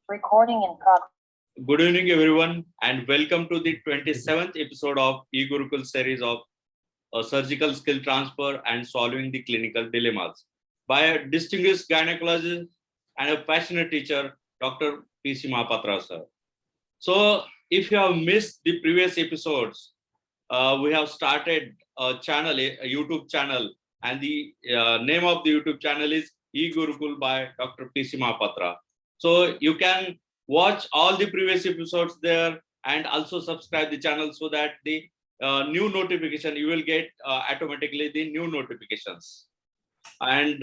Recording in progress. Good evening, everyone, and welcome to the 27th episode of E-Gurukul series of surgical skill transfer and solving the clinical dilemmas by a distinguished gynecologist and a passionate teacher, Dr. P C Mahapatra, sir. So, if you have missed the previous episodes, we have started a channel, a YouTube channel, and the name of the YouTube channel is E-Gurukul by Dr. P C Mahapatra. So you can watch all the previous episodes there and also subscribe the channel so that the new notification, you will get automatically the new notifications. And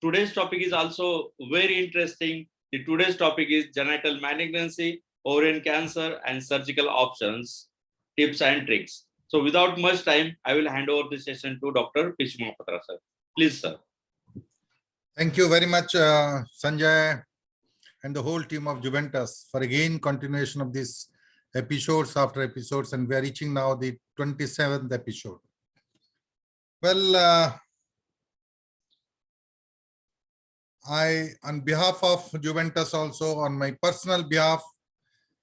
today's topic is also very interesting. The today's topic is genital malignancy, ovarian cancer, and surgical options, tips and tricks. So without much time, I will hand over the session to Dr. P C Mahapatra, sir. Please, sir. Thank you very much, Sanjay, and the whole team of Juventus for again continuation of these episodes after episodes, and we are reaching now the 27th episode. Well, on behalf of Juventus, also on my personal behalf,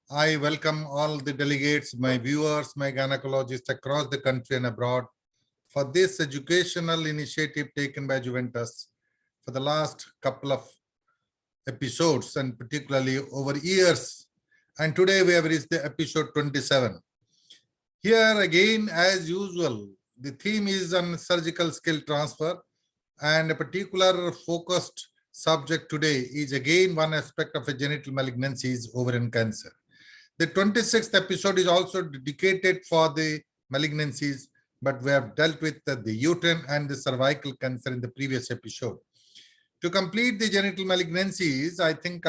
I welcome all the delegates, my viewers, my gynecologists across the country and abroad for this educational initiative taken by Juventus for the last couple of episodes and particularly over years. And today we have reached the episode 27. Here again, as usual, the theme is on surgical skill transfer, and a particular focused subject today is again one aspect of a genital malignancy is ovarian cancer. The 26th episode is also dedicated for the malignancies, but we have dealt with the uterine and the cervical cancer in the previous episode. To complete the genital malignancies, I think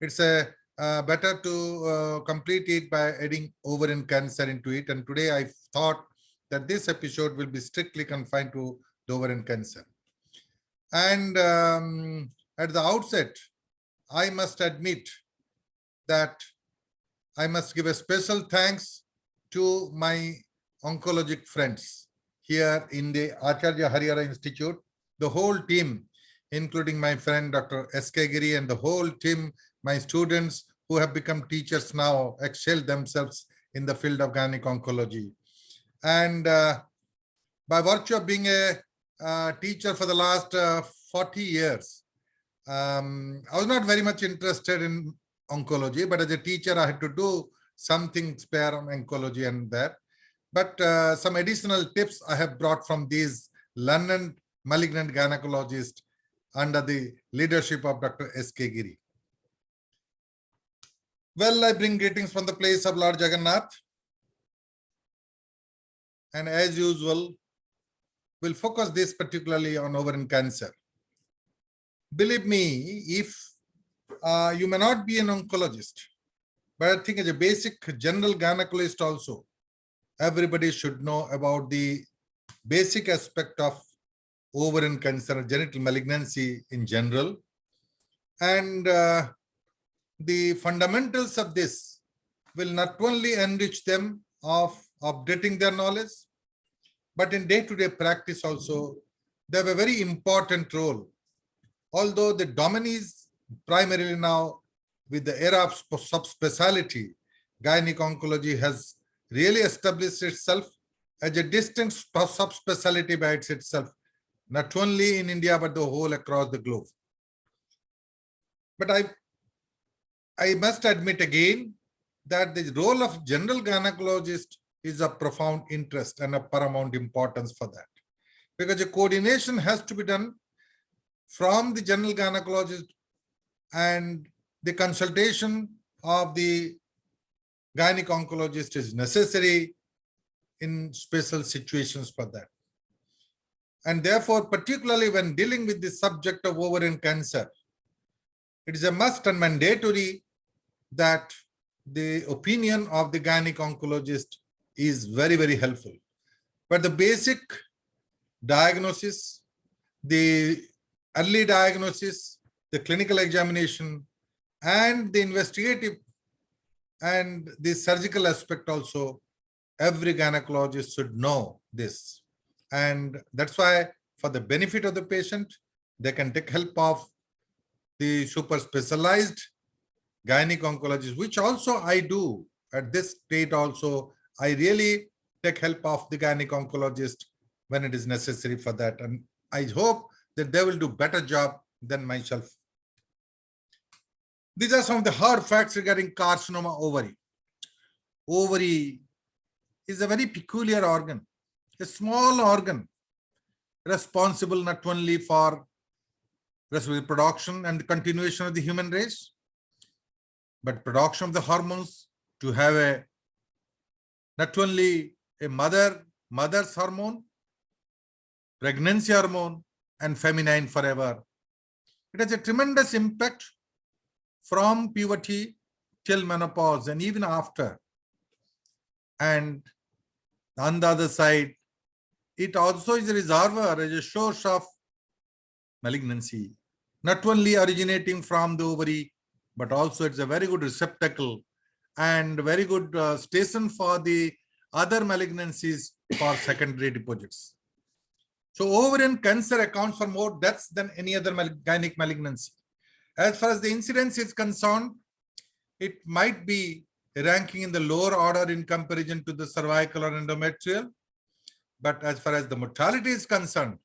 it's better to complete it by adding ovarian cancer into it. And today I thought that this episode will be strictly confined to the ovarian cancer. And at the outset, I must admit that I must give a special thanks to my oncologic friends here in the Acharya Harihara Institute, the whole team, including my friend Dr. S.K. Giri and the whole team, my students who have become teachers now, excel themselves in the field of gynec oncology. And by virtue of being a teacher for the last 40 years, I was not very much interested in oncology, but as a teacher, I had to do something spare on oncology and that. But some additional tips I have brought from these London malignant gynecologists under the leadership of Dr. S.K. Giri. Well, I bring greetings from the place of Lord Jagannath. And as usual, we'll focus this particularly on ovarian cancer. Believe me, if you may not be an oncologist, but I think as a basic general gynecologist also, everybody should know about the basic aspect of ovarian cancer, genital malignancy in general. And the fundamentals of this will not only enrich them of updating their knowledge, but in day-to-day practice also, they have a very important role. Although the domain is primarily now with the era of subspecialty, gynec oncology has really established itself as a distinct subspecialty by itself, not only in India, but the whole across the globe. But I must admit again that the role of general gynecologist is of profound interest and of paramount importance for that. Because the coordination has to be done from the general gynecologist, and the consultation of the gynec oncologist is necessary in special situations for that. And therefore, particularly when dealing with the subject of ovarian cancer, it is a must and mandatory that the opinion of the gynec oncologist is very, very helpful. But the basic diagnosis, the early diagnosis, the clinical examination, and the investigative and the surgical aspect also, every gynecologist should know this. And that's why, for the benefit of the patient, they can take help of the super specialized gynecologist, which also I do at this state also. I really take help of the gynecologist when it is necessary for that. And I hope that they will do better job than myself. These are some of the hard facts regarding carcinoma ovary. Ovary is a very peculiar organ, a small organ responsible not only for reproduction and the continuation of the human race, but production of the hormones to have a not only a mother's hormone, pregnancy hormone, and feminine forever. It has a tremendous impact from puberty till menopause and even after. And on the other side, it also is a reservoir, as a source of malignancy, not only originating from the ovary, but also it's a very good receptacle and very good station for the other malignancies for secondary deposits. So ovarian cancer accounts for more deaths than any other gynec malignancy. As far as the incidence is concerned, it might be ranking in the lower order in comparison to the cervical or endometrial. But as far as the mortality is concerned,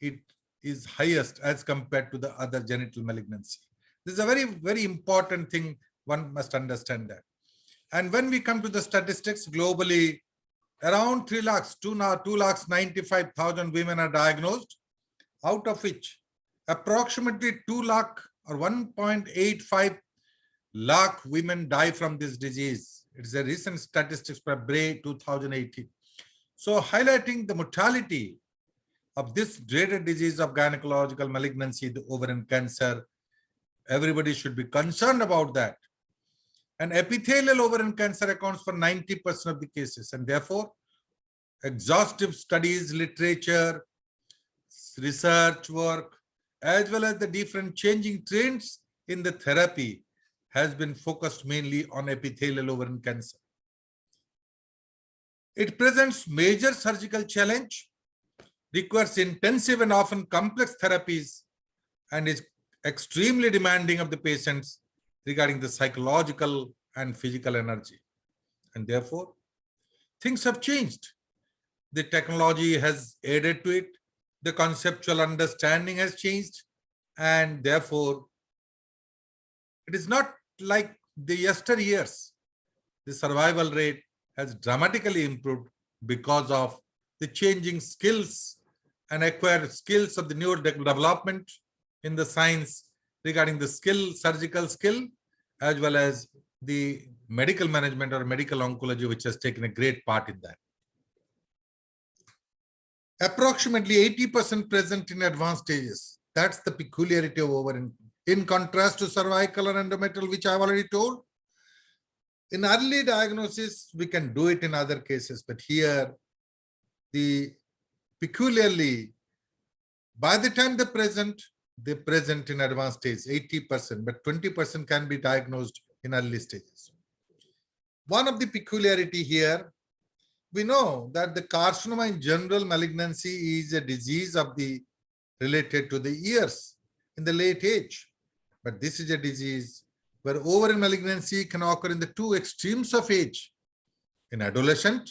it is highest as compared to the other genital malignancy. This is a very, very important thing. One must understand that. And when we come to the statistics globally, around 2 lakhs 95,000 women are diagnosed, out of which approximately 2 lakh or 1.85 lakh women die from this disease. It is a recent statistics by Bray 2018. So highlighting the mortality of this dreaded disease of gynecological malignancy, the ovarian cancer, everybody should be concerned about that. And epithelial ovarian cancer accounts for 90% of the cases, and therefore exhaustive studies, literature, research work, as well as the different changing trends in the therapy has been focused mainly on epithelial ovarian cancer. It presents major surgical challenge, requires intensive and often complex therapies, and is extremely demanding of the patients regarding the psychological and physical energy. And therefore, things have changed. The technology has added to it. The conceptual understanding has changed. And therefore, it is not like the yesteryears. The survival rate has dramatically improved because of the changing skills and acquired skills of the new development in the science regarding the skill, surgical skill, as well as the medical management or medical oncology, which has taken a great part in that. Approximately 80% present in advanced stages. That's the peculiarity of ovarian. In contrast to cervical or endometrial, which I've already told, in early diagnosis, we can do it in other cases, but here, the peculiarly, by the time they present in advanced stage, 80%, but 20% can be diagnosed in early stages. One of the peculiarity here, we know that the carcinoma in general malignancy is a disease of the related to the ears in the late age. But this is a disease where ovarian malignancy can occur in the two extremes of age, in adolescent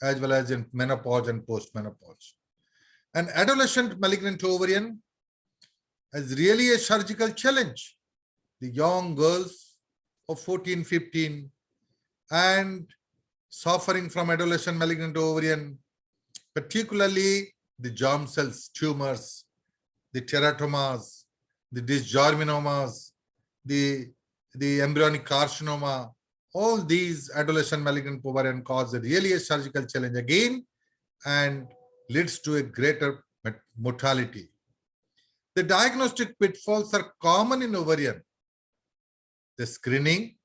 as well as in menopause and post-menopause. An adolescent malignant ovarian is really a surgical challenge. The young girls of 14, 15 and suffering from adolescent malignant ovarian, particularly the germ cells, tumors, the teratomas, the dysgerminomas, the embryonic carcinoma, all these adolescent malignant ovarian cause really a surgical challenge again and leads to a greater mortality. The diagnostic pitfalls are common in ovarian. The screening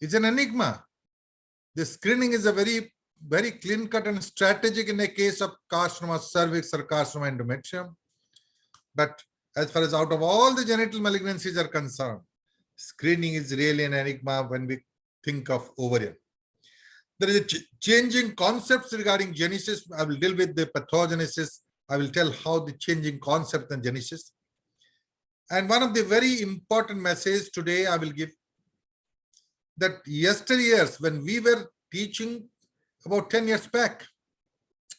is an enigma. The screening is a very, very clean-cut and strategic in the case of carcinoma cervix or carcinoma endometrium. But as far as out of all the genital malignancies are concerned, screening is really an enigma when we think of ovarian. There is a changing concepts regarding genesis. I will deal with the pathogenesis. I will tell how the changing concept and genesis. And one of the very important messages today I will give, that yesteryears when we were teaching about 10 years back,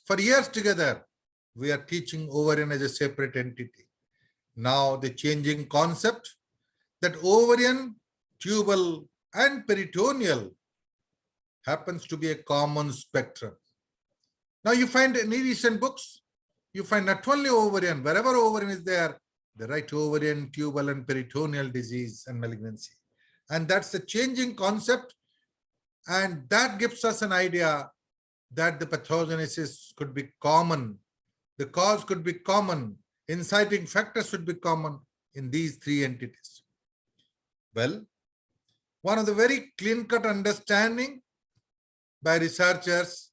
for years together, we are teaching ovarian as a separate entity. Now the changing concept that ovarian, tubal and peritoneal happens to be a common spectrum. Now you find in recent books, you find not only ovarian, wherever ovarian is there, they write ovarian, tubal and peritoneal disease and malignancy. And that's the changing concept. And that gives us an idea that the pathogenesis could be common. The cause could be common. Inciting factors should be common in these three entities. Well, one of the very clean-cut understanding by researchers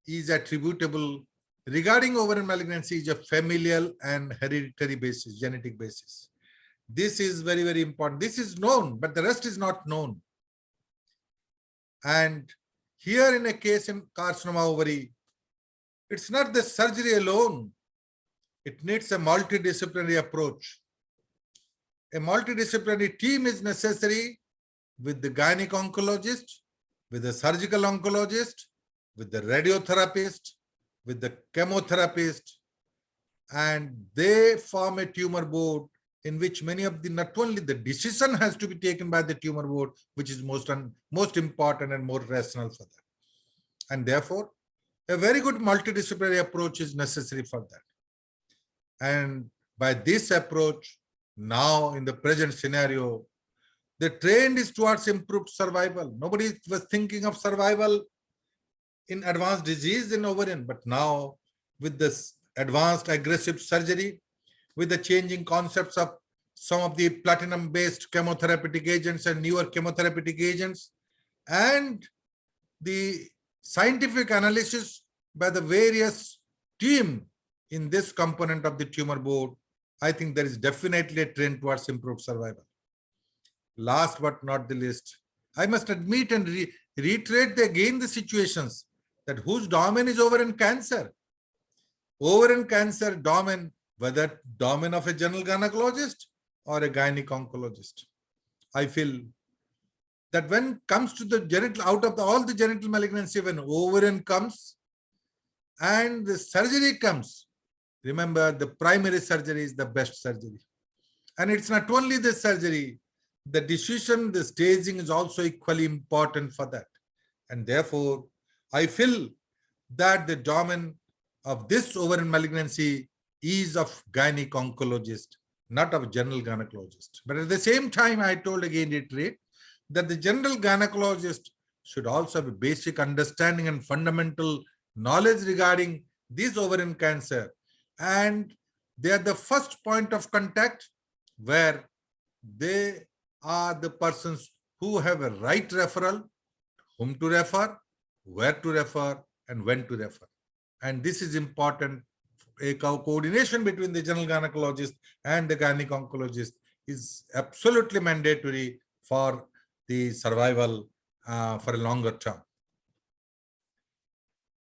is attributable regarding ovarian malignancy is a familial and hereditary basis, genetic basis. This is very, very important. This is known, but the rest is not known. And here in a case in carcinoma ovary, it's not the surgery alone. It needs a multidisciplinary approach. A multidisciplinary team is necessary with the gynec oncologist, with the surgical oncologist, with the radiotherapist, with the chemotherapist, and they form a tumor board in which many of the, not only the decision has to be taken by the tumor board, which is most important and more rational for that. And therefore, a very good multidisciplinary approach is necessary for that. And by this approach, now in the present scenario, the trend is towards improved survival. Nobody was thinking of survival in advanced disease in ovarian, but now with this advanced aggressive surgery, with the changing concepts of some of the platinum-based chemotherapeutic agents and newer chemotherapeutic agents, and the scientific analysis by the various team in this component of the tumor board, I think there is definitely a trend towards improved survival. Last but not the least, I must admit and reiterate again the situations that whose domain is ovarian cancer. Ovarian cancer domain, whether domain of a general gynecologist or a gynec oncologist. I feel that when it comes to the genital, out of all the genital malignancy, when ovarian comes and the surgery comes, remember the primary surgery is the best surgery. And it's not only the surgery, the decision, the staging is also equally important for that. And therefore, I feel that the domain of this ovarian malignancy is of gynec oncologist, not of general gynecologist. But at the same time, I told again, reiterate, that the general gynecologist should also have a basic understanding and fundamental knowledge regarding this ovarian cancer. And they are the first point of contact where they are the persons who have a right referral, whom to refer, where to refer, and when to refer. And this is important. A coordination between the general gynecologist and the gynec oncologist is absolutely mandatory for the survival for a longer term.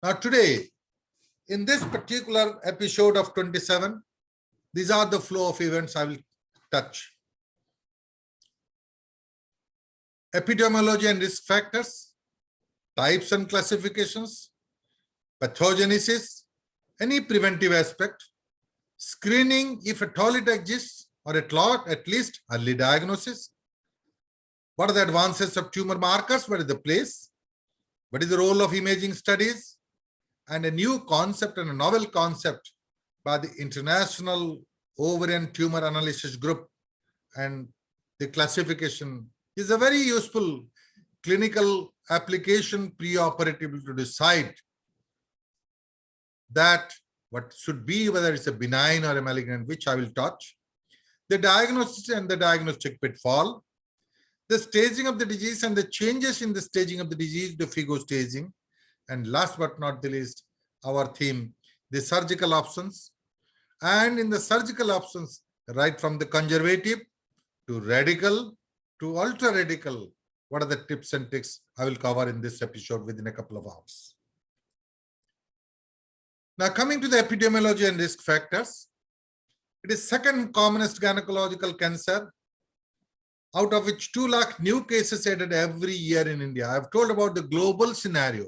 Now today, in this particular episode of 27, these are the flow of events I will touch. Epidemiology and risk factors, types and classifications, pathogenesis, any preventive aspect, screening if at all it exists, or at least early diagnosis. What are the advances of tumor markers? What is the place? What is the role of imaging studies? And a new concept and a novel concept by the International Ovarian Tumor Analysis Group, and the classification is a very useful clinical application preoperatively to decide that what should be, whether it's a benign or a malignant, which I will touch. The diagnosis and the diagnostic pitfall, the staging of the disease and the changes in the staging of the disease, the FIGO staging, and last but not the least, our theme, the surgical options. And in the surgical options, right from the conservative to radical to ultra radical, what are the tips and tricks I will cover in this episode within a couple of hours. Now coming to the epidemiology and risk factors, it is second commonest gynecological cancer out of which 2 lakh new cases added every year in India. I've told about the global scenario,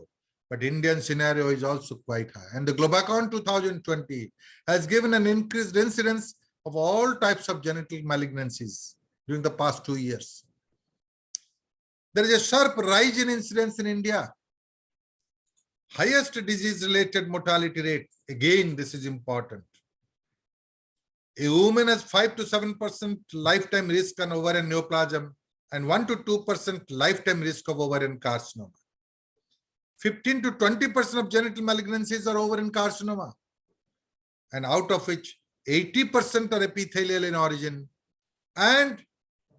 but Indian scenario is also quite high. And the Globacon 2020 has given an increased incidence of all types of genital malignancies during the past 2 years. There is a sharp rise in incidence in India. Highest disease-related mortality rate. Again, this is important. A woman has 5 to 7% lifetime risk on ovarian neoplasm and 1 to 2% lifetime risk of ovarian carcinoma. 15 to 20% of genital malignancies are ovarian carcinoma, and out of which 80% are epithelial in origin and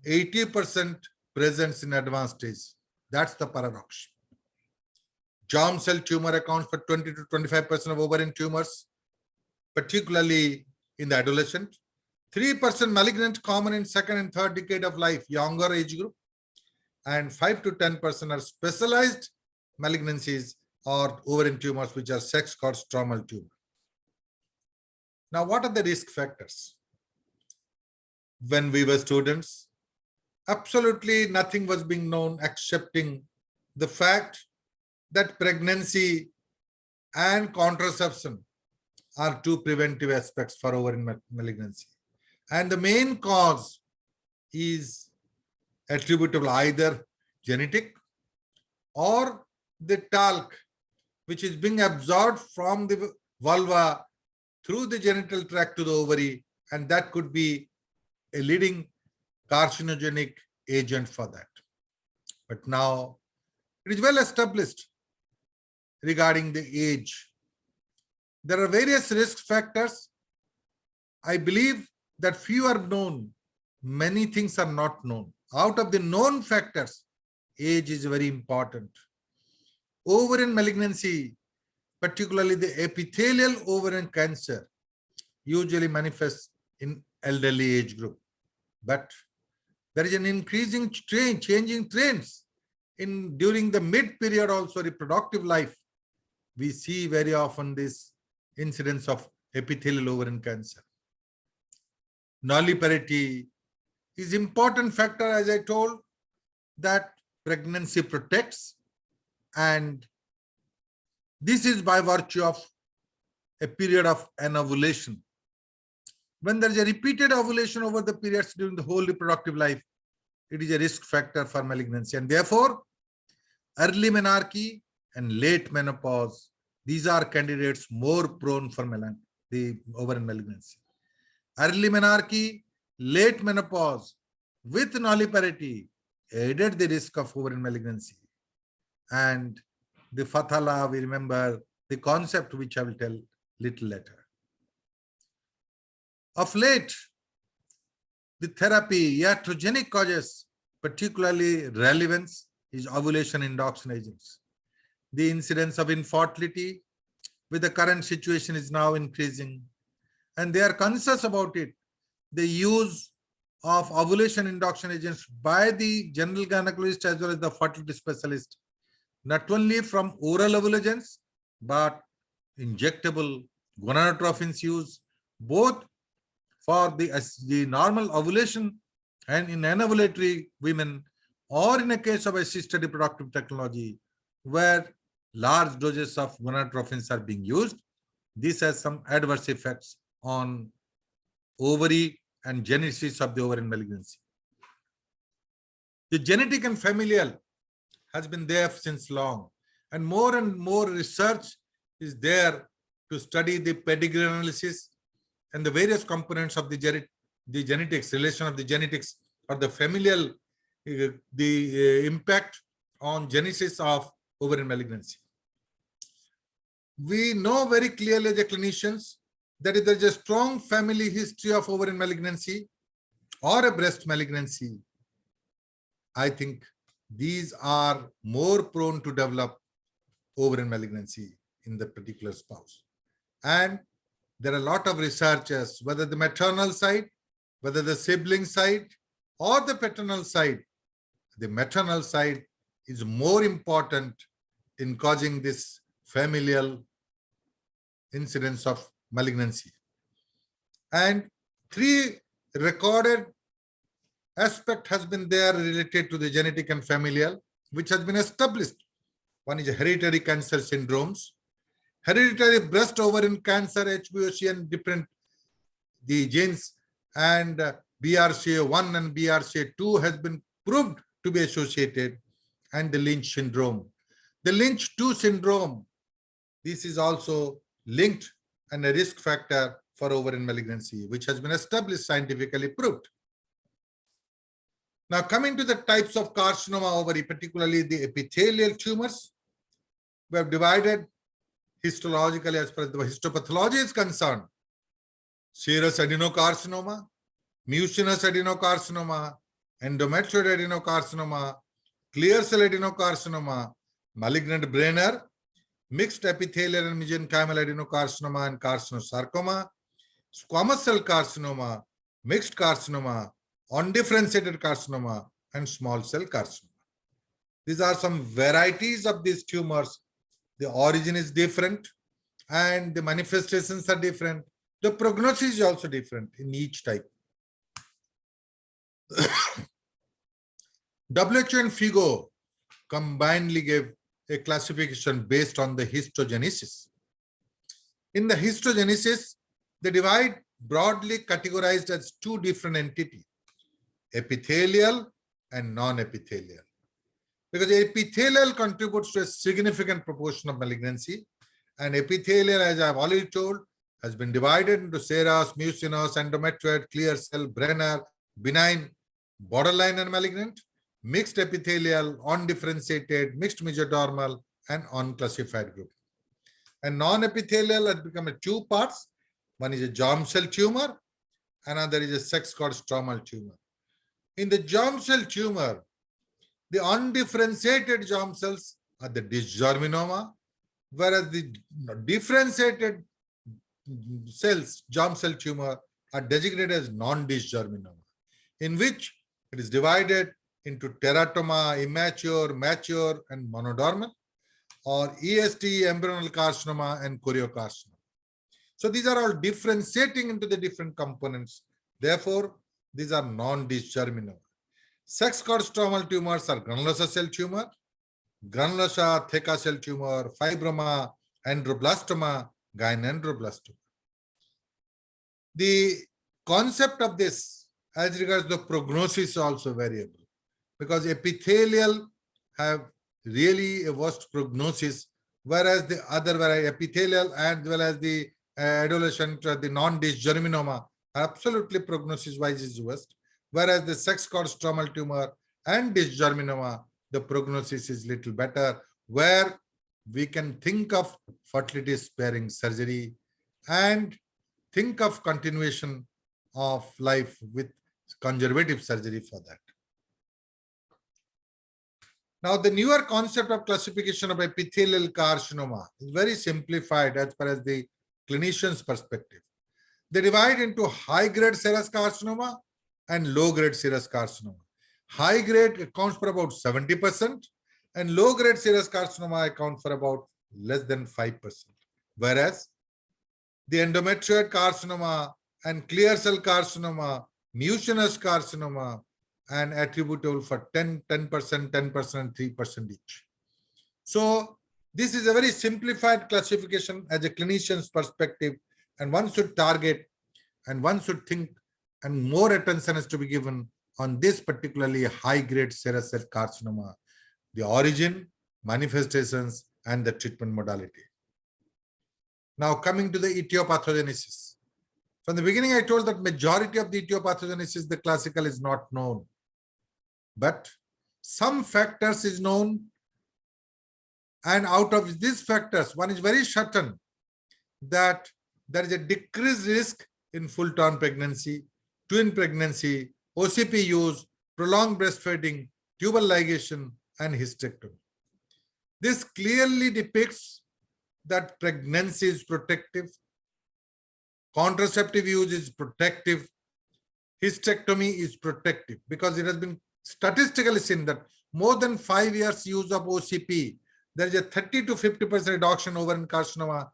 80% presence in advanced stage. That's the paradox. Germ cell tumor accounts for 20 to 25% of ovarian tumors, particularly in the adolescent. 3% malignant common in second and third decade of life, younger age group, and 5 to 10% are specialized malignancies or ovarian tumors, which are sex-called stromal tumor. Now, what are the risk factors? When we were students, absolutely nothing was being known excepting the fact that pregnancy and contraception are 2 preventive aspects for ovarian malignancy. And the main cause is attributable either genetic or the talc, which is being absorbed from the vulva through the genital tract to the ovary, and that could be a leading carcinogenic agent for that. But now it is well established regarding the age. There are various risk factors. I believe that few are known, many things are not known. Out of the known factors, age is very important. Ovarian malignancy, particularly the epithelial ovarian cancer, usually manifests in elderly age group. But there is an increasing trend, changing trends during the mid period also reproductive life. We see very often this incidence of epithelial ovarian cancer. Nulliparity is important factor, as I told, that pregnancy protects, and this is by virtue of a period of anovulation. When there is a repeated ovulation over the periods during the whole reproductive life, it is a risk factor for malignancy. And therefore, early menarche and late menopause, these are candidates more prone for the ovarian malignancy. Early menarche, late menopause with nulliparity aided the risk of ovarian malignancy. And the fathala, we remember the concept which I will tell little later. Of late, the therapy, iatrogenic causes, particularly relevance, is ovulation induction agents. The incidence of infertility with the current situation is now increasing, and they are conscious about it. The use of ovulation induction agents by the general gynecologist as well as the fertility specialist, not only from oral ovulogents, but injectable gonadotropins use, both for the normal ovulation and in anovulatory women, or in a case of assisted reproductive technology, where large doses of gonadotropins are being used. This has some adverse effects on ovary and genesis of the ovarian malignancy. The genetic and familial has been there since long, and more research is there to study the pedigree analysis and the various components of the genetics, relation of the genetics or the familial, impact on genesis of ovarian malignancy. We know very clearly, the clinicians, that if there is a strong family history of ovarian malignancy or a breast malignancy, I think these are more prone to develop ovarian malignancy in the particular spouse. And there are a lot of researchers, whether the maternal side, whether the sibling side, or the paternal side. The maternal side is more important in causing this familial incidence of malignancy. And 3 recorded aspect has been there related to the genetic and familial, which has been established. One is hereditary cancer syndromes, hereditary breast ovarian cancer, HBOC, and different the genes, and BRCA1 and BRCA2 has been proved to be associated, and the Lynch syndrome. The Lynch 2 syndrome, this is also linked and a risk factor for ovarian malignancy, which has been established, scientifically proved. Now, coming to the types of carcinoma ovary, particularly the epithelial tumors, we have divided histologically as far as the histopathology is concerned. Serous adenocarcinoma, mucinous adenocarcinoma, endometrioid adenocarcinoma, clear cell adenocarcinoma, malignant Brenner, mixed epithelial and mesenchymal adenocarcinoma and carcinosarcoma, squamous cell carcinoma, mixed carcinoma, undifferentiated carcinoma, and small cell carcinoma. These are some varieties of these tumors. The origin is different and the manifestations are different. The prognosis is also different in each type. WHO and FIGO combinedly gave a classification based on the histogenesis. In the histogenesis, they divide broadly categorized as two different entities, epithelial and non-epithelial. Because epithelial contributes to a significant proportion of malignancy, and epithelial, as I've already told, has been divided into serous, mucinous, endometrioid, clear cell, Brenner, benign, borderline and malignant, mixed epithelial, undifferentiated, mixed mesodermal, and unclassified group. And non-epithelial has become two parts. One is a germ cell tumor, another is a sex cord stromal tumor. In the germ cell tumor, the undifferentiated germ cells are the dysgerminoma, whereas the differentiated cells, germ cell tumor, are designated as non-dysgerminoma, in which it is divided into teratoma, immature, mature, and monodermal, or EST, embryonal carcinoma, and choriocarcinoma. So these are all differentiating into the different components. Therefore, these are non-dysgerminoma. Sex cord stromal tumors are granulosa cell tumor, granulosa theca cell tumor, fibroma, androblastoma, gynandroblastoma. The concept of this as regards the prognosis is also variable, because epithelial have really a worst prognosis, whereas the other epithelial as well as the adolescent, the non-dysgerminoma, absolutely prognosis-wise is worst, whereas the sex cord stromal tumor and dysgerminoma, the prognosis is little better, where we can think of fertility-sparing surgery and think of continuation of life with conservative surgery for that. Now, the newer concept of classification of epithelial carcinoma is very simplified as far as the clinician's perspective. They divide into high-grade serous carcinoma and low-grade serous carcinoma. High-grade accounts for about 70%, and low-grade serous carcinoma accounts for about less than 5%. Whereas the endometrioid carcinoma and clear cell carcinoma, mucinous carcinoma, and attributable for 10%, 10%, 10%, 3% each. So this is a very simplified classification as a clinician's perspective, and one should target and one should think, and more attention is to be given on this particularly high-grade serous cell carcinoma, the origin, manifestations, and the treatment modality. Now coming to the etiopathogenesis. From the beginning, I told that majority of the etiopathogenesis, the classical, is not known. But some factors is known, and out of these factors, one is very certain that there is a decreased risk in full-term pregnancy, twin pregnancy, OCP use, prolonged breastfeeding, tubal ligation, and hysterectomy. This clearly depicts that pregnancy is protective, contraceptive use is protective, hysterectomy is protective, because it has been statistically seen that more than 5 years use of OCP, there is a 30 to 50% reduction over in carcinoma,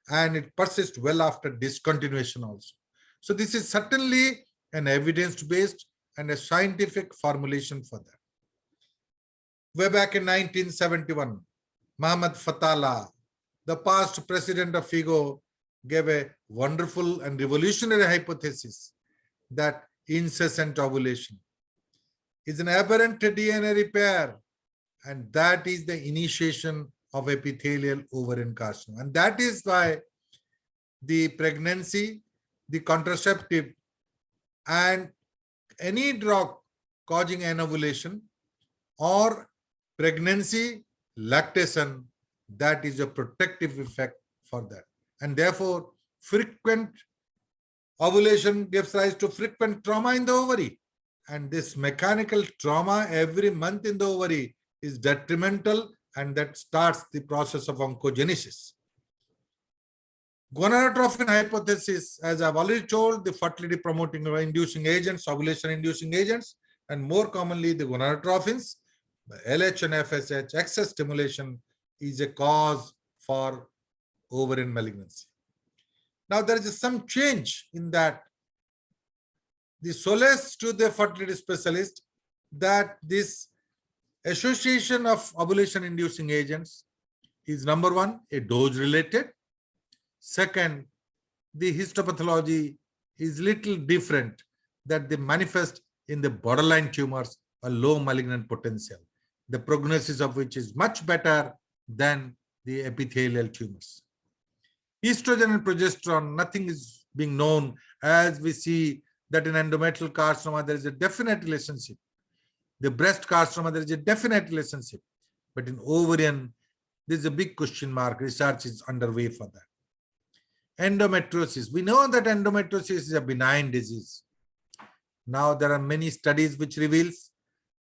and it persists well after discontinuation also. So this is certainly an evidence-based and a scientific formulation for that. Way back in 1971, Muhammad Fatala, the past president of FIGO, gave a wonderful and revolutionary hypothesis that incessant ovulation is an aberrant DNA repair, and that is the initiation of epithelial ovarian carcinoma. And that is why the pregnancy, the contraceptive, and any drug causing anovulation or pregnancy, lactation, that is a protective effect for that. And therefore, frequent ovulation gives rise to frequent trauma in the ovary. And this mechanical trauma every month in the ovary is detrimental, and that starts the process of oncogenesis. Gonadotrophin hypothesis, as I've already told, the fertility promoting or inducing agents, ovulation inducing agents, and more commonly the gonadotrophins, LH and FSH, excess stimulation is a cause for ovarian malignancy. Now there is some change in that. The solace to the fertility specialist that this association of ovulation inducing agents is, number one, a dose related. Second, the histopathology is little different, that they manifest in the borderline tumors or low malignant potential, the prognosis of which is much better than the epithelial tumors. Estrogen and progesterone, nothing is being known, as we see that in endometrial carcinoma there is a definite relationship. The breast carcinoma there is a definite relationship. But in ovarian, there is a big question mark. Research is underway for that. Endometriosis. We know that endometriosis is a benign disease. Now there are many studies which reveals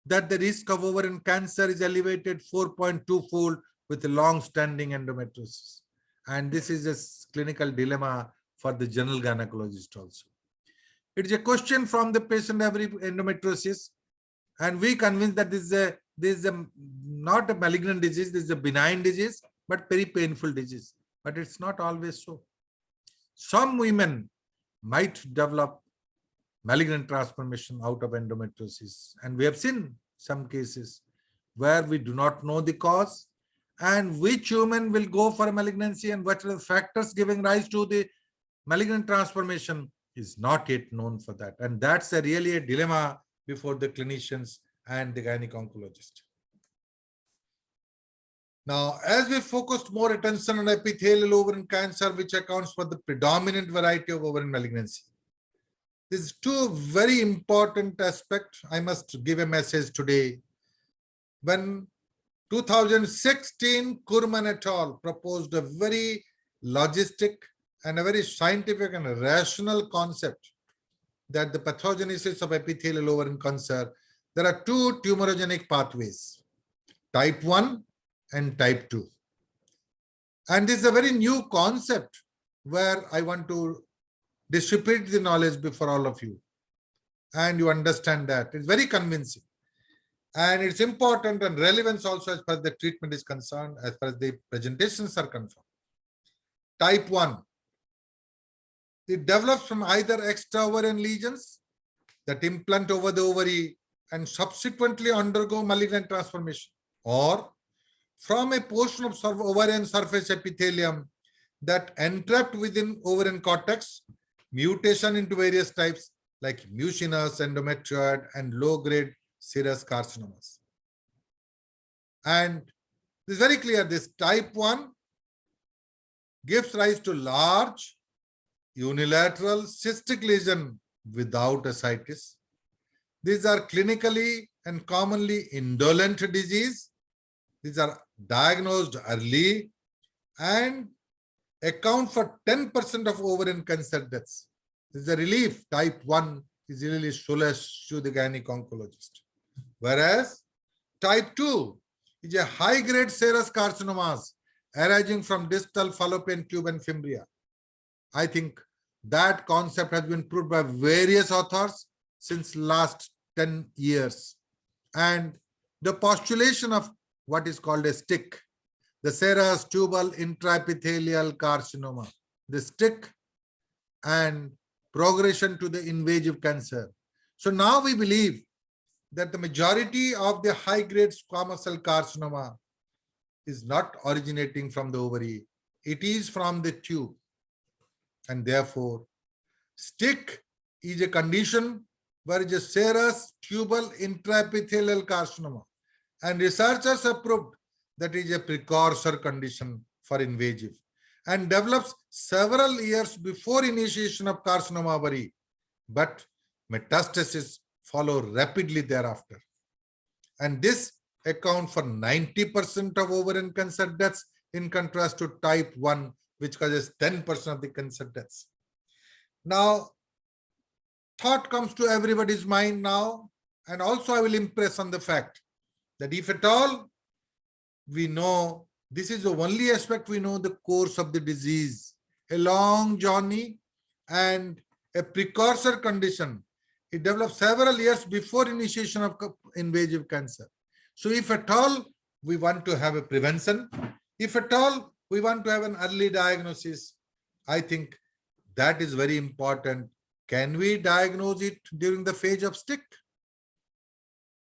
that the risk of ovarian cancer is elevated 4.2-fold with a long-standing endometriosis. And this is a clinical dilemma for the general gynecologist also. It is a question from the patient every endometriosis, and we convinced that this is not a malignant disease, this is a benign disease, but very painful disease. But it's not always so. Some women might develop malignant transformation out of endometriosis, and we have seen some cases where we do not know the cause and which woman will go for a malignancy and what are the factors giving rise to the malignant transformation is not yet known for that. And that's really a dilemma before the clinicians and the gynecologist. Now, as we focused more attention on epithelial ovarian cancer, which accounts for the predominant variety of ovarian malignancy, there's two very important aspects I must give a message today. When 2016, Kurman et al. Proposed a very logistic and a very scientific and rational concept that the pathogenesis of epithelial ovarian cancer, there are two tumorigenic pathways, type 1 and type 2. And this is a very new concept where I want to dissipate the knowledge before all of you. And you understand that. It's very convincing. And it's important and relevance also as far as the treatment is concerned, as far as the presentations are concerned. Type 1. It develops from either extraovarian lesions that implant over the ovary and subsequently undergo malignant transformation, or from a portion of ovarian surface epithelium that entrapped within ovarian cortex, mutation into various types like mucinous, endometrioid, and low-grade serous carcinomas. And this is very clear. This type 1 gives rise to large unilateral cystic lesion without ascites. These are clinically and commonly indolent disease. These are diagnosed early and account for 10% of ovarian cancer deaths. This is a relief. Type 1 is really solace to the gynecologist. Whereas type 2 is a high-grade serous carcinomas arising from distal fallopian tube and fimbria. I think that concept has been proved by various authors since last 10 years. And the postulation of what is called a stick, the serous tubal intraepithelial carcinoma, the stick and progression to the invasive cancer. So now we believe that the majority of the high-grade squamous cell carcinoma is not originating from the ovary. It is from the tube. And therefore, stick is a condition where it is a serous tubal intraepithelial carcinoma. And researchers have proved that it is a precursor condition for invasive and develops several years before initiation of carcinoma ovary, but metastasis follow rapidly thereafter. And this accounts for 90% of ovarian cancer deaths in contrast to type 1, which causes 10% of the cancer deaths. Now, thought comes to everybody's mind now, and also I will impress on the fact that if at all we know, this is the only aspect we know, the course of the disease, a long journey and a precursor condition. It develops several years before initiation of invasive cancer. So if at all we want to have a prevention, if at all we want to have an early diagnosis, I think that is very important. Can we diagnose it during the phase of stick?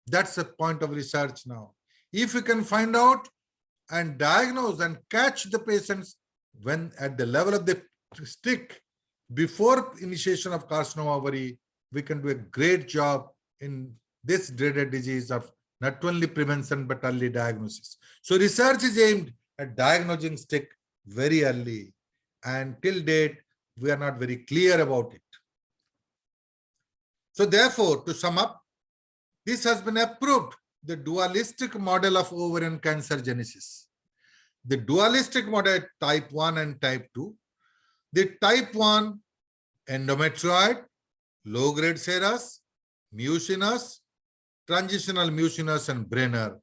That's the point of research now. If we can find out and diagnose and catch the patients when at the level of the stick before initiation of carcinoma ovary, we can do a great job in this dreaded disease of not only prevention but early diagnosis. So research is aimed at diagnosing stick very early, and till date we are not very clear about it. So therefore, to sum up, this has been approved, the dualistic model of ovarian cancer genesis. The dualistic model type 1 and type 2. The type 1 endometrioid, low-grade serous, mucinous, transitional mucinous, and Brenner.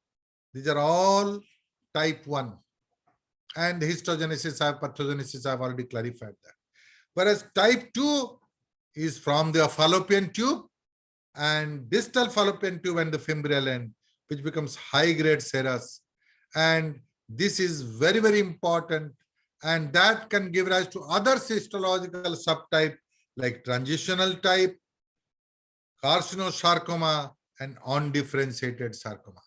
These are all type 1. And histogenesis, pathogenesis, I've already clarified that. Whereas type 2 is from the fallopian tube and distal fallopian tube and the fimbrial end, which becomes high-grade serous. And this is very, very important. And that can give rise to other histological subtype like transitional type, carcinosarcoma, and undifferentiated sarcoma.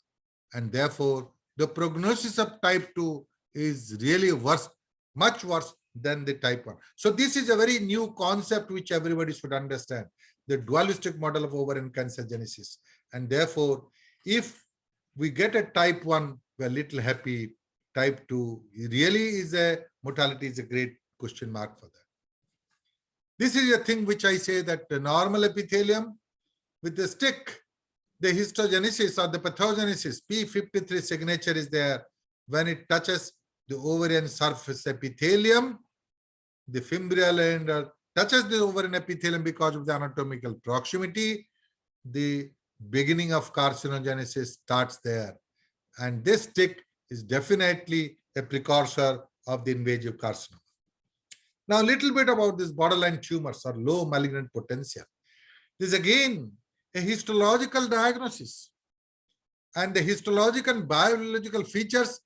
And therefore, the prognosis of type 2 is really worse, much worse than the type 1. So this is a very new concept which everybody should understand, the dualistic model of ovarian cancer genesis. And therefore, if we get a type 1, we're a little happy. Type 2 really is a mortality, is a great question mark for that. This is a thing which I say that the normal epithelium with the stick, the histogenesis or the pathogenesis, P53 signature is there. When it touches the ovarian surface epithelium, the fimbrial end touches the ovarian epithelium because of the anatomical proximity, the beginning of carcinogenesis starts there. And this stick is definitely a precursor of the invasive carcinoma. Now, a little bit about this borderline tumors or low malignant potential. This is again a histological diagnosis, and the histological and biological features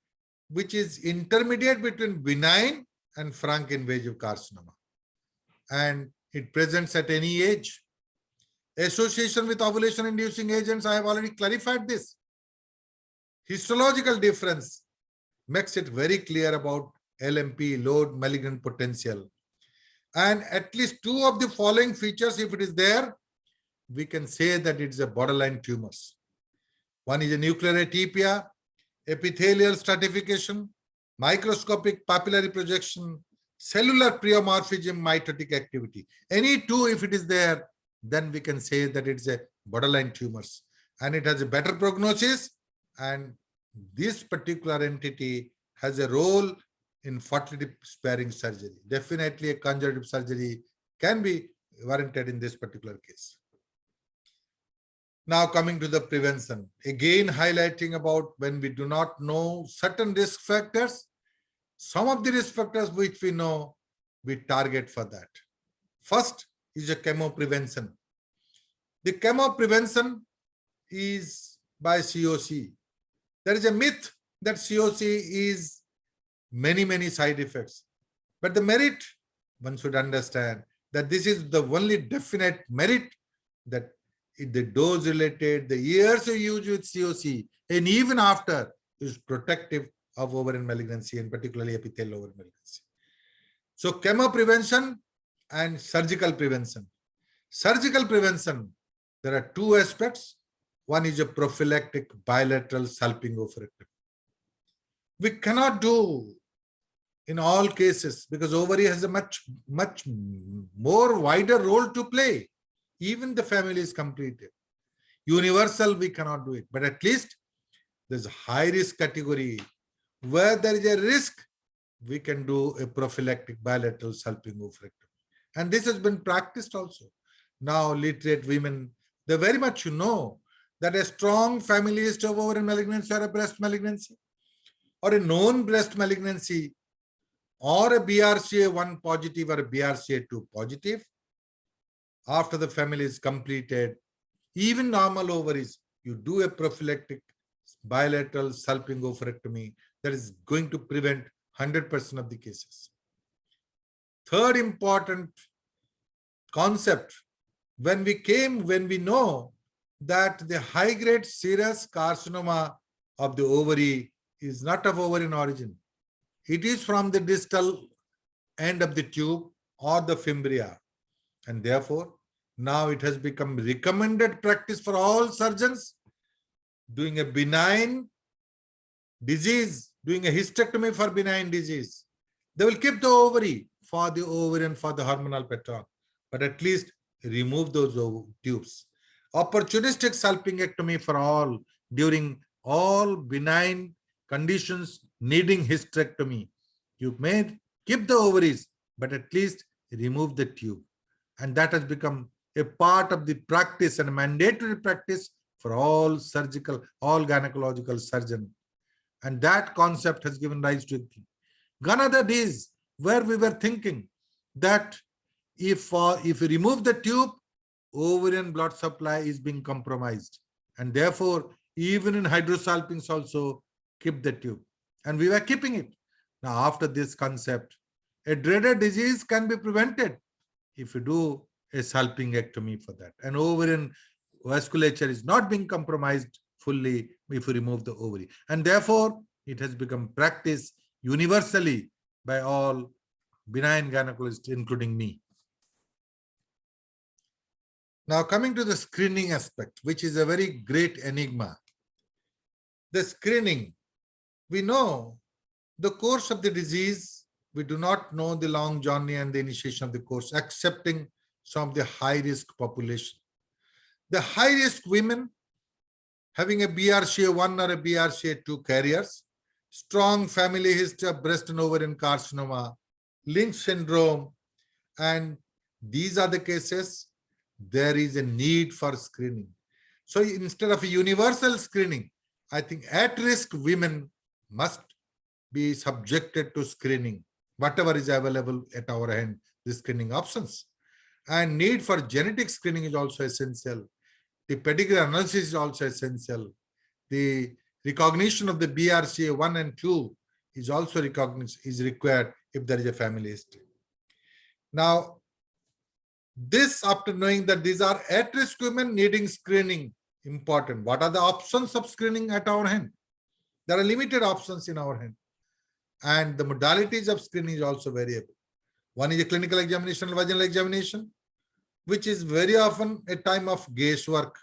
which is intermediate between benign and frank invasive carcinoma. And it presents at any age. Association with ovulation inducing agents, I have already clarified this. Histological difference makes it very clear about LMP, low malignant potential. And at least 2 of the following features, if it is there, we can say that it's a borderline tumors. One is a nuclear atypia, epithelial stratification, microscopic papillary projection, cellular pleomorphism, mitotic activity. Any 2, if it is there, then we can say that it's a borderline tumors. And it has a better prognosis, and this particular entity has a role in fertility sparing surgery. Definitely a conservative surgery can be warranted in this particular case. Now coming to the prevention, again highlighting about when we do not know certain risk factors, some of the risk factors which we know, we target for that. First is a chemo prevention. The chemo prevention is by COC. There is a myth that COC is many side effects. But the merit, one should understand that this is the only definite merit, that the dose related, the years of use with COC, and even after is protective of ovarian malignancy and particularly epithelial ovarian malignancy. So chemo prevention and surgical prevention. Surgical prevention, there are two aspects. One is a prophylactic bilateral salpingo-oophorectomy. We cannot do in all cases because ovary has a much more wider role to play. Even the family is completed. Universal, we cannot do it. But at least there's a high risk category where there is a risk, we can do a prophylactic bilateral salpingo-oophorectomy. And this has been practiced also. Now, literate women, they very much know that a strong family history of ovarian malignancy or a breast malignancy or a known breast malignancy or a BRCA1 positive or a BRCA2 positive, after the family is completed, even normal ovaries, you do a prophylactic bilateral salpingo-oophorectomy that is going to prevent 100% of the cases. Third important concept, when we know that the high-grade serous carcinoma of the ovary is not of ovarian origin. It is from the distal end of the tube or the fimbria. And therefore, now it has become recommended practice for all surgeons doing a benign disease, doing a hysterectomy for benign disease. They will keep the ovary for the ovarian, for the hormonal pattern, but at least remove those tubes. Opportunistic salpingectomy for all during all benign conditions needing hysterectomy. You may keep the ovaries, but at least remove the tube. And that has become a part of the practice and a mandatory practice for all surgical, all gynecological surgeons. And that concept has given rise to it. Gone are the days where we were thinking that if we remove the tube, ovarian blood supply is being compromised. And therefore, even in hydrosalpinx also, keep the tube. And we were keeping it. Now, after this concept, a dreaded disease can be prevented if you do a salpingectomy for that. And ovarian vasculature is not being compromised fully if you remove the ovary. And therefore, it has become practice universally by all benign gynecologists, including me. Now, coming to the screening aspect, which is a very great enigma. The screening, we know the course of the disease. We do not know the long journey and the initiation of the course, excepting some of the high-risk population. The high-risk women having a BRCA1 or a BRCA2 carriers, strong family history of breast and ovarian carcinoma, Lynch syndrome, and these are the cases there is a need for screening. So instead of a universal screening, I think at-risk women must be subjected to screening, whatever is available at our hand, the screening options. And need for genetic screening is also essential. The pedigree analysis is also essential. The recognition of the BRCA1 and 2 is also required if there is a family history. Now, this, after knowing that these are at-risk women needing screening, important. What are the options of screening at our hand? There are limited options in our hand. And the modalities of screening is also variable. One is a clinical examination, vaginal examination, which is very often a time of guesswork.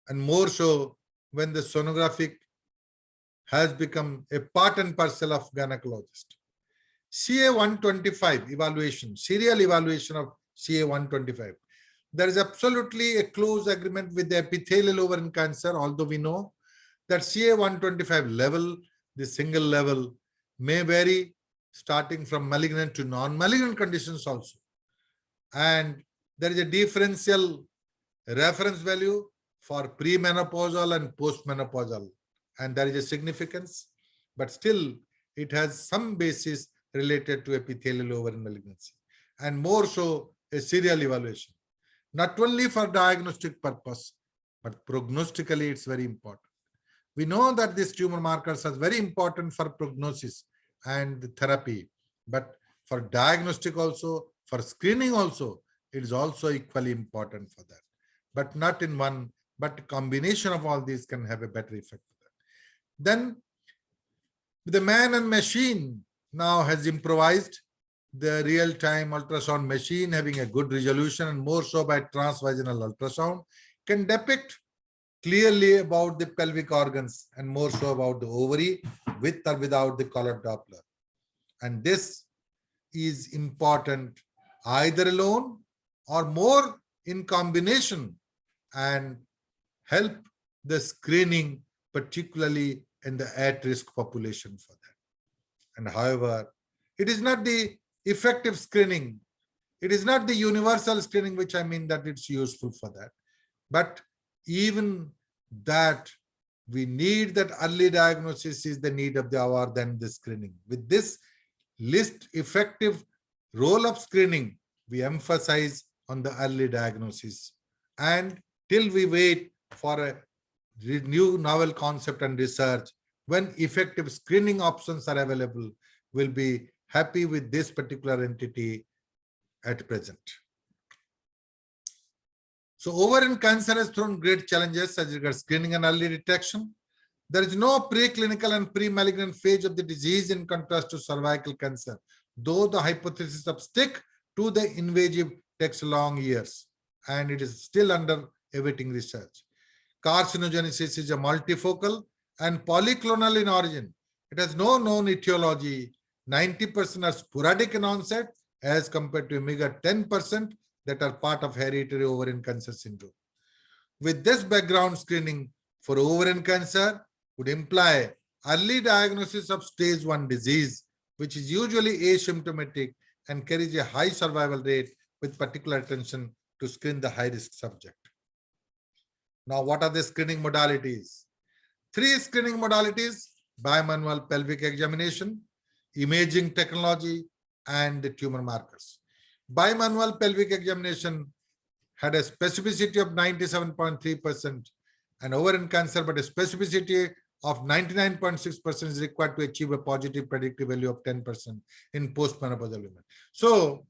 And more so when the sonographic has become a part and parcel of gynecologist. CA125 evaluation, serial evaluation of CA125. There is absolutely a close agreement with the epithelial ovarian cancer, although we know that CA125 level, the single level, may vary starting from malignant to non-malignant conditions also. And there is a differential reference value for premenopausal and postmenopausal. And there is a significance, but still it has some basis related to epithelial ovarian malignancy. And more so a serial evaluation, not only for diagnostic purpose, but prognostically it's very important. We know that these tumor markers are very important for prognosis and therapy, but for diagnostic also, for screening also, it is also equally important for that. but not in one, but combination of all these can have a better effect. Then the man and machine now has improvised. The real-time ultrasound machine, having a good resolution and more so by transvaginal ultrasound, can depict clearly about the pelvic organs and more so about the ovary with or without the colored Doppler. And this is important either alone or more in combination and help the screening, particularly in the at-risk population for that. And however, it is not the effective screening. It is not the universal screening, which I mean that it's useful for that. But even that, we need that early diagnosis is the need of the hour than the screening. With this least effective role of screening, we emphasize on the early diagnosis. And till we wait for a new novel concept and research, when effective screening options are available, we'll be happy with this particular entity at present. So ovarian cancer has thrown great challenges as regards screening and early detection. There is no preclinical and pre-malignant phase of the disease in contrast to cervical cancer, though the hypothesis of stick to the invasive takes long years and it is still under awaiting research. Carcinogenesis is a multifocal and polyclonal in origin. It has no known etiology. 90% are sporadic in onset as compared to a meager 10% that are part of hereditary ovarian cancer syndrome. With this background, screening for ovarian cancer would imply early diagnosis of stage 1 disease, which is usually asymptomatic and carries a high survival rate with particular attention to screen the high-risk subject. Now, what are the screening modalities? 3 screening modalities: bimanual pelvic examination, imaging technology, and the tumor markers. Bimanual pelvic examination had a specificity of 97.3% and ovarian cancer, but a specificity of 99.6% is required to achieve a positive predictive value of 10% in postmenopausal women. So,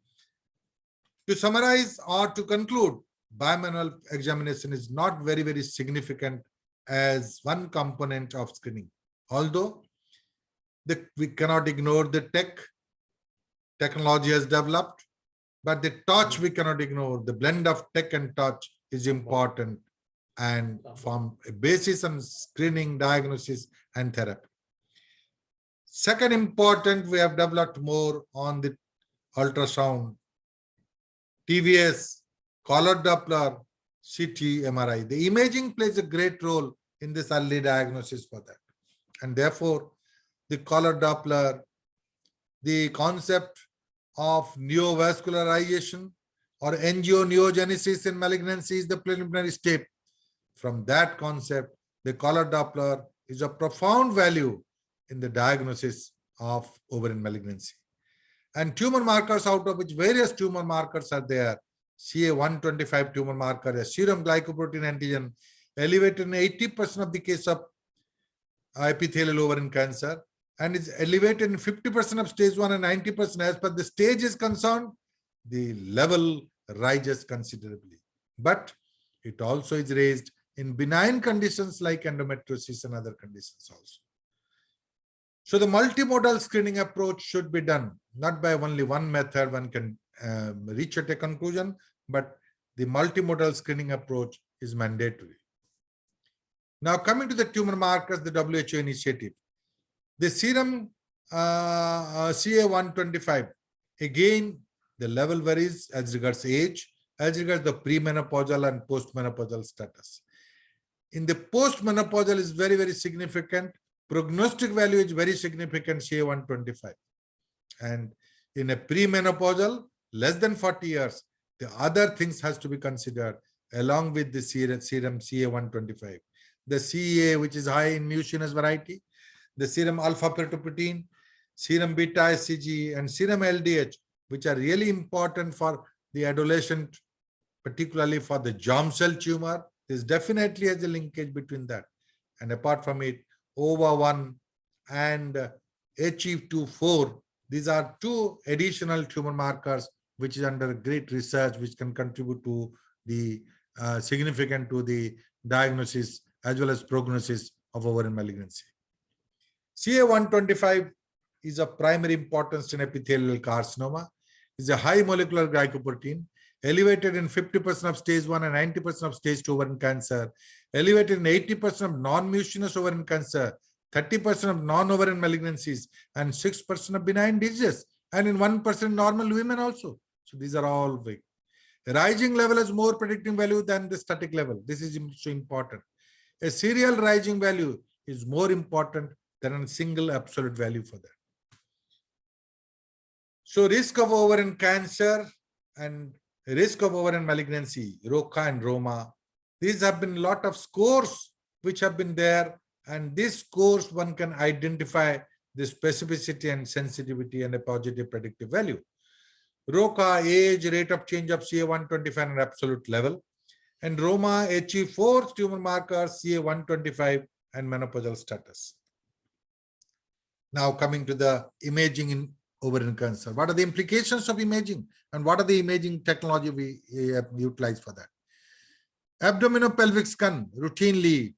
to summarize or to conclude, bimanual examination is not very, very significant as one component of screening. Although we cannot ignore the technology has developed, but the touch we cannot ignore. The blend of tech and touch is important and form a basis on screening, diagnosis, and therapy. Second important, we have developed more on the ultrasound, TVS, colored Doppler, CT, MRI. The imaging plays a great role in this early diagnosis for that. And therefore, the colored Doppler, the concept of neovascularization or angioneogenesis in malignancy is the preliminary step. From that concept, the colored Doppler is of profound value in the diagnosis of ovarian malignancy. And tumor markers, out of which various tumor markers are there. CA-125 tumor marker, a serum glycoprotein antigen, elevated in 80% of the case of epithelial ovarian cancer, and is elevated in 50% of stage 1 and 90% as per the stage is concerned, the level rises considerably. But it also is raised in benign conditions like endometriosis and other conditions also. So the multimodal screening approach should be done, not by only one method one can reach at a conclusion, but the multimodal screening approach is mandatory. Now coming to the tumor markers, the WHO initiative. The serum CA-125, again, the level varies as regards age, as regards the premenopausal and postmenopausal status. In the postmenopausal is very, very significant. Prognostic value is very significant, CA-125. And in a premenopausal, less than 40 years, the other things has to be considered along with the serum CA-125. The CEA, which is high in mucinous variety, the serum alpha-fetoprotein, serum beta-HCG, and serum LDH, which are really important for the adolescent, particularly for the germ cell tumor. This definitely has a linkage between that. And apart from it, OVA1 and HE24, these are 2 additional tumor markers which is under great research, which can contribute to the significant to the diagnosis as well as prognosis of ovarian malignancy. CA125 is of primary importance in epithelial carcinoma. It's a high molecular glycoprotein, elevated in 50% of stage 1 and 90% of stage 2 ovarian cancer, elevated in 80% of non-mucinous ovarian cancer, 30% of non-ovarian malignancies, and 6% of benign diseases, and in 1% normal women also. So these are all big. A rising level has more predicting value than the static level. This is so important. A serial rising value is more important than a single absolute value for that. So risk of ovarian cancer and risk of ovarian malignancy, ROCA and ROMA, these have been a lot of scores which have been there, and these scores one can identify the specificity and sensitivity and a positive predictive value. ROCA, age, rate of change of CA125 and absolute level, and ROMA, HE4 tumor marker, CA125 and menopausal status. Now coming to the imaging in ovarian cancer. What are the implications of imaging and what are the imaging technology we utilize for that? Abdominopelvic scan routinely,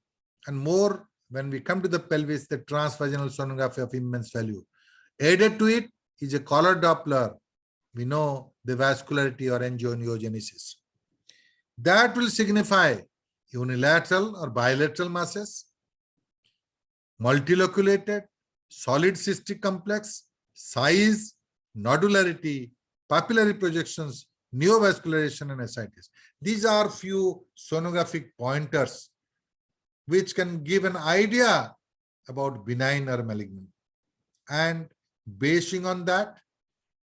and more when we come to the pelvis, the transvaginal sonography of immense value. Added to it is a collar Doppler. We know the vascularity or angiogenesis. That will signify unilateral or bilateral masses, multiloculated, solid cystic complex, size, nodularity, papillary projections, neovascularization, and ascites. These are few sonographic pointers which can give an idea about benign or malignant. And basing on that,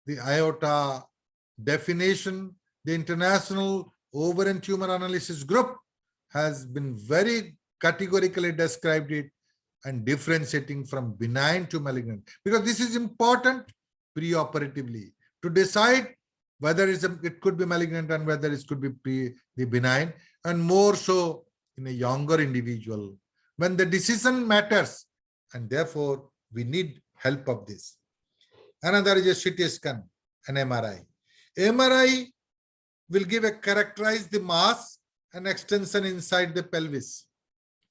the IOTA definition, the International Ovarian Tumor Analysis Group has been very categorically described it and differentiating from benign to malignant, because this is important preoperatively to decide whether it could be malignant and whether it could be the benign, and more so in a younger individual when the decision matters, and therefore we need help of this. Another is a CT scan and MRI. MRI will characterize the mass and extension inside the pelvis,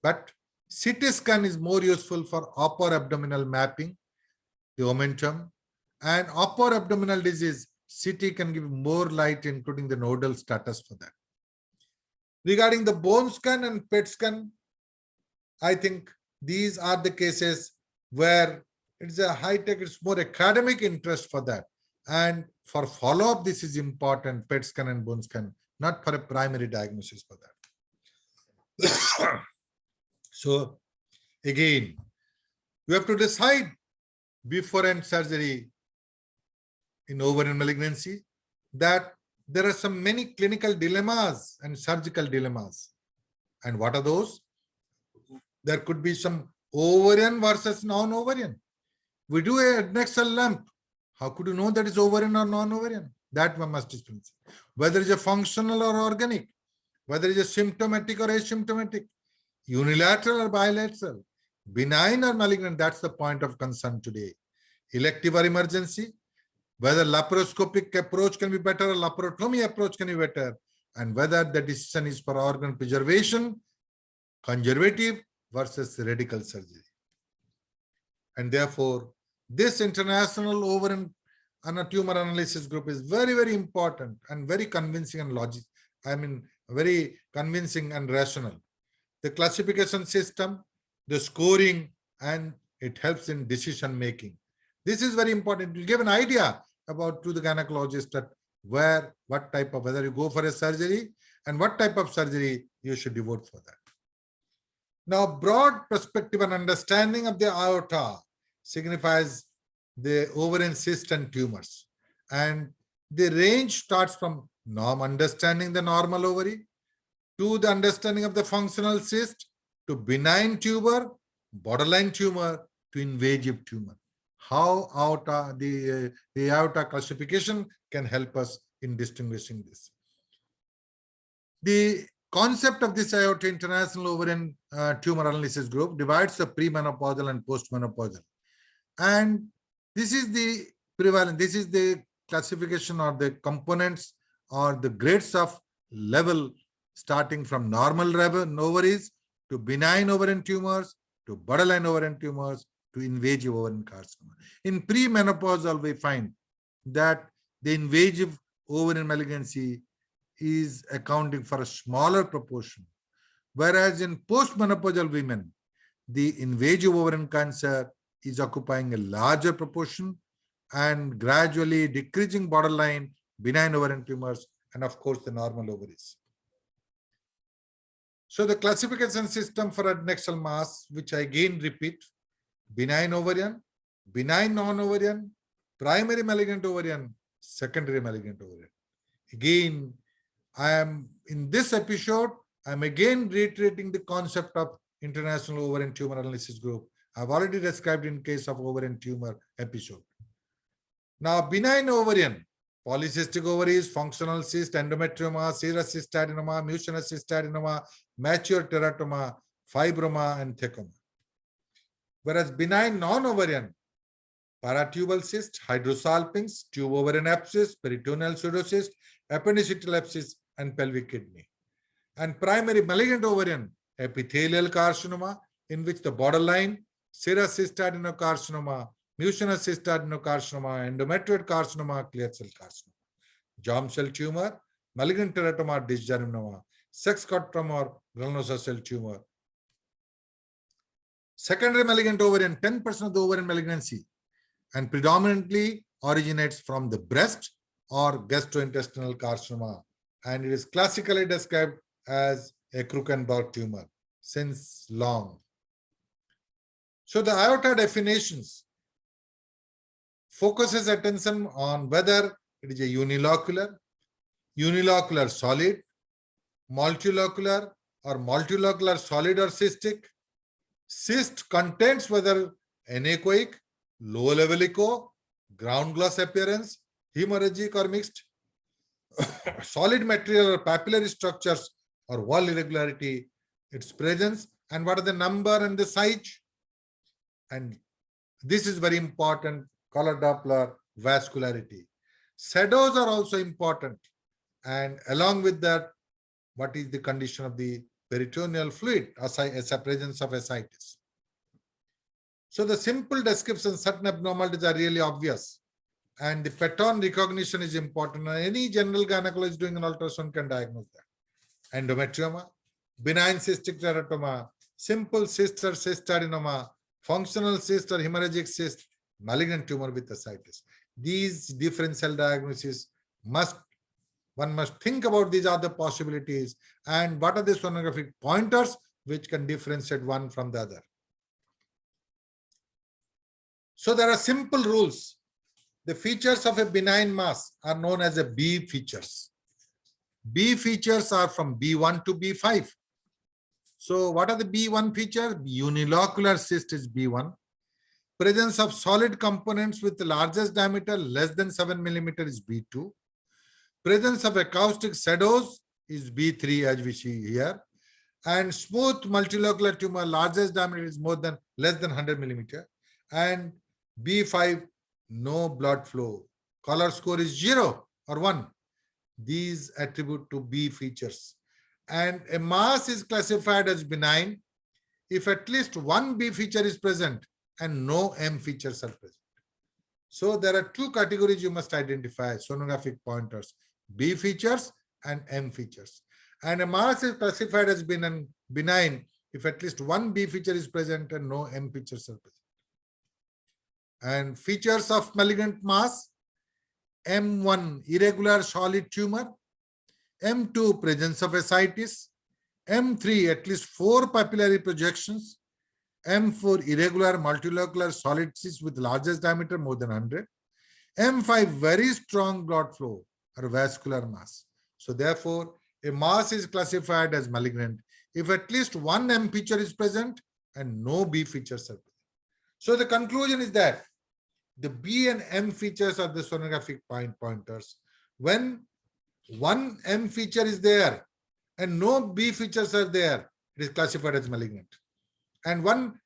but CT scan is more useful for upper abdominal mapping, the omentum, and upper abdominal disease. CT can give more light, including the nodal status for that. Regarding the bone scan and PET scan, I think these are the cases where it's a high-tech, it's more academic interest for that. And for follow-up, this is important, PET scan and bone scan, not for a primary diagnosis for that. So again, you have to decide before end surgery in ovarian malignancy that there are some many clinical dilemmas and surgical dilemmas. And what are those? There could be some ovarian versus non-ovarian. We do a neck cell lump. How could you know that is ovarian or non-ovarian? That one must distinguish. Whether it's a functional or organic, whether it's a symptomatic or asymptomatic, unilateral or bilateral, benign or malignant, that's the point of concern today. Elective or emergency, whether laparoscopic approach can be better or laparotomy approach can be better, and whether the decision is for organ preservation, conservative versus radical surgery. And therefore, this International Ovarian Tumor Analysis Group is very, very important and very convincing and very convincing and rational. The classification system, the scoring, and it helps in decision making. This is very important. It will give an idea about to the gynecologist that whether you go for a surgery and what type of surgery you should devote for that. Now, broad perspective and understanding of the aorta signifies the ovarian cyst and tumors. And the range starts from understanding the normal ovary, to the understanding of the functional cyst, to benign tumor, borderline tumor, to invasive tumor. How the aorta classification can help us in distinguishing this. The concept of this aorta International Ovarian Tumor Analysis Group divides the premenopausal and postmenopausal. And this is the prevalent, this is the classification or the components or the grades of level starting from normal ovaries to benign ovarian tumors to borderline ovarian tumors to invasive ovarian carcinoma. In premenopausal, we find that the invasive ovarian malignancy is accounting for a smaller proportion, whereas in postmenopausal women, the invasive ovarian cancer is occupying a larger proportion and gradually decreasing borderline, benign ovarian tumors, and of course the normal ovaries. So the classification system for adnexal mass, which I again repeat: benign ovarian, benign non-ovarian, primary malignant ovarian, secondary malignant ovarian. Again, I am in this episode, I'm again reiterating the concept of International Ovarian Tumor Analysis Group. I've already described in case of ovarian tumor episode. Now, benign ovarian, polycystic ovaries, functional cyst, endometrioma, serous cystadenoma, mucinous cystadenoma, mature teratoma, fibroma, and thecoma. Whereas benign non-ovarian, paratubal cyst, hydrosalpinx, tube ovarian abscess, peritoneal pseudocyst, appendicital abscess, and pelvic kidney. And primary malignant ovarian, epithelial carcinoma, in which the borderline, serous cystadenocarcinoma, mucinous cystadenocarcinoma, endometrioid carcinoma, clear cell carcinoma, germ cell tumor, malignant teratoma, dysgenoma, sex cord tumor, granulosa cell tumor. Secondary malignant ovarian, 10% of the ovarian malignancy, and predominantly originates from the breast or gastrointestinal carcinoma, and it is classically described as a Krukenberg tumor since long. So the IOTA definitions focuses attention on whether it is a unilocular solid, multilocular or multilocular solid or cystic. Cyst contains whether anechoic, low level echo, ground glass appearance, hemorrhagic or mixed, solid material or papillary structures or wall irregularity, its presence, and what are the number and the size. And this is very important, color Doppler, vascularity. Shadows are also important. And along with that, what is the condition of the peritoneal fluid as a presence of ascites. So the simple description, certain abnormalities are really obvious. And the pattern recognition is important. And any general gynecologist doing an ultrasound can diagnose that. Endometrioma, benign cystic teratoma, simple cyst or cystadenoma, functional cyst or hemorrhagic cyst, malignant tumor with ascites. These differential diagnoses one must think about these other possibilities and what are the sonographic pointers which can differentiate one from the other. So there are simple rules. The features of a benign mass are known as a B features. B features are from B1 to B5. So what are the B1 features? Unilocular cyst is B1. Presence of solid components with the largest diameter less than 7 millimeter is B2. Presence of acoustic shadows is B3 as we see here. And smooth multilocular tumor largest diameter is less than 100 millimeter. And B5, no blood flow. Color score is 0 or 1. These attribute to B features. And a mass is classified as benign if at least one B feature is present and no M features are present. So there are two categories you must identify, sonographic pointers, B features and M features. And a mass is classified as benign if at least one B feature is present and no M features are present. And features of malignant mass: M1, irregular solid tumor; M2, presence of ascites; M3, at least 4 papillary projections; M4, irregular multilocular solid cyst with largest diameter more than 100; M5, very strong blood flow or vascular mass. So therefore, a mass is classified as malignant if at least one M feature is present and no B features are present. So the conclusion is that the B and M features are the sonographic pointers. When one M feature is there and no B features are there, it is classified as malignant. And one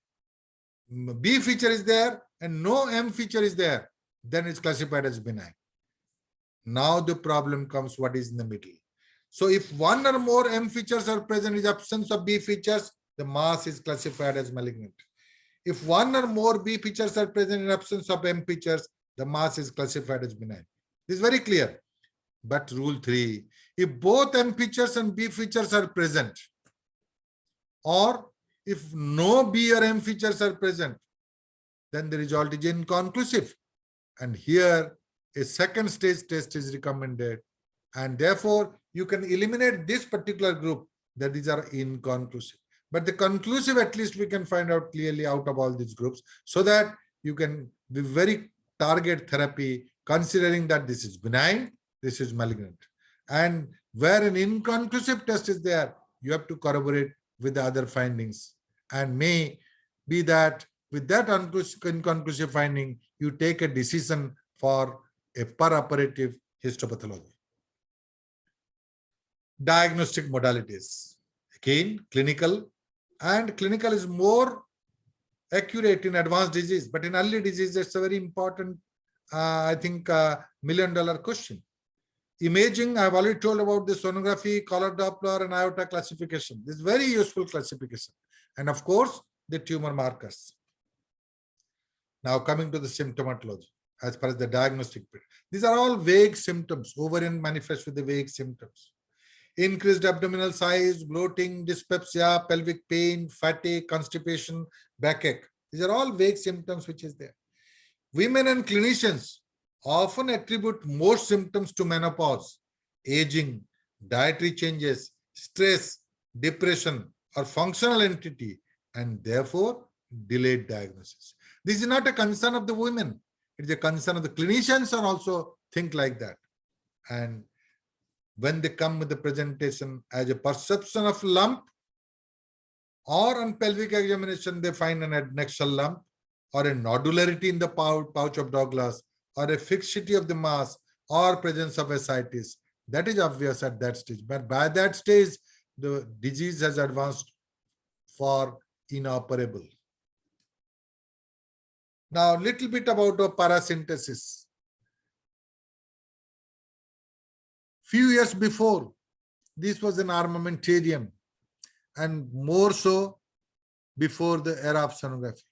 B feature is there and no M feature is there, then it's classified as benign. Now the problem comes, what is in the middle? So if one or more M features are present in the absence of B features, the mass is classified as malignant. If one or more B features are present in absence of M features, the mass is classified as benign. This is very clear. But rule 3, if both M features and B features are present, or if no B or M features are present, then the result is inconclusive. And here a second stage test is recommended. And therefore, you can eliminate this particular group that these are inconclusive. But the conclusive, at least we can find out clearly out of all these groups, so that you can be very target therapy, considering that this is benign, this is malignant. And where an inconclusive test is there, you have to corroborate with the other findings. And may be that with that inconclusive finding, you take a decision for a per-operative histopathology. Diagnostic modalities. Again, clinical. And clinical is more accurate in advanced disease, but in early disease, it's a very important, I think, $1 million question. Imaging, I've already told about the sonography, color Doppler, and iota classification. This is very useful classification. And of course, the tumor markers. Now coming to the symptomatology, as far as the diagnostic bit. These are all vague symptoms. Ovarian manifests with the vague symptoms. Increased abdominal size, bloating, dyspepsia, pelvic pain, fatigue, constipation, backache. These are all vague symptoms which is there. Women and clinicians often attribute most symptoms to menopause, aging, dietary changes, stress, depression, or functional entity, and therefore delayed diagnosis. This is not a concern of the women. It is a concern of the clinicians, and also think like that. And when they come with the presentation as a perception of lump, or on pelvic examination, they find an adnexal lump, or a nodularity in the pouch of Douglas, or a fixity of the mass, or presence of ascites. That is obvious at that stage. But by that stage, the disease has advanced for inoperable. Now, a little bit about parasynthesis. Few years before, this was an armamentarium, and more so before the era of sonography,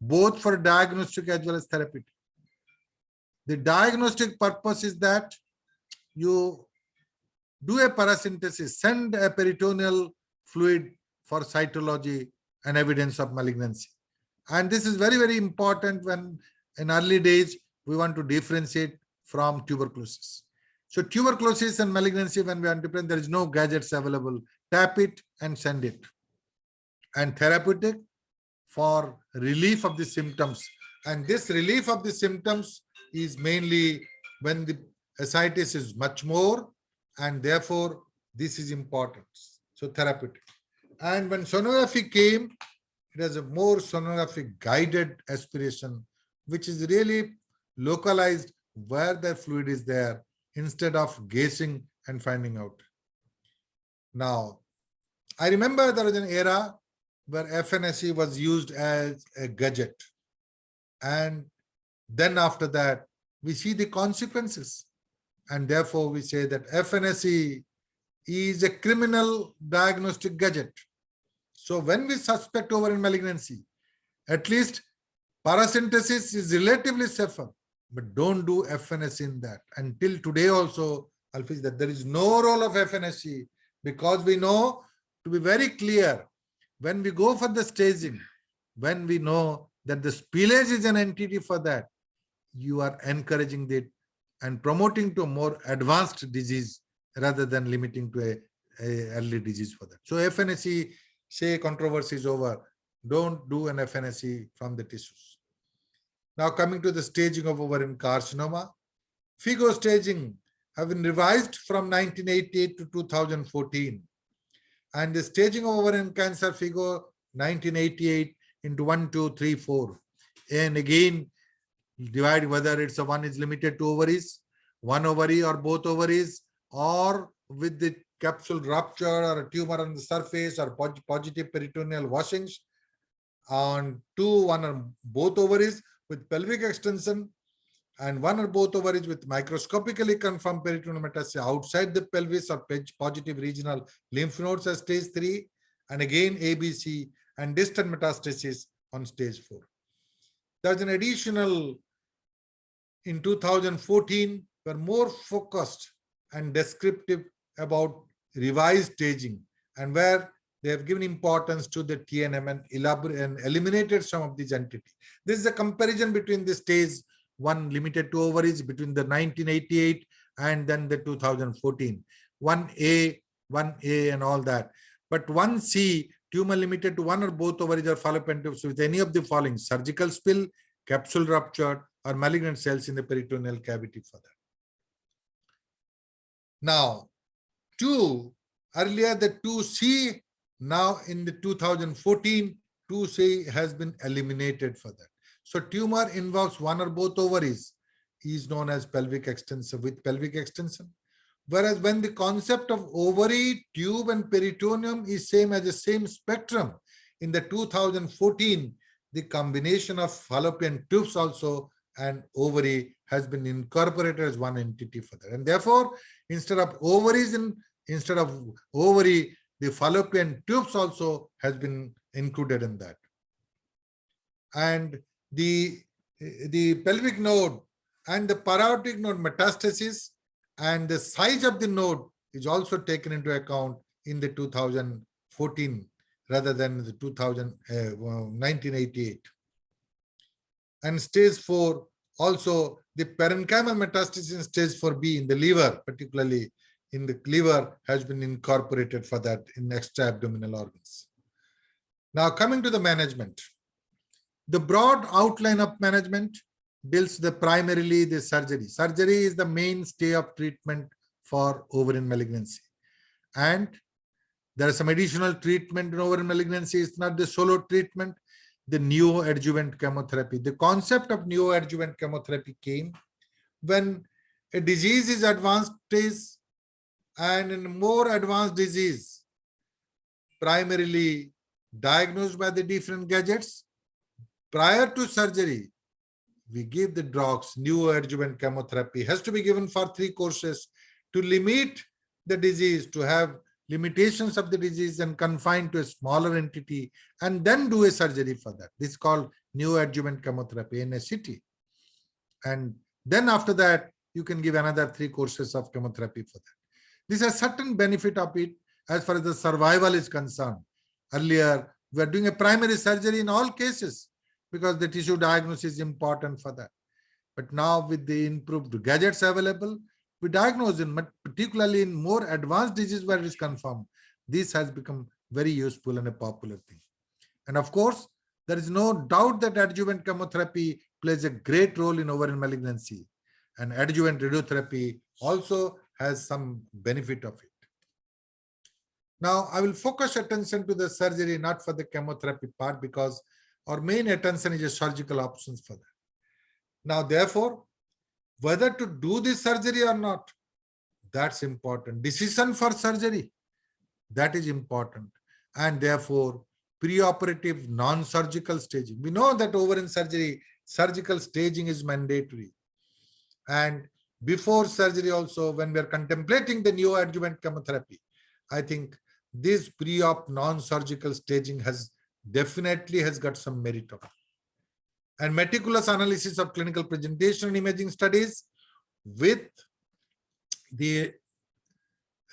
both for diagnostic as well as therapeutic. The diagnostic purpose is that you do a parasynthesis, send a peritoneal fluid for cytology and evidence of malignancy. And this is very, very important when in early days we want to differentiate from tuberculosis. So tuberculosis and malignancy, when we are different, there is no gadgets available. Tap it and send it. And therapeutic for relief of the symptoms. And this relief of the symptoms is mainly when the ascites is much more, and therefore this is important. So therapeutic. And when sonography came, it has a more sonographic guided aspiration, which is really localized where the fluid is there, instead of guessing and finding out. Now, I remember there was an era where FNSE was used as a gadget. And then after that, we see the consequences. And therefore, we say that FNSE is a criminal diagnostic gadget. So when we suspect ovarian malignancy, at least parasynthesis is relatively safer, but don't do FNSE in that. Until today also, I'll feel that there is no role of FNSE, because we know, to be very clear, when we go for the staging, when we know that the spillage is an entity for that, you are encouraging it and promoting to a more advanced disease rather than limiting to a early disease for that. So FNSE, say controversy is over, don't do an FNSE from the tissues. Now coming to the staging of ovarian carcinoma, FIGO staging have been revised from 1988 to 2014. And the staging of ovarian cancer FIGO 1988 into 1, 2, 3, 4. And again, divide whether it's a one is limited to ovaries, one ovary or both ovaries, or with the capsule rupture or a tumor on the surface or positive peritoneal washings, on 2, 1 or both ovaries with pelvic extension, and one or both ovaries with microscopically confirmed peritoneal metastasis outside the pelvis or positive regional lymph nodes as stage 3, and again ABC and distant metastasis on stage 4. There's an additional in 2014 were more focused and descriptive about revised staging, and where they have given importance to the TNM and eliminated some of these entities. This is a comparison between the stage 1 limited to ovaries between the 1988 and then the 2014. 1A, 1A and all that. But 1C, tumor limited to one or both ovaries or fallopian tubes with any of the following: surgical spill, capsule ruptured, or malignant cells in the peritoneal cavity for that. Now, earlier the 2C, now in the 2014, 2C has been eliminated for that. So tumor involves one or both ovaries is known as pelvic extension with pelvic extension. Whereas when the concept of ovary, tube and peritoneum is same as the same spectrum, in the 2014, the combination of fallopian tubes also and ovary has been incorporated as one entity for that. And therefore, instead of ovary, the fallopian tubes also has been included in that. And the pelvic node and the parotid node metastasis and the size of the node is also taken into account in the 2014 rather than the 1988. And stage 4, also the parenchymal metastasis in stage 4B in the liver, particularly in the liver, has been incorporated for that in extra-abdominal organs. Now coming to the management. The broad outline of management deals primarily the surgery. Surgery is the mainstay of treatment for ovarian malignancy. And there is some additional treatment in ovarian malignancy. It's not the solo treatment, the neoadjuvant chemotherapy. The concept of neoadjuvant chemotherapy came when a disease is advanced stage, and in more advanced disease, primarily diagnosed by the different gadgets. Prior to surgery, we give the drugs. Neoadjuvant chemotherapy has to be given for 3 courses to limit the disease, to have limitations of the disease and confined to a smaller entity, and then do a surgery for that. This is called neoadjuvant chemotherapy, NSCT. And then after that, you can give another 3 courses of chemotherapy for that. This has certain benefit of it as far as the survival is concerned. Earlier, we are doing a primary surgery in all cases because the tissue diagnosis is important for that. But now with the improved gadgets available, we diagnose in, particularly in more advanced disease where it is confirmed. This has become very useful and a popular thing. And of course, there is no doubt that adjuvant chemotherapy plays a great role in ovarian malignancy. And adjuvant radiotherapy also has some benefit of it. Now, I will focus attention to the surgery, not for the chemotherapy part, because our main attention is a surgical options for that. Now, therefore, whether to do this surgery or not, that's important. Decision for surgery, that is important. And therefore, preoperative non-surgical staging. We know that ovarian surgery, surgical staging is mandatory. And before surgery also, when we are contemplating the neoadjuvant chemotherapy, I think this pre-op non-surgical staging has definitely got some merit of it. And meticulous analysis of clinical presentation and imaging studies with the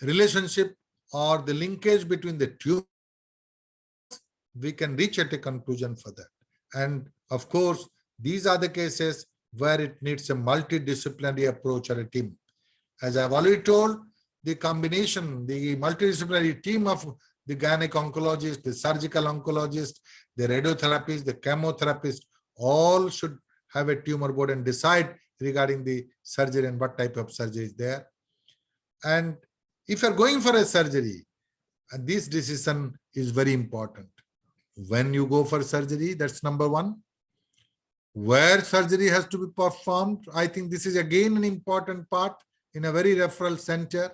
relationship or the linkage between the two, we can reach at a conclusion for that. And of course, these are the cases where it needs a multidisciplinary approach or a team. As I've already told, the combination, the multidisciplinary team of the gynec oncologist, the surgical oncologist, the radiotherapist, the chemotherapist, all should have a tumor board and decide regarding the surgery and what type of surgery is there. And if you're going for a surgery, this decision is very important. When you go for surgery, that's number one. Where surgery has to be performed, I think this is again an important part in a very referral center.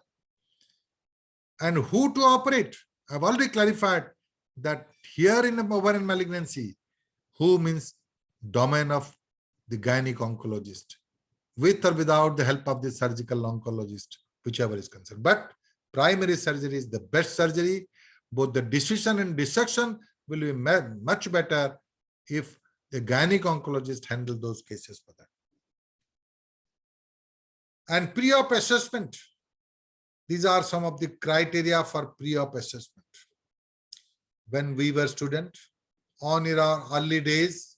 And who to operate. I've already clarified that here in ovarian malignancy, who means domain of the gynec oncologist. with or without the help of the surgical oncologist, whichever is concerned. But primary surgery is the best surgery. Both the decision and dissection will be much better if the gynec oncologist handle those cases for that. And pre-op assessment. These are some of the criteria for pre-op assessment. When we were students, on in our early days,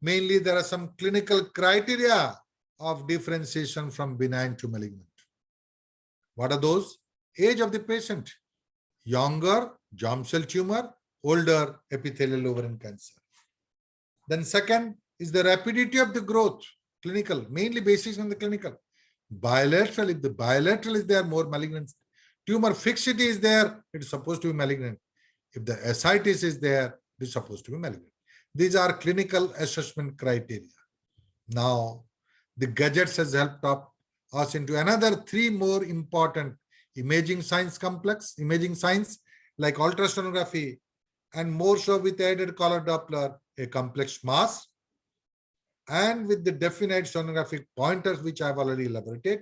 mainly there are some clinical criteria of differentiation from benign to malignant. What are those? Age of the patient, younger, germ cell tumor, older, epithelial ovarian cancer. Then second is the rapidity of the growth, clinical, mainly based on the clinical. Bilateral, if the bilateral is there, more malignant. Tumor fixity is there, it is supposed to be malignant. If the ascites is there, it is supposed to be malignant. These are clinical assessment criteria. Now, the gadgets has helped us into another 3 more important imaging science complex, imaging science like ultrasonography, and more so with added color Doppler, a complex mass, and with the definite sonographic pointers, which I've already elaborated,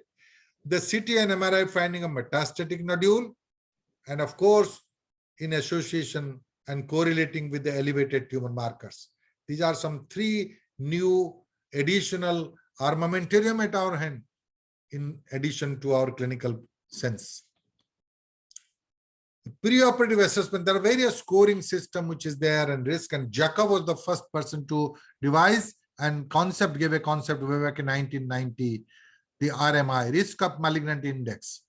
the CT and MRI finding a metastatic nodule, and of course, in association and correlating with the elevated tumor markers. These are some 3 new additional armamentarium at our hand, in addition to our clinical sense. The preoperative assessment, there are various scoring system which is there, and risk, and Jacob was the first person to devise and gave a concept way back in 1990, the RMI, risk of malignant index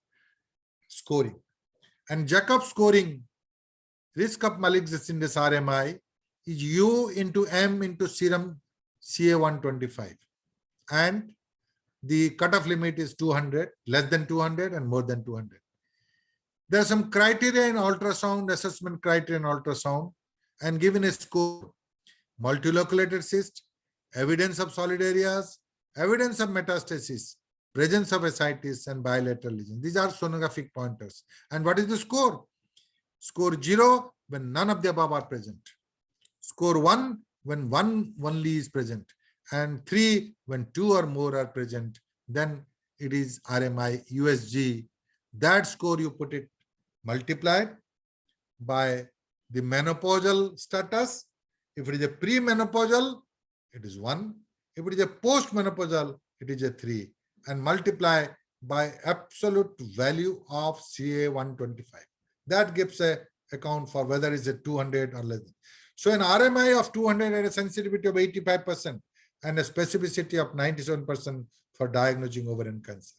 scoring. And Jacob scoring, risk of malignant index RMI is U into M into serum CA125. And the cutoff limit is 200, less than 200 and more than 200. There are some criteria in ultrasound, assessment criteria in ultrasound, and given a score: multiloculated cyst, evidence of solid areas, evidence of metastasis, presence of ascites, and bilateral lesion. These are sonographic pointers. And what is the score? Score 0 when none of the above are present. Score 1 when 1 only is present. And 3 when 2 or more are present. Then it is RMI USG. That score you put it multiplied by the menopausal status. If it is a pre-menopausal, it is 1. If it is a post-menopausal, it is a 3. And multiply by absolute value of CA125. That gives a account for whether it's a 200 or less. So an RMI of 200 and a sensitivity of 85% and a specificity of 97% for diagnosing ovarian cancer.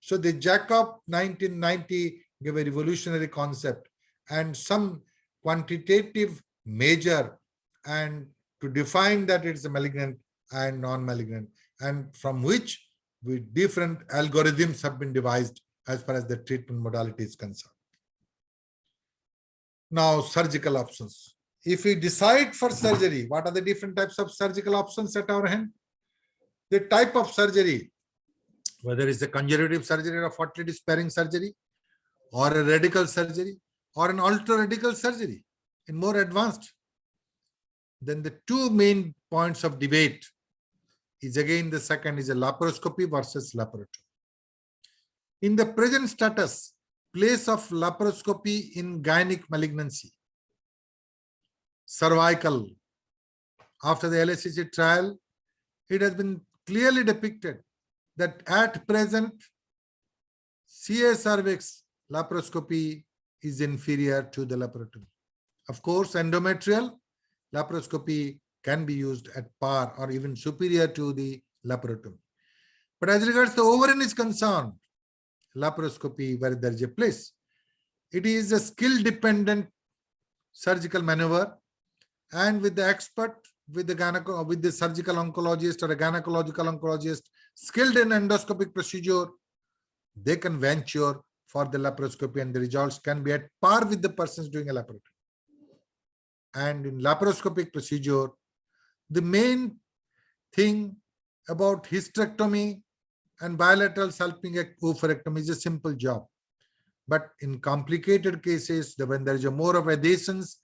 So the Jacob 1990 gave a revolutionary concept and some quantitative measure, and to define that it's a malignant and non-malignant, and from which different algorithms have been devised as far as the treatment modality is concerned. Now, surgical options. If we decide for surgery, what are the different types of surgical options at our hand? The type of surgery, whether it's a conservative surgery or fertility sparing surgery, or a radical surgery, or an ultra radical surgery, in more advanced. Then the 2 main points of debate is again the second is a laparoscopy versus laparotomy. In the present status, place of laparoscopy in gynec malignancy, cervical. After the LSCC trial, it has been clearly depicted that at present, CA cervix laparoscopy is inferior to the laparotomy. Of course, endometrial laparoscopy can be used at par or even superior to the laparotomy. But as regards the ovarian is concerned, laparoscopy, where there is a place, it is a skill-dependent surgical maneuver, and with the expert, with the surgical oncologist or a gynecological oncologist skilled in endoscopic procedure, they can venture for the laparoscopy, and the results can be at par with the persons doing a laparotomy. And in laparoscopic procedure, the main thing about hysterectomy and bilateral salpingic oophorectomy is a simple job. But in complicated cases, when there is a more of adhesions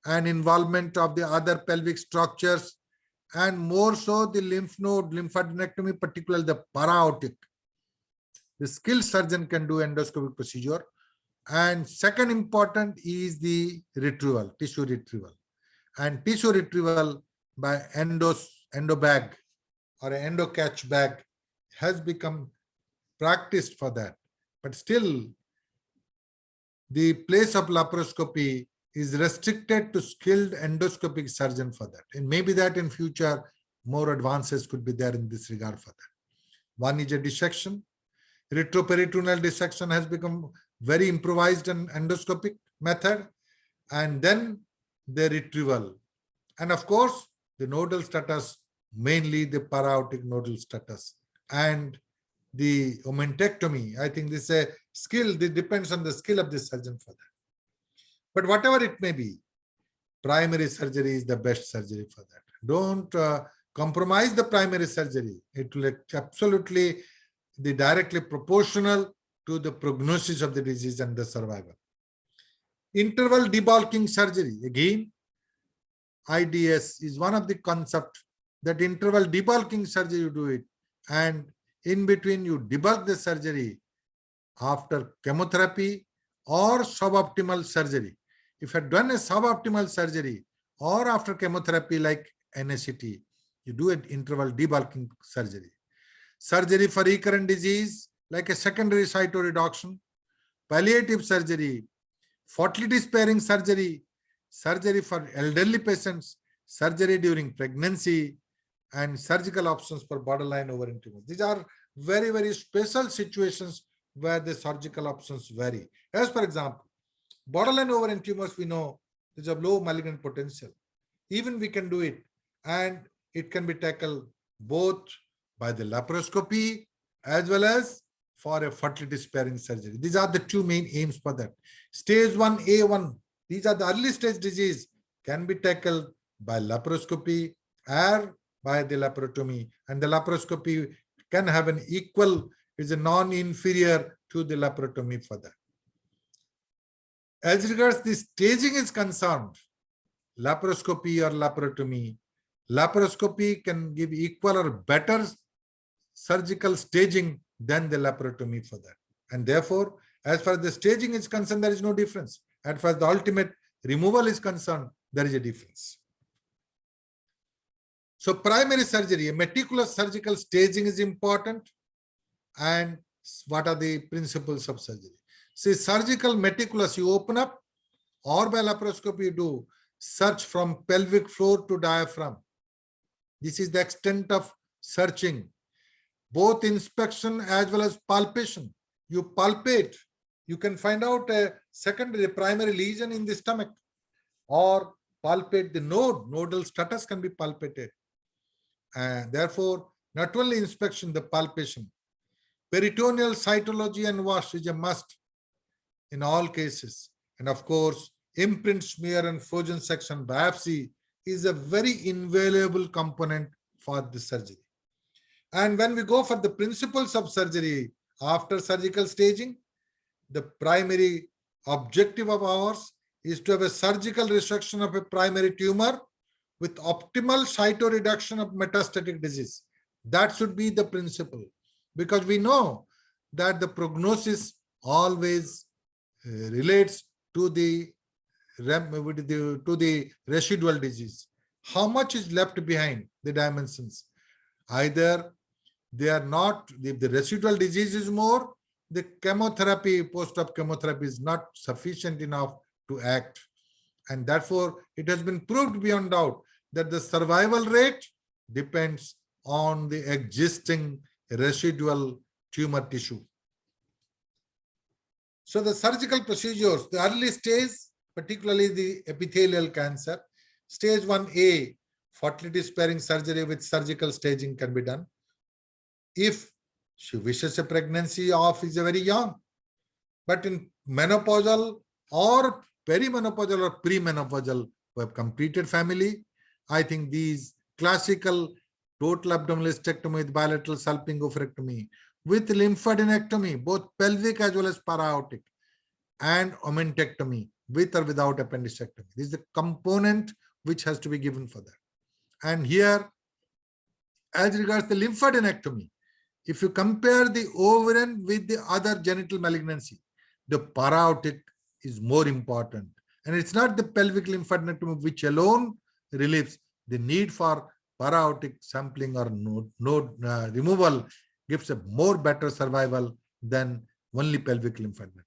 and involvement of the other pelvic structures and more so the lymph node lymphadenectomy, particularly the para-aortic. The skilled surgeon can do endoscopic procedure. And second important is the retrieval, tissue retrieval. And tissue retrieval by endo bag or endo catch bag has become practiced for that. But still, the place of laparoscopy is restricted to skilled endoscopic surgeon for that. And maybe that in future, more advances could be there in this regard for that. One is a dissection. Retroperitoneal dissection has become very improvised and endoscopic method. And then the retrieval. And of course, the nodal status, mainly the para-aortic nodal status. And the omentectomy, I think this is a skill, this depends on the skill of the surgeon for that. But whatever it may be, primary surgery is the best surgery for that. Don't compromise the primary surgery. It will absolutely be directly proportional to the prognosis of the disease and the survival. Interval debulking surgery, again, IDS is one of the concepts that interval debulking surgery you do it, and in between you debulk the surgery after chemotherapy or suboptimal surgery. If you have done a suboptimal surgery or after chemotherapy like NACT, you do an interval debulking surgery. Surgery for recurrent disease like a secondary cytoreduction, palliative surgery, fertility sparing surgery, surgery for elderly patients, surgery during pregnancy, and surgical options for borderline ovarian tumors. These are very, very special situations where the surgical options vary. As for example, borderline ovarian tumors, we know there's a low malignant potential. Even we can do it, and it can be tackled both by the laparoscopy as well as for a fertility sparing surgery. These are the two main aims for that. Stage 1A1, these are the early stage disease, can be tackled by laparoscopy or by the laparotomy, and the laparoscopy can have an equal, is a non-inferior to the laparotomy for that. As regards the staging is concerned, laparoscopy or laparotomy, laparoscopy can give equal or better surgical staging than the laparotomy for that. And therefore, as far as the staging is concerned, there is no difference. As far as the ultimate removal is concerned, there is a difference. So primary surgery, a meticulous surgical staging is important. And what are the principles of surgery? See, surgical meticulous, you open up, or by laparoscopy you do search from pelvic floor to diaphragm. This is the extent of searching. Both inspection as well as palpation. You palpate, you can find out a secondary primary lesion in the stomach, or palpate the node, nodal status can be palpated. And therefore, not only inspection, the palpation. Peritoneal cytology and wash is a must in all cases. And of course, imprint smear and Fogen section biopsy is a very invaluable component for the surgery. And when we go for the principles of surgery after surgical staging, the primary objective of ours is to have a surgical resection of a primary tumor with optimal cytoreduction of metastatic disease. That should be the principle, because we know that the prognosis always relates to the residual disease. How much is left behind, the dimensions? Either they are not, if the residual disease is more, the chemotherapy, post-op chemotherapy is not sufficient enough to act. And therefore, it has been proved beyond doubt that the survival rate depends on the existing residual tumor tissue. So the surgical procedures, the early stage, particularly the epithelial cancer, stage 1A, fertility sparing surgery with surgical staging can be done. If she wishes a pregnancy of is very young, but in menopausal or perimenopausal or premenopausal, who have completed family, I think these classical total abdominal hysterectomy with bilateral salpingo-oophorectomy, with lymphadenectomy, both pelvic as well as para-aortic, and omentectomy, with or without appendicectomy. This is the component which has to be given for that. And here as regards the lymphadenectomy, if you compare the ovarian with the other genital malignancy, the para-aortic is more important. And it's not the pelvic lymphadenectomy which alone relieves the need for para-aortic sampling or node removal, gives a more better survival than only pelvic lymphadenectomy.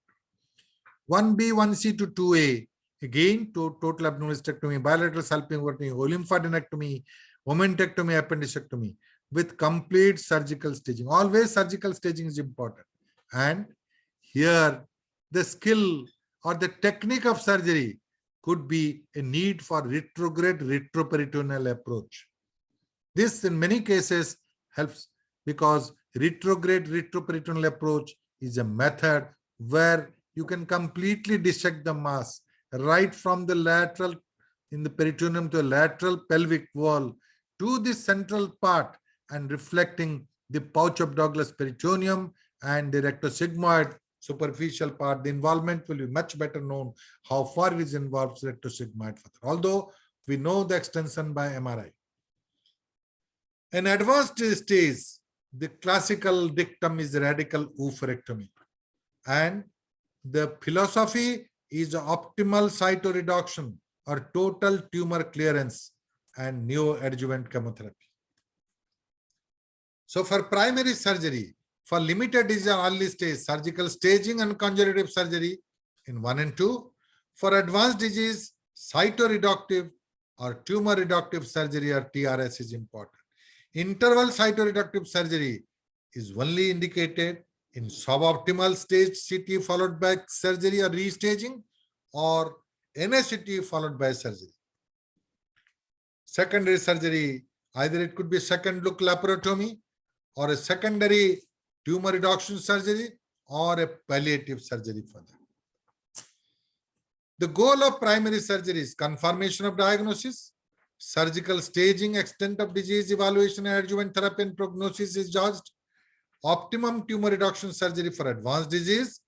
1B, 1C to 2A, again to total abdominal hysterectomy, bilateral salpingotomy, lymphadenectomy, omentectomy, appendicectomy with complete surgical staging. Always surgical staging is important. And here the skill or the technique of surgery could be a need for retrograde retroperitoneal approach. This in many cases helps because retrograde retroperitoneal approach is a method where you can completely dissect the mass right from the lateral in the peritoneum to the lateral pelvic wall to the central part and reflecting the pouch of Douglas peritoneum and the rectosigmoid superficial part. The involvement will be much better known how far it involves rectosigmoid further, although we know the extension by MRI. In advanced stage, the classical dictum is radical oophorectomy, and the philosophy is optimal cytoreduction or total tumor clearance and neoadjuvant chemotherapy. So for primary surgery, for limited disease or early stage, surgical staging and conservative surgery in 1 and 2. For advanced disease, cytoreductive or tumor reductive surgery or TRS is important. Interval cytoreductive surgery is only indicated in suboptimal stage CT followed by surgery or restaging, or NSCT followed by surgery. Secondary surgery, either it could be second look laparotomy or a secondary tumor reduction surgery or a palliative surgery for that. The goal of primary surgery is confirmation of diagnosis, surgical staging, extent of disease, evaluation, adjuvant therapy and prognosis is judged, optimum tumor reduction surgery for advanced disease,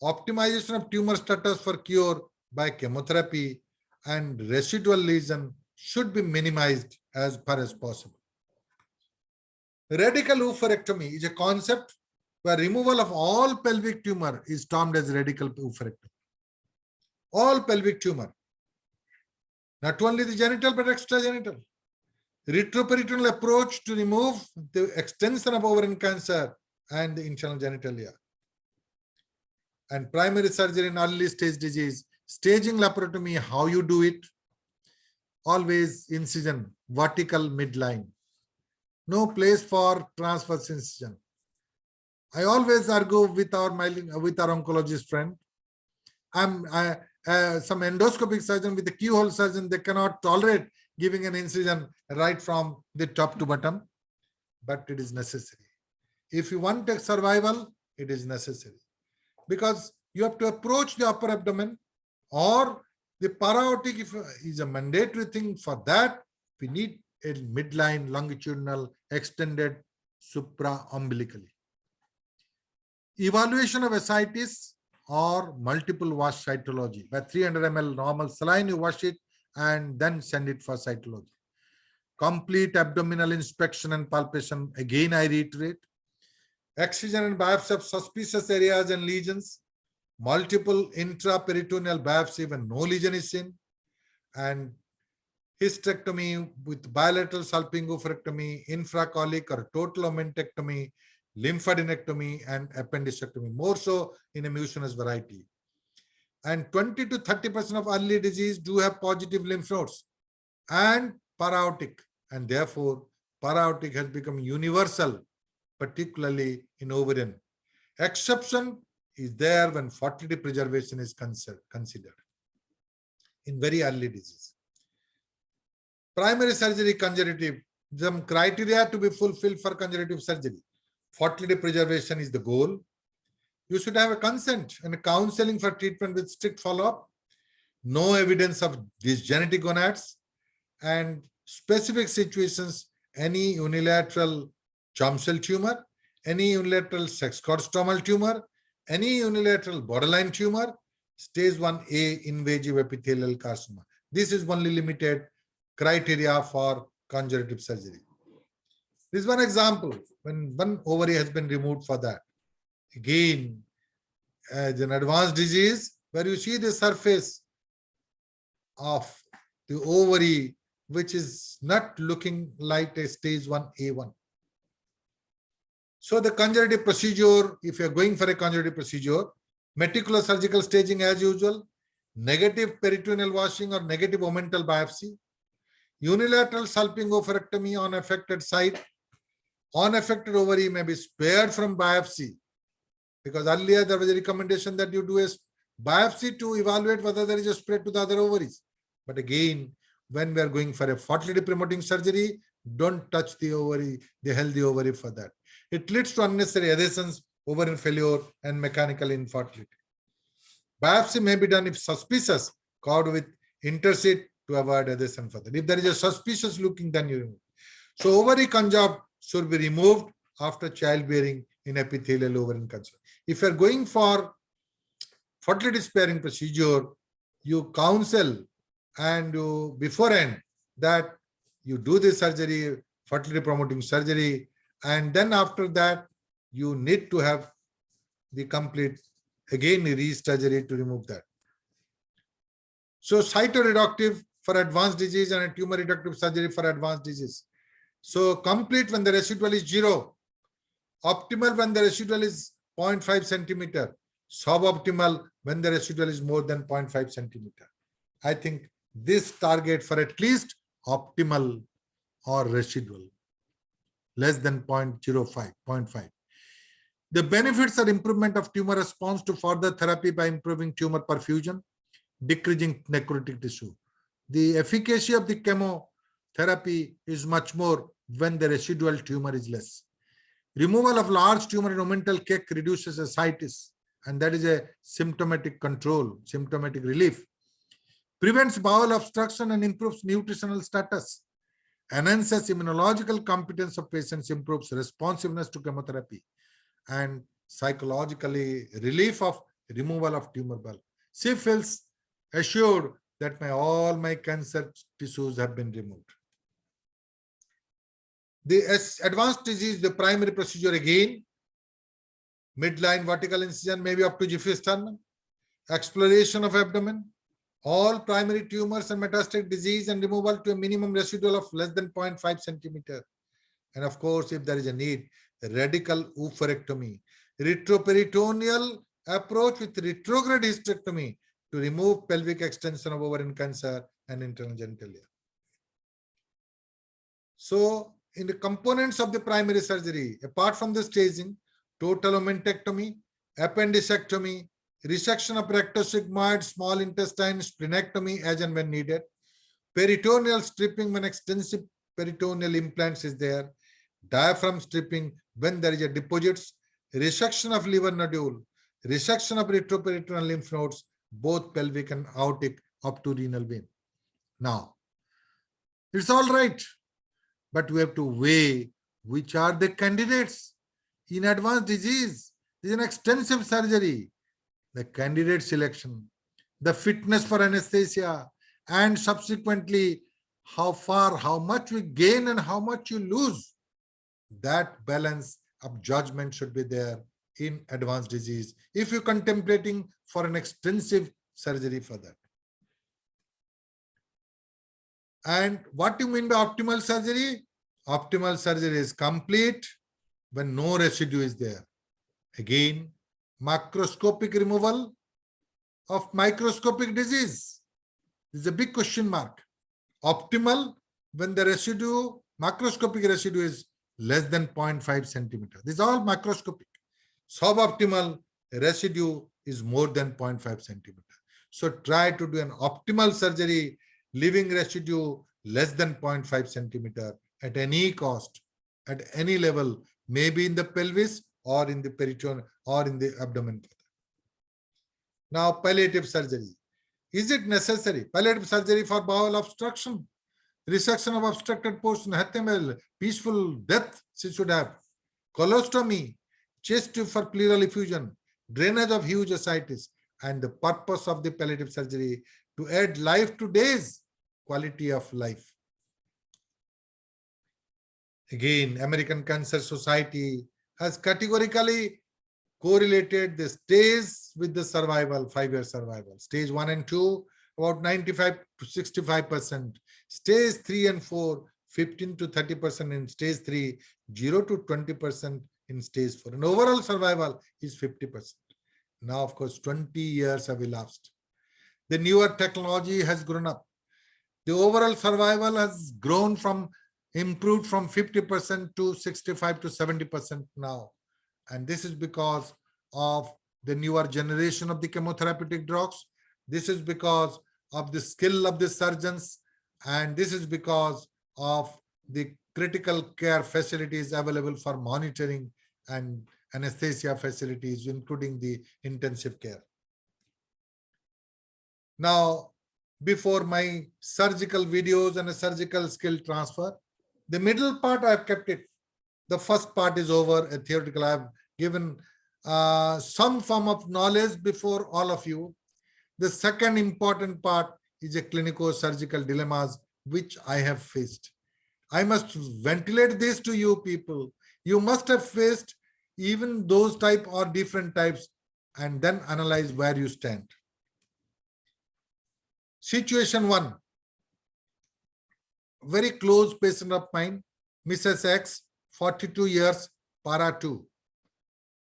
optimization of tumor status for cure by chemotherapy, and residual lesion should be minimized as far as possible. Radical oophorectomy is a concept where removal of all pelvic tumor is termed as radical oophorectomy. All pelvic tumor, not only the genital but extragenital. Retroperitoneal approach to remove the extension of ovarian cancer and the internal genitalia. And primary surgery in early stage disease, staging laparotomy, how you do it? Always incision, vertical midline. No place for transverse incision. I always argue with our oncologist friend. Some endoscopic surgeon with a keyhole surgeon, they cannot tolerate giving an incision right from the top to bottom, but it is necessary. If you want a survival, it is necessary because you have to approach the upper abdomen, or the para-aortic is a mandatory thing. For that, we need a midline longitudinal extended supra-umbilically. Evaluation of ascites or multiple wash cytology. By 300 ml normal saline, you wash it and then send it for cytology. Complete abdominal inspection and palpation. Again, I reiterate. Excision and biopsy of suspicious areas and lesions. Multiple intraperitoneal biopsy when no lesion is seen. And hysterectomy with bilateral salpingoophorectomy, infracolic or total omentectomy, lymphadenectomy and appendicectomy, more so in a mucinous variety. And 20 to 30% of early disease do have positive lymph nodes and para-aortic, and therefore para-aortic has become universal, particularly in ovarian. Exception is there when fertility preservation is considered in very early disease. Primary surgery conservative, some criteria to be fulfilled for conservative surgery. Fertility preservation is the goal. You should have a consent and counseling for treatment with strict follow-up. No evidence of these genetic gonads, and specific situations, any unilateral germ cell tumor, any unilateral sex cord stromal tumor, any unilateral borderline tumor, stage 1A invasive epithelial carcinoma. This is only limited criteria for conservative surgery. This is one example when one ovary has been removed for that. Again, as an advanced disease where you see the surface of the ovary, which is not looking like a stage 1A1. So the conservative procedure, if you're going for a conservative procedure, meticulous surgical staging as usual, negative peritoneal washing or negative omental biopsy, unilateral salpingo-oophorectomy on affected site. Unaffected ovary may be spared from biopsy, because earlier there was a recommendation that you do a biopsy to evaluate whether there is a spread to the other ovaries. But again, when we are going for a fertility promoting surgery, don't touch the ovary, the healthy ovary for that. It leads to unnecessary adhesions, ovarian failure, and mechanical infertility. Biopsy may be done if suspicious, covered with interseed to avoid adhesion further. If there is a suspicious looking, then you remove. So ovary conjoint should be removed after childbearing in epithelial ovarian cancer. If you are going for fertility sparing procedure, you counsel and you beforehand that you do the surgery, fertility promoting surgery, and then after that you need to have the complete again re-surgery to remove that. So cytoreductive for advanced disease and a tumor reductive surgery for advanced disease. So complete when the residual is 0, optimal when the residual is 0.5 centimeter, suboptimal when the residual is more than 0.5 centimeter. I think this target for at least optimal or residual less than 0.05, 0.5. The benefits are improvement of tumor response to further therapy by improving tumor perfusion, decreasing necrotic tissue. The efficacy of the chemotherapy is much more when the residual tumor is less. Removal of large tumor in omental cake reduces ascites, and that is a symptomatic control, symptomatic relief. Prevents bowel obstruction and improves nutritional status. Enhances immunological competence of patients, improves responsiveness to chemotherapy, and psychologically relief of removal of tumor bulk. She feels assured that all my cancer tissues have been removed. The advanced disease, the primary procedure again, midline vertical incision, maybe up to Giffey-Sternum, exploration of abdomen, all primary tumors and metastatic disease and removal to a minimum residual of less than 0.5 centimeter. And of course, if there is a need, radical oophorectomy, retroperitoneal approach with retrograde hysterectomy to remove pelvic extension of ovarian cancer and internal genitalia. So, in the components of the primary surgery, apart from the staging, total omentectomy, appendicectomy, resection of rectosigmoid, small intestine, splenectomy as and when needed, peritoneal stripping when extensive peritoneal implants is there, diaphragm stripping when there is a deposits, resection of liver nodule, resection of retroperitoneal lymph nodes, both pelvic and aortic up to renal vein. Now, it's all right, but we have to weigh which are the candidates in advanced disease. This is an extensive surgery. The candidate selection, the fitness for anesthesia, and subsequently how far, how much we gain and how much you lose. That balance of judgment should be there in advanced disease if you're contemplating for an extensive surgery for that. And what do you mean by optimal surgery? Optimal surgery is complete when no residue is there. Again, macroscopic removal of microscopic disease. This is a big question mark. Optimal when the residue, macroscopic residue is less than 0.5 centimeter. This is all macroscopic. Suboptimal residue is more than 0.5 centimeter. So try to do an optimal surgery, leaving residue less than 0.5 centimeter at any cost, at any level, maybe in the pelvis or in the peritoneum or in the abdomen. Now, palliative surgery. Is it necessary? Palliative surgery for bowel obstruction, resection of obstructed portion, HTML, peaceful death she should have. Colostomy, chest tube for pleural effusion, drainage of huge ascites, and the purpose of the palliative surgery to add life to days, quality of life. Again, American Cancer Society has categorically correlated the stage with the survival, 5-year survival. Stage 1 and 2, about 95 to 65%. Stage 3 and 4, 15 to 30% in stage 3, 0 to 20% in stage 4. And overall survival is 50%. Now, of course, 20 years have elapsed. The newer technology has grown up. The overall survival has improved from 50% to 65 to 70% now. And this is because of the newer generation of the chemotherapeutic drugs. This is because of the skill of the surgeons. And this is because of the critical care facilities available for monitoring and anesthesia facilities, including the intensive care. Now, before my surgical videos and a surgical skill transfer, the middle part I've kept it. The first part is over, a theoretical. I've given some form of knowledge before all of you. The second important part is a clinico-surgical dilemmas which I have faced. I must ventilate this to you people. You must have faced even those type or different types and then analyze where you stand. Situation 1. Very close patient of mine, Mrs. X, 42 years, para 2.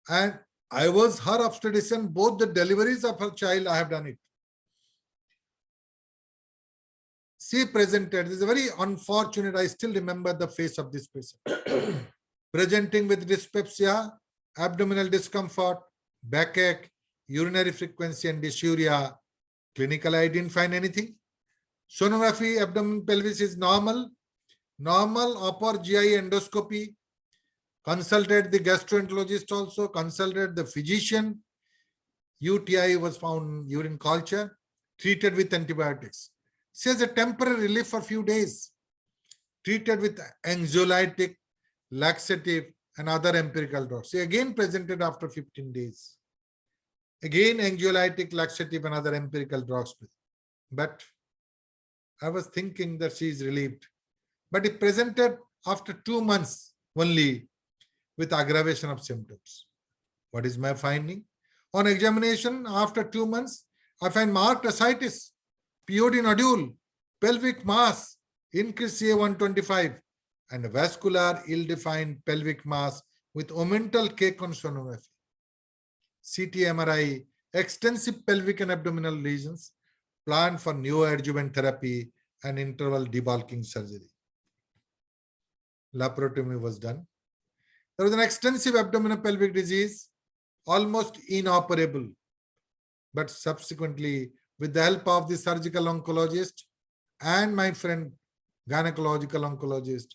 And I was her obstetrician. Both the deliveries of her child, I have done it. She presented, this is very unfortunate, I still remember the face of this patient. Presenting with dyspepsia, abdominal discomfort, backache, urinary frequency and dysuria. Clinically, I didn't find anything. Sonography, abdomen pelvis is normal. Normal upper GI endoscopy. Consulted the gastroenterologist also, consulted the physician. UTI was found urine culture, treated with antibiotics. She has a temporary relief for a few days. Treated with anxiolytic, laxative, and other empirical drugs. She again presented after 15 days. Again, anxiolytic, laxative, and other empirical drugs. But I was thinking that she is relieved. But it presented after 2 months only with aggravation of symptoms. What is my finding? On examination, after 2 months, I find marked ascites, POD nodule, pelvic mass, increased CA125, and vascular ill-defined pelvic mass with omental cake on sonography. CT MRI, extensive pelvic and abdominal lesions, planned for neoadjuvant therapy and interval debulking surgery. Laparotomy was done. There was an extensive abdominal pelvic disease, almost inoperable. But subsequently, with the help of the surgical oncologist and my friend gynecological oncologist,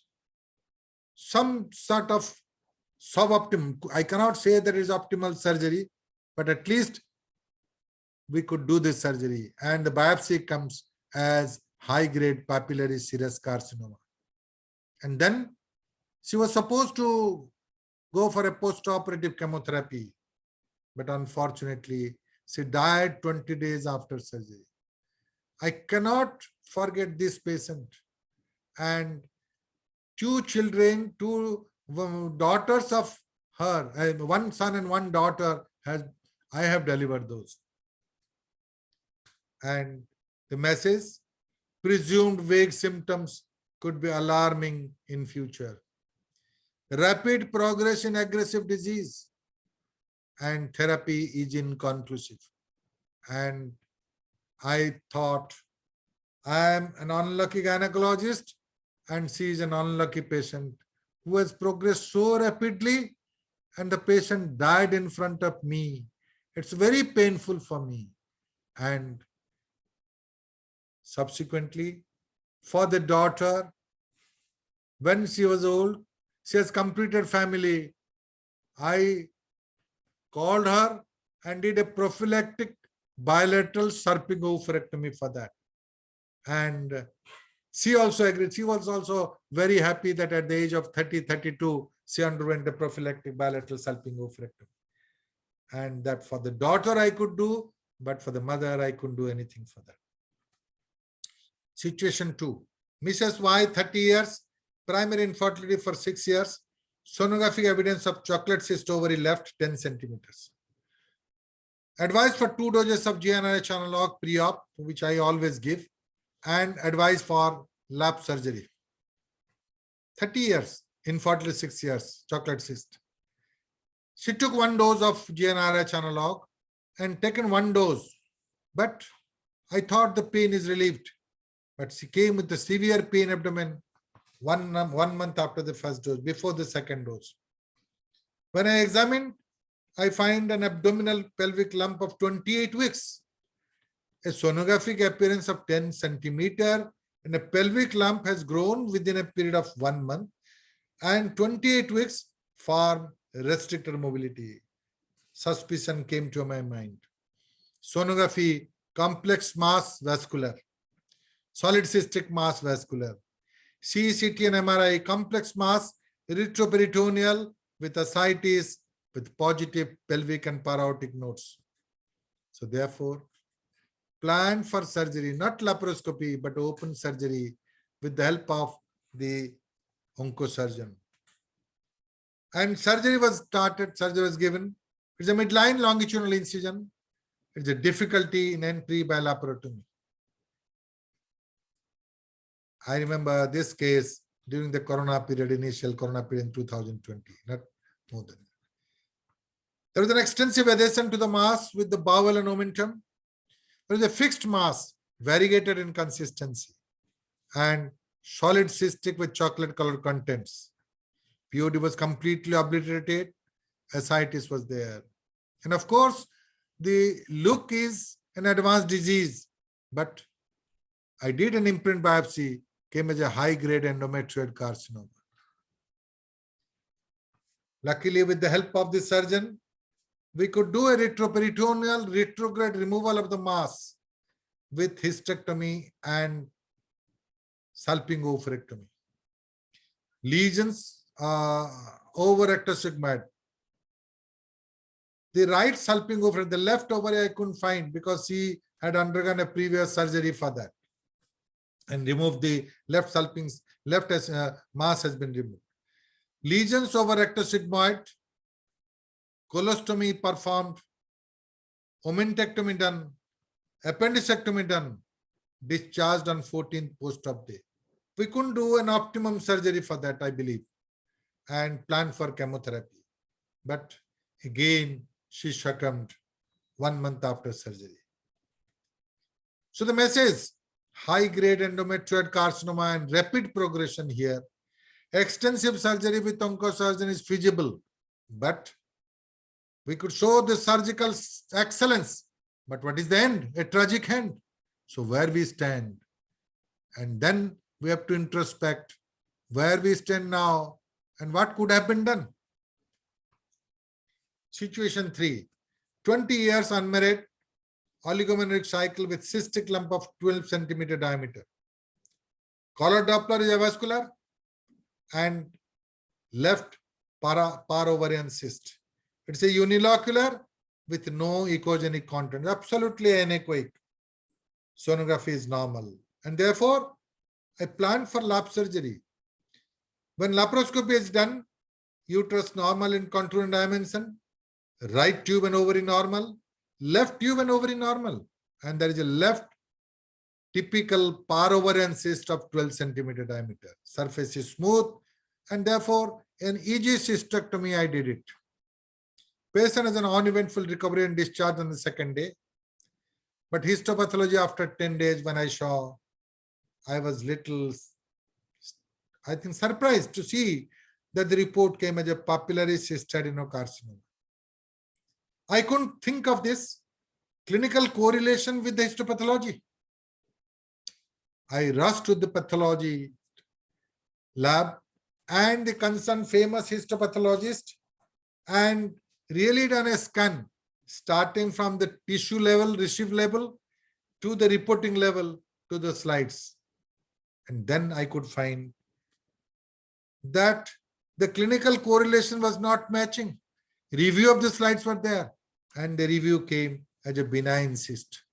some sort of suboptimal, I cannot say that it is optimal surgery, but at least we could do this surgery. And the biopsy comes as high-grade papillary serous carcinoma. And then she was supposed to go for a post-operative chemotherapy. But unfortunately, she died 20 days after surgery. I cannot forget this patient. And 2 children, 2 daughters of her, 1 son and 1 daughter, I have delivered those. And the message, presumed vague symptoms could be alarming in future. Rapid progress in aggressive disease and therapy is inconclusive. And I thought, I am an unlucky gynecologist and she is an unlucky patient who has progressed so rapidly and the patient died in front of me. It's very painful for me. And subsequently, for the daughter, when she was old, she has completed family. I called her and did a prophylactic bilateral serping oophorectomy for that. And she also agreed. She was also very happy that at the age of 30, 32, she underwent a prophylactic bilateral serping oophorectomy. And that for the daughter I could do, but for the mother I couldn't do anything for that. Situation 2. Mrs. Y, 30 years, primary infertility for 6 years. Sonographic evidence of chocolate cyst ovary left 10 centimeters. Advice for 2 doses of GnRH analog pre-op, which I always give, and advice for lap surgery. 30 years, infertility 6 years, chocolate cyst. She took 1 dose of GnRH analog and taken 1 dose, but I thought the pain is relieved. But she came with a severe pain abdomen 1 month after the first dose, before the second dose. When I examined, I find an abdominal pelvic lump of 28 weeks, a sonographic appearance of 10 centimeter, and a pelvic lump has grown within a period of 1 month, and 28 weeks for restricted mobility. Suspicion came to my mind. Sonography, complex mass vascular, solid cystic mass vascular. CCT and MRI, complex mass retroperitoneal with ascites with positive pelvic and para-aortic nodes. So therefore, plan for surgery, not laparoscopy, but open surgery with the help of the oncosurgeon. And surgery was started, surgery was given. It's a midline longitudinal incision. It's a difficulty in entry by laparotomy. I remember this case during the corona period, initial corona period in 2020, not more than that. There was an extensive adhesion to the mass with the bowel and omentum. There was a fixed mass, variegated in consistency, and solid cystic with chocolate colored contents. POD was completely obliterated, ascites was there. And of course, the look is an advanced disease, but I did an imprint biopsy, came as a high-grade endometrioid carcinoma. Luckily, with the help of the surgeon, we could do a retroperitoneal retrograde removal of the mass with hysterectomy and salpingo-oophorectomy. Lesions over ectosigmoid. The right salpingo-oophorectomy, the left ovary I couldn't find because he had undergone a previous surgery for that and removed the left mass has been removed. Lesions over ectosigmoid, colostomy performed, omentectomy done, appendicectomy done, discharged on 14th post-op day. We couldn't do an optimum surgery for that, I believe, and plan for chemotherapy. But again, she succumbed 1 month after surgery. So the message, high-grade endometrioid carcinoma and rapid progression here. Extensive surgery with oncosurgeon is feasible, but we could show the surgical excellence. But what is the end? A tragic end. So where we stand? And then we have to introspect where we stand now and what could have been done. Situation 3, 20 years unmarried, oligometric cycle with cystic lump of 12 centimeter diameter. Collar Doppler is avascular and left para-ovarian cyst. It's a unilocular with no echogenic content, absolutely anechoic. Sonography is normal. And therefore, I planned for lap surgery. When laparoscopy is done, uterus normal in contour and dimension, right tube and ovary normal, left tube and ovary normal, and there is a left typical para-ovarian cyst of 12 centimeter diameter. Surface is smooth, and therefore an easy cystectomy I did it. Patient has an uneventful recovery and discharge on the second day. But histopathology after 10 days when I saw, I was little, I think, surprised to see that the report came as a papillary cystadenocarcinoma. I couldn't think of this clinical correlation with the histopathology. I rushed to the pathology lab and the concerned famous histopathologist and really done a scan starting from the tissue level, receive level to the reporting level to the slides. And then I could find that the clinical correlation was not matching. Review of the slides were there and the review came as a benign cyst.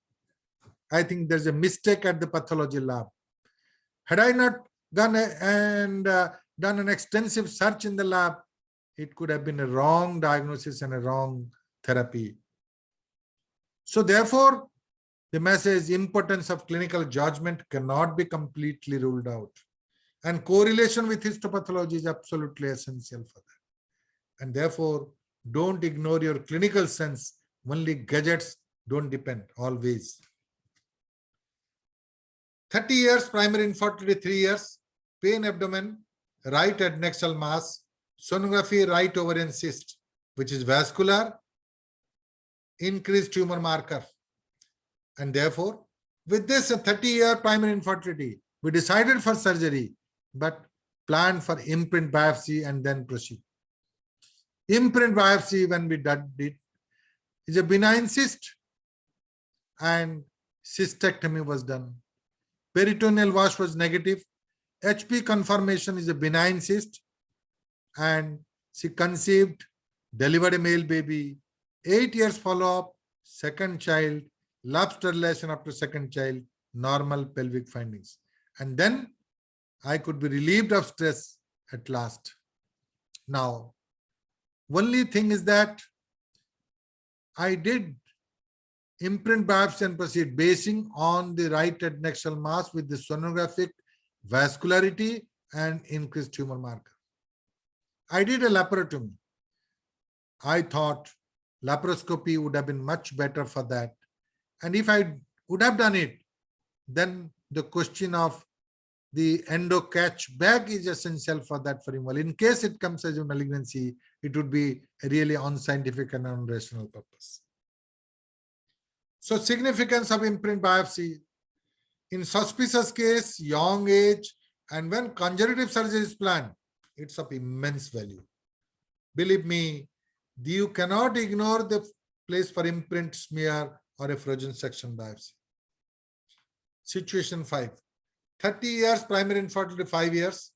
I think there's a mistake at the pathology lab. Had I not done and done an extensive search in the lab, it could have been a wrong diagnosis and a wrong therapy. So therefore, the message importance of clinical judgment cannot be completely ruled out. And correlation with histopathology is absolutely essential for that. And therefore, don't ignore your clinical sense. Only gadgets don't depend always. 30 years, primary infertility 3 years, pain abdomen, right adnexal mass, sonography, right ovarian cyst, which is vascular, increased tumor marker. And therefore, with this 30-year primary infertility, we decided for surgery, but planned for imprint biopsy and then proceed. Imprint biopsy, when we did it, is a benign cyst, and cystectomy was done. Peritoneal wash was negative. HP confirmation is a benign cyst, and she conceived, delivered a male baby. 8 years follow-up, second child, lobster relation after second child, normal pelvic findings. And then I could be relieved of stress at last. Now, only thing is that I did imprint biopsy and proceed basing on the right adnexal mass with the sonographic vascularity and increased tumor marker. I did a laparotomy. I thought laparoscopy would have been much better for that. And if I would have done it, then the question of the endo catch bag is essential for that for removal. In case it comes as a malignancy, it would be a really unscientific and unrational purpose. So significance of imprint biopsy. In suspicious case, young age, and when conservative surgery is planned, it's of immense value. Believe me, you cannot ignore the place for imprint smear or a frozen section biopsy. Situation 5. 30 years, primary infertility 5 years,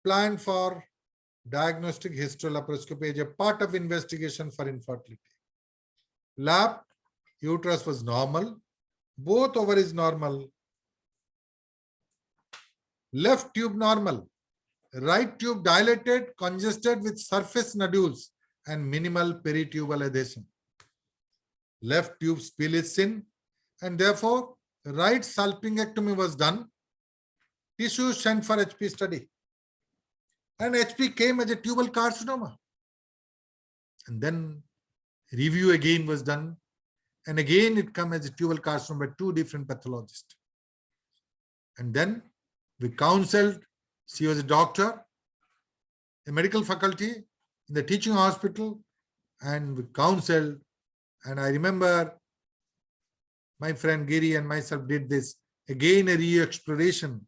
planned for diagnostic hysterolaparoscopy as a part of investigation for infertility. Lab, uterus was normal, both ovaries normal, left tube normal, right tube dilated, congested with surface nodules and minimal peritubal adhesion. Left tube spill is thin, and therefore right salpingectomy was done. Tissue sent for HP study, and HP came as a tubal carcinoma. And then review again was done, and again it came as a tubal carcinoma by 2 different pathologists. And then we counseled. She was a doctor, a medical faculty in the teaching hospital, and we counseled. And I remember my friend Giri and myself did this again, a re-exploration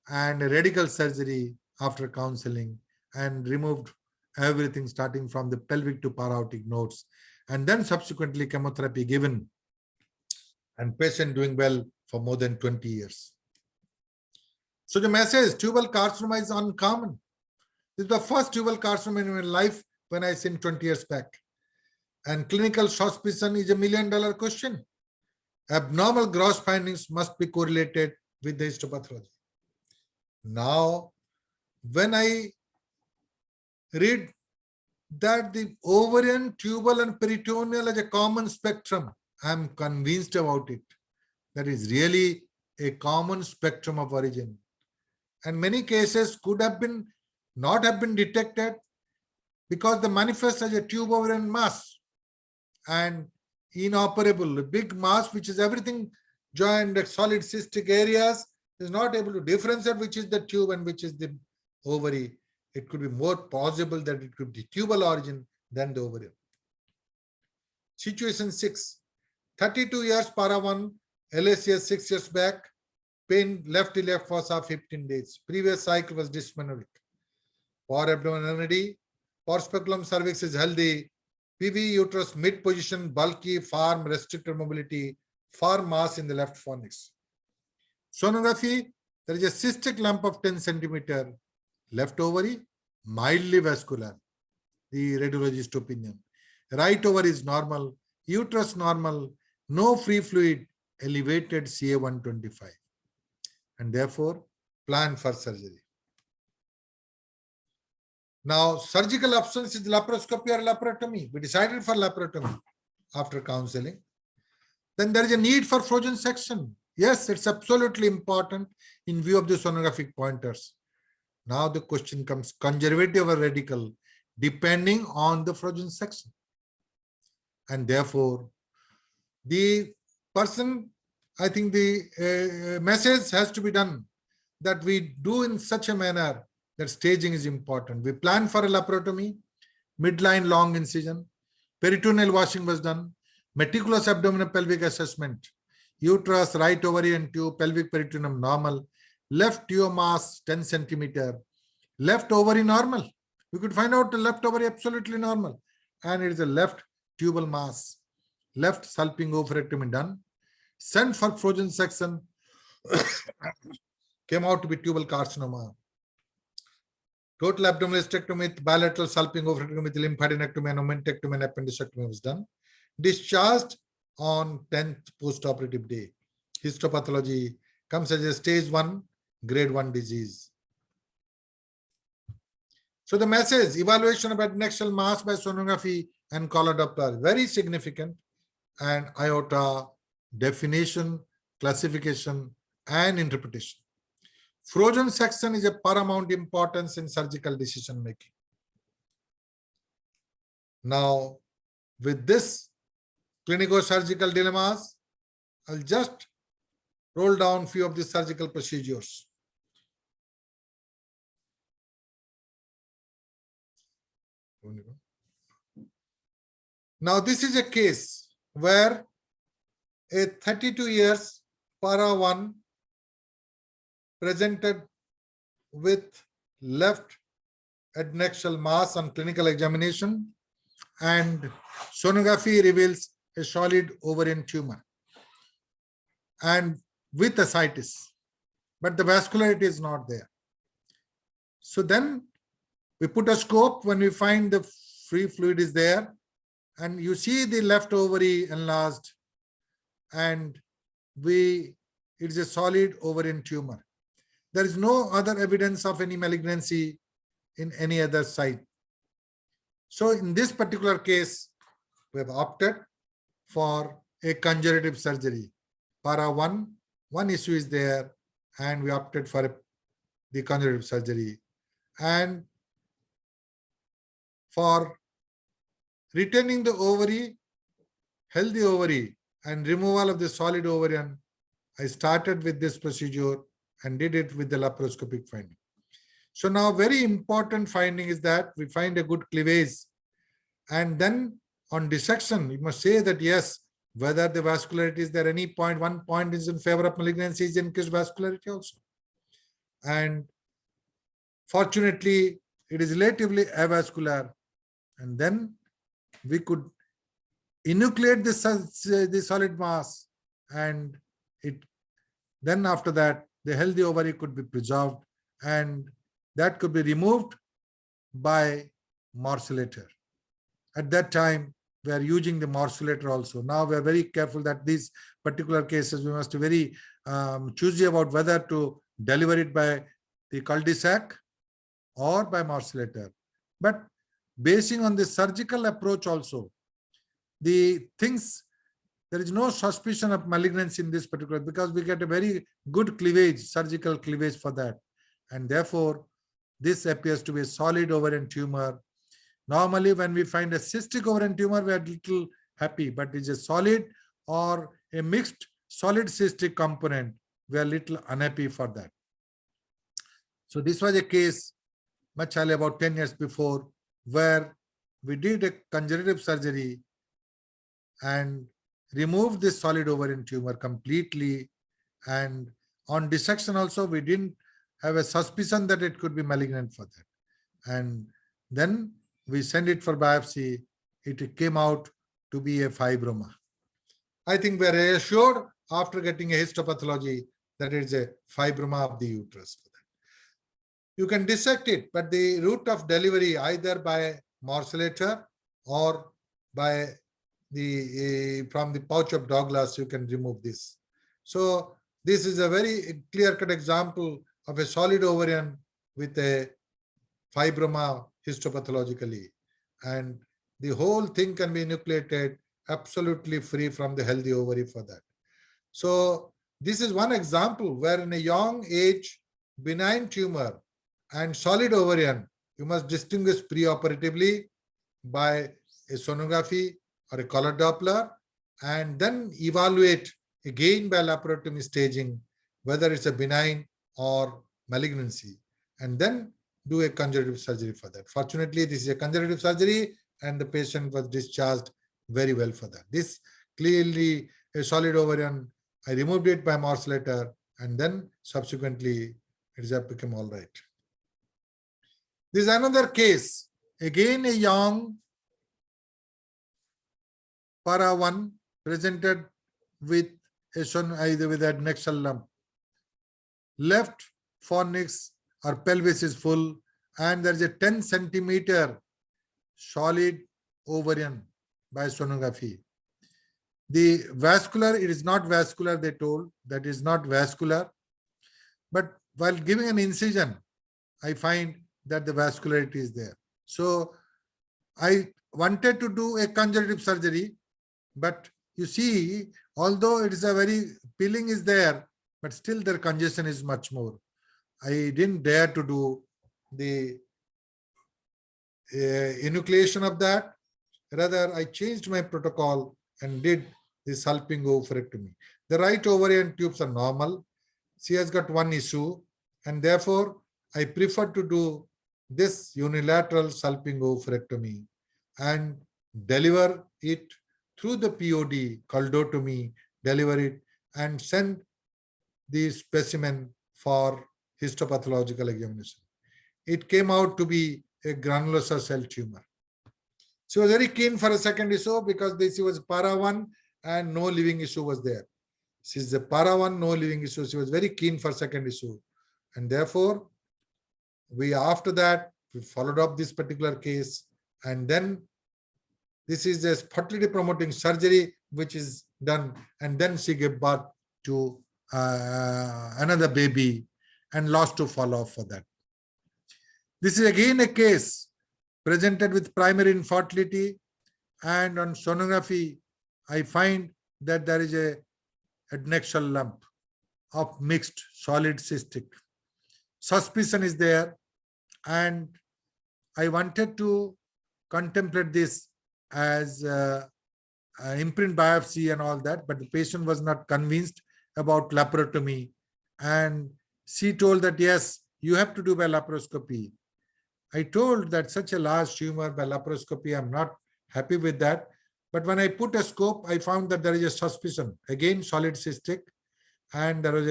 and a radical surgery after counseling, and removed everything starting from the pelvic to para-aortic nodes, and then subsequently chemotherapy given, and patient doing well for more than 20 years. So the message, tubal carcinoma is uncommon. This is the first tubal carcinoma in my life when I seen 20 years back. And clinical suspicion is $1 million question. Abnormal gross findings must be correlated with the histopathology. Now, when I read that the ovarian, tubal, and peritoneal as a common spectrum, I am convinced about it. That is really a common spectrum of origin. And many cases could have been not have been detected because they manifest as a tube ovarian mass and inoperable, a big mass which is everything joined at solid cystic areas, is not able to differentiate which is the tube and which is the ovary. It could be more possible that it could be tubal origin than the ovarian. Situation 6. 32 years, para 1, LACS 6 years back, pain left fossa 15 days. Previous cycle was dysmenorrheic. For abdominal NAD, for speculum cervix is healthy. PV uterus mid position, bulky, firm, restricted mobility, firm mass in the left fornix. Sonography, there is a cystic lump of 10 centimeter. Left ovary, mildly vascular, the radiologist opinion. Right ovary is normal, uterus normal, no free fluid, elevated CA125. And therefore, plan for surgery. Now, surgical options is laparoscopy or laparotomy. We decided for laparotomy after counseling. Then there is a need for frozen section. Yes, it's absolutely important in view of the sonographic pointers. Now the question comes, conservative or radical, depending on the frozen section. And therefore, the person, I think the message has to be done that we do in such a manner that staging is important. We plan for a laparotomy, midline long incision, peritoneal washing was done, meticulous abdominal pelvic assessment, uterus, right ovary and tube, pelvic peritoneum normal, left tube mass 10 centimeter, left ovary normal. We could find out the left ovary absolutely normal, and it is a left tubal mass, left sulping oophorectomy done, sent for frozen section, came out to be tubal carcinoma. Total abdominal hysterectomy with bilateral sulping oophorectomy with lymphadenectomy and omentectomy and appendicectomy was done. Discharged on 10th postoperative day. Histopathology comes as a stage 1, grade 1 disease. So the message, evaluation of adnexal mass by sonography and collar Doppler, very significant, and iota, definition, classification, and interpretation. Frozen section is a paramount importance in surgical decision making. Now, with this clinico-surgical dilemmas, I'll just roll down few of the surgical procedures. Now, this is a case where a 32 years para 1 presented with left adnexal mass on clinical examination, and sonography reveals a solid ovarian tumor and with ascites, but the vascularity is not there. So then we put a scope when we find the free fluid is there, and you see the left ovary enlarged, and it is a solid ovarian tumor. There is no other evidence of any malignancy in any other site. So in this particular case, we have opted for a conservative surgery. Para 1, one issue is there, and we opted for the conservative surgery. And for retaining the ovary, healthy ovary, and removal of the solid ovarian, I started with this procedure and did it with the laparoscopic finding. So now very important finding is that we find a good cleavage, and then on dissection, we must say that yes, whether the vascularity is there, any point, one point is in favor of malignancy is increased vascularity also. And fortunately, it is relatively avascular, and then we could enucleate the solid mass, and then after that, the healthy ovary could be preserved, and that could be removed by morcellator. At that time, we are using the morcellator also. Now we are very careful that these particular cases, we must be very choosy about whether to deliver it by the cul-de-sac or by morcellator. But basing on the surgical approach also, the things, there is no suspicion of malignancy in this particular, because we get a very good cleavage, surgical cleavage for that. And therefore, this appears to be a solid ovarian tumor. Normally, when we find a cystic ovarian tumor, we are a little happy, but it's a solid or a mixed solid cystic component, we are a little unhappy for that. So this was a case much earlier, about 10 years before, where we did a conservative surgery and removed this solid ovarian tumor completely. And on dissection also, we didn't have a suspicion that it could be malignant for that. And then we sent it for biopsy. It came out to be a fibroma. I think we are reassured after getting a histopathology that it is a fibroma of the uterus. You can dissect it, but the route of delivery, either by morcellator or by from the pouch of Douglas, you can remove this. So this is a very clear-cut example of a solid ovarian with a fibroma histopathologically. And the whole thing can be enucleated absolutely free from the healthy ovary for that. So this is one example where in a young age, benign tumor and solid ovarian, you must distinguish preoperatively by a sonography or a color Doppler, and then evaluate again by laparotomy staging whether it's a benign or malignancy, and then do a conservative surgery for that. Fortunately, this is a conservative surgery and the patient was discharged very well for that. This clearly a solid ovarian, I removed it by morcellator and then subsequently it has become all right. This is another case. Again, a young para 1 presented with a son either with adnexal lump. Left fornix or pelvis is full and there is a 10 centimeter solid ovarian by sonography. The vascular, it is not vascular, they told, that is not vascular. But while giving an incision, I find that the vascularity is there. So I wanted to do a conservative surgery, but you see, although it is a very peeling is there, but still their congestion is much more. I didn't dare to do the enucleation of that. Rather, I changed my protocol and did the salpingo-oophorectomy. The right ovarian tubes are normal. She has got one issue, and therefore I prefer to do this unilateral salpingo-oophorectomy and deliver it through the POD, caldotomy, deliver it and send the specimen for histopathological examination. It came out to be a granulosa cell tumor. She was very keen for a second issue because this was para 1 and no living issue was there. She's the para 1, no living issue. She was very keen for second issue. And therefore, after that, we followed up this particular case. And then this is a fertility promoting surgery, which is done. And then she gave birth to another baby and lost to follow up for that. This is again a case presented with primary infertility, and on sonography, I find that there is a adnexal lump of mixed solid cystic. Suspicion is there, and I wanted to contemplate this as imprint biopsy and all that, but the patient was not convinced about laparotomy, and she told that yes, you have to do by laparoscopy. I told that such a large tumor by laparoscopy, I'm not happy with that. But when I put a scope, I found that there is a suspicion. Again, solid cystic, and there was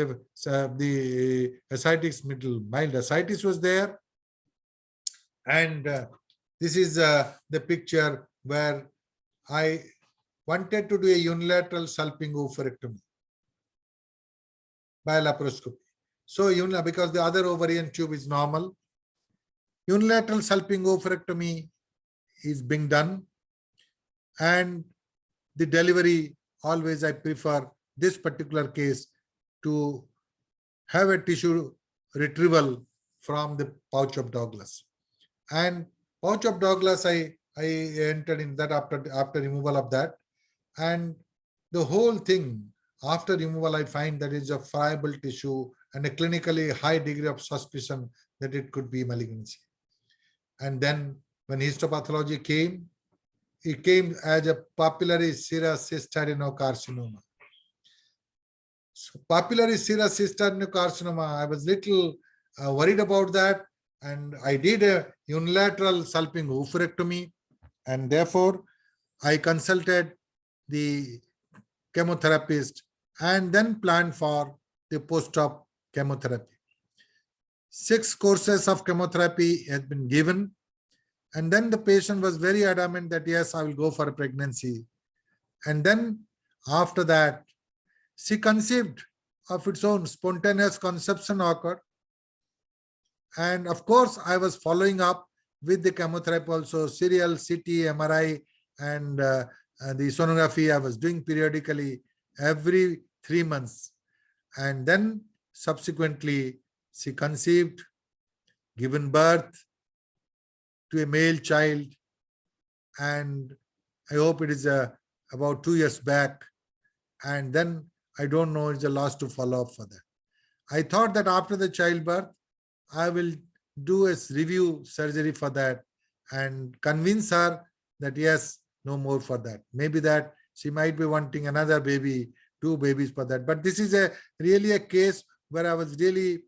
the ascites middle, mild ascites was there. And this is the picture where I wanted to do a unilateral salpingo-oophorectomy by laparoscopy. So because the other ovarian tube is normal, unilateral salpingo-oophorectomy is being done, and the delivery, always I prefer this particular case to have a tissue retrieval from the pouch of Douglas. And pouch of Douglas, I entered in that after removal of that, and the whole thing after removal, I find that is a friable tissue and a clinically high degree of suspicion that it could be malignancy. And then when histopathology came, it came as a papillary serous cystadenocarcinoma. So papillary serous cystadenocarcinoma, I was little worried about that, and I did a unilateral salpingo-oophorectomy, and therefore I consulted the chemotherapist and then planned for the post-op chemotherapy. 6 courses of chemotherapy had been given, and then the patient was very adamant that yes, I will go for a pregnancy. And then after that, she conceived of its own. Spontaneous conception occurred. And of course, I was following up with the chemotherapy also, serial CT, MRI, and the sonography I was doing periodically every 3 months. And then subsequently, she conceived, given birth, to a male child, and I hope it is about 2 years back. And then I don't know, it's a loss to follow up for that. I thought that after the childbirth, I will do a review surgery for that and convince her that yes, no more for that. Maybe that she might be wanting another baby, 2 babies for that. But this is really a case where I was really,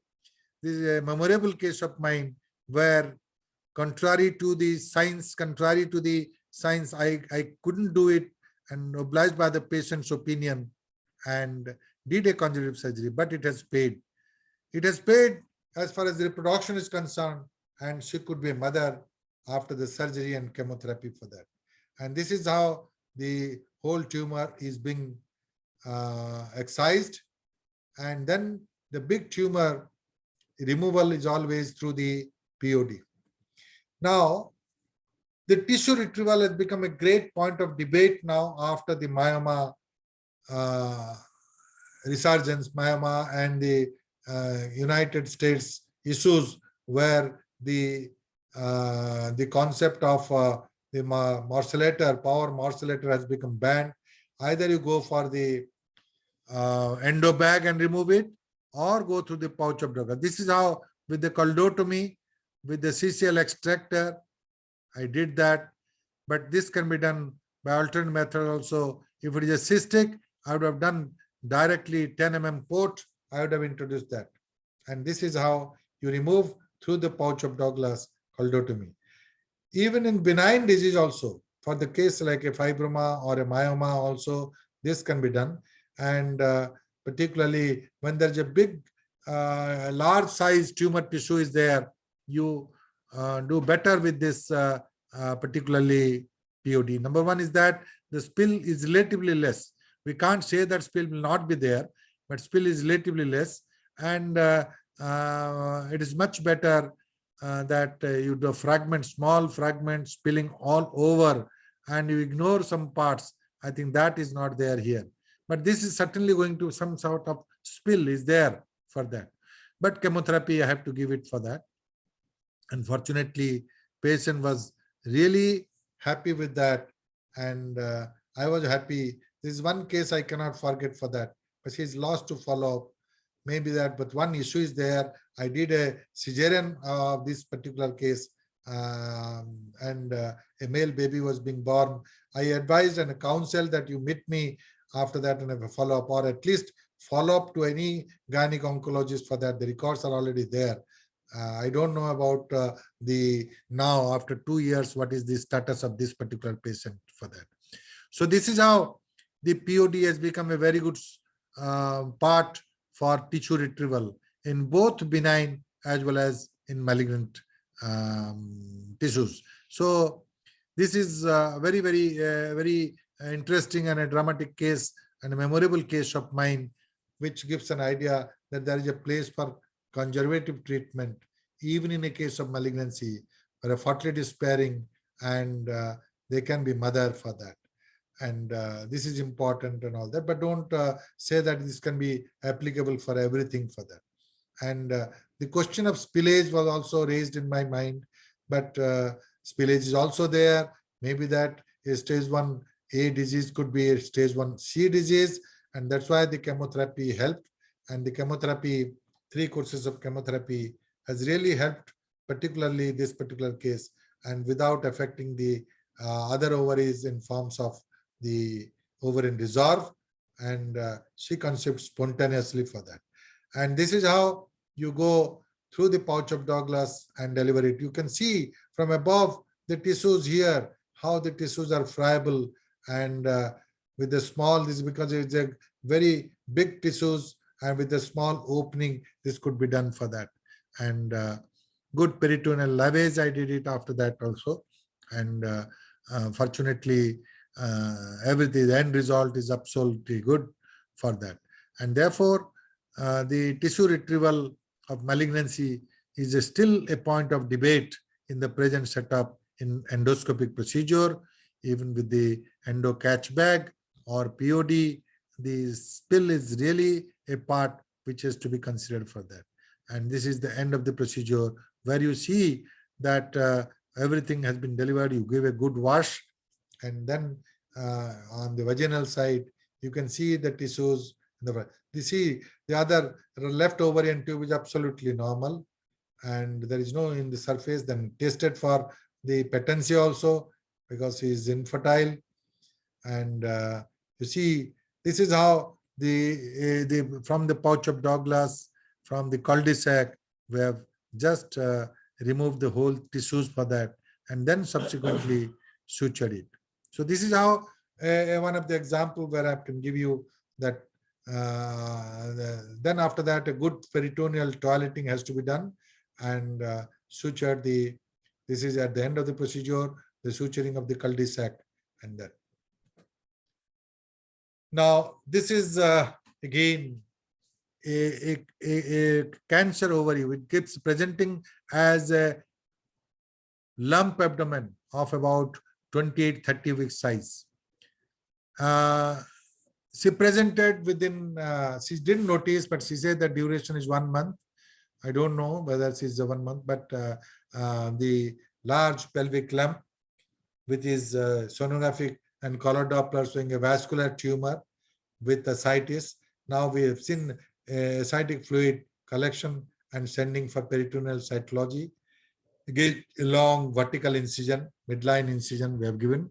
this is a memorable case of mine where contrary to the science, I couldn't do it and obliged by the patient's opinion and did a conservative surgery, but it has paid. It has paid as far as reproduction is concerned, and she could be a mother after the surgery and chemotherapy for that. And this is how the whole tumor is being excised. And then the big tumor removal is always through the POD. Now, the tissue retrieval has become a great point of debate now after the myoma resurgence, myoma and the United States issues, where the concept of the morcellator, power morcellator has become banned. Either you go for the endo bag and remove it, or go through the pouch of Douglas. This is how, with the coldotomy, with the CCL extractor, I did that. But this can be done by alternate method also. If it is a cystic, I would have done directly 10 mm port, I would have introduced that. And this is how you remove through the pouch of Douglas, coldotomy. Even in benign disease also, for the case like a fibroma or a myoma also, this can be done. And particularly when there's a big, large size tumor tissue is there, you do better with this particularly POD. Number one is that the spill is relatively less. We can't say that spill will not be there, but spill is relatively less. And it is much better that you do fragments, small fragments spilling all over, and you ignore some parts. I think that is not there here. But this is certainly going to, some sort of spill is there for that. But chemotherapy, I have to give it for that. Unfortunately, patient was really happy with that, and I was happy. This is one case I cannot forget for that, but she's lost to follow up. Maybe that, but one issue is there. I did a cesarean of this particular case, and a male baby was being born. I advised and counseled that you meet me after that and have a follow-up, or at least follow up to any gynec oncologist for that. The records are already there. I don't know about the now after 2 years, what is the status of this particular patient for that. So this is how the POD has become a very good part for tissue retrieval in both benign as well as in malignant tissues. So this is very, very interesting and a dramatic case and a memorable case of mine, which gives an idea that there is a place for conservative treatment, even in a case of malignancy, where a fertility is sparing, and they can be mother for that. And this is important and all that, but don't say that this can be applicable for everything for that. And the question of spillage was also raised in my mind, but spillage is also there. Maybe that a stage 1A disease could be a stage 1C disease, and that's why the chemotherapy helped. And the chemotherapy, 3 courses of chemotherapy, has really helped, particularly this particular case, and without affecting the other ovaries in forms of the ovarian reserve, and she conceived spontaneously for that. And this is how you go through the pouch of Douglas and deliver it. You can see from above the tissues here, how the tissues are friable, and with the small, this is because it's a very big tissues, and with the small opening, this could be done for that. And good peritoneal lavage, I did it after that also. And fortunately, everything, the end result is absolutely good for that. And therefore, the tissue retrieval of malignancy is still a point of debate in the present setup in endoscopic procedure, even with the endo catch bag or POD. The spill is really a part which is to be considered for that. And this is the end of the procedure, where you see that everything has been delivered. You give a good wash, and then on the vaginal side, you can see the tissues. You see the other left ovarian tube is absolutely normal, and there is no in the surface. Then tested for the patency also, because he is infertile. And you see, this is how the from the pouch of Douglas, from the cul-de-sac, we have just removed the whole tissues for that, and then subsequently sutured it. So this is how one of the example where I can give you that. Then after that, a good peritoneal toileting has to be done, and sutured the. This is at the end of the procedure, the suturing of the cul-de-sac, and that. Now, this is again a cancer ovary, which keeps presenting as a lump abdomen of about 28-30 weeks size. She presented within, she didn't notice, but she said the duration is 1 month. I don't know whether she's 1 month, but the large pelvic lump, which is sonographic and color Doppler showing a vascular tumor with ascites. Now we have seen ascitic fluid collection and sending for peritoneal cytology. Again, a long vertical incision, midline incision we have given.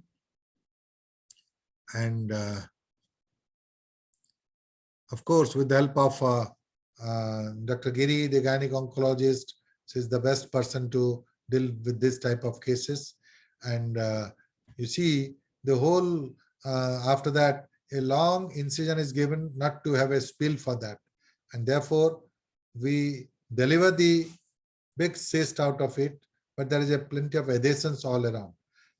And of course, with the help of Dr. Giri, the gynec oncologist, she is the best person to deal with this type of cases. And you see the whole, after that, a long incision is given not to have a spill for that. And therefore, we deliver the big cyst out of it, but there is a plenty of adhesions all around.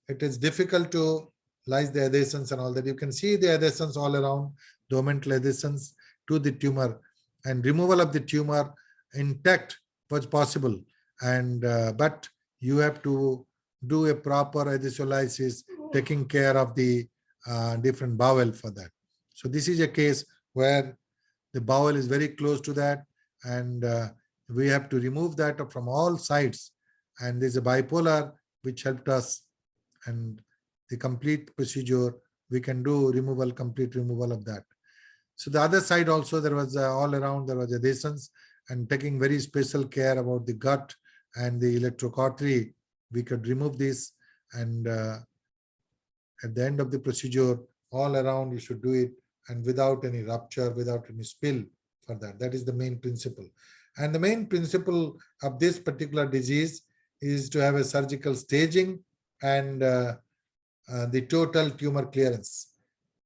It is difficult to lyse the adhesions and all that. You can see the adhesions all around, dominant adhesions to the tumor, and removal of the tumor intact was possible. And but you have to do a proper adhesiolysis, taking care of the different bowel for that. So this is a case where the bowel is very close to that, and we have to remove that from all sides. And there's a bipolar which helped us, and the complete procedure we can do removal, complete removal of that. So the other side also, there was all around there was adhesions, and taking very special care about the gut and the electrocautery, we could remove this. And at the end of the procedure, all around you should do it, and without any rupture, without any spill for that. That is the main principle. And the main principle of this particular disease is to have a surgical staging and the total tumor clearance.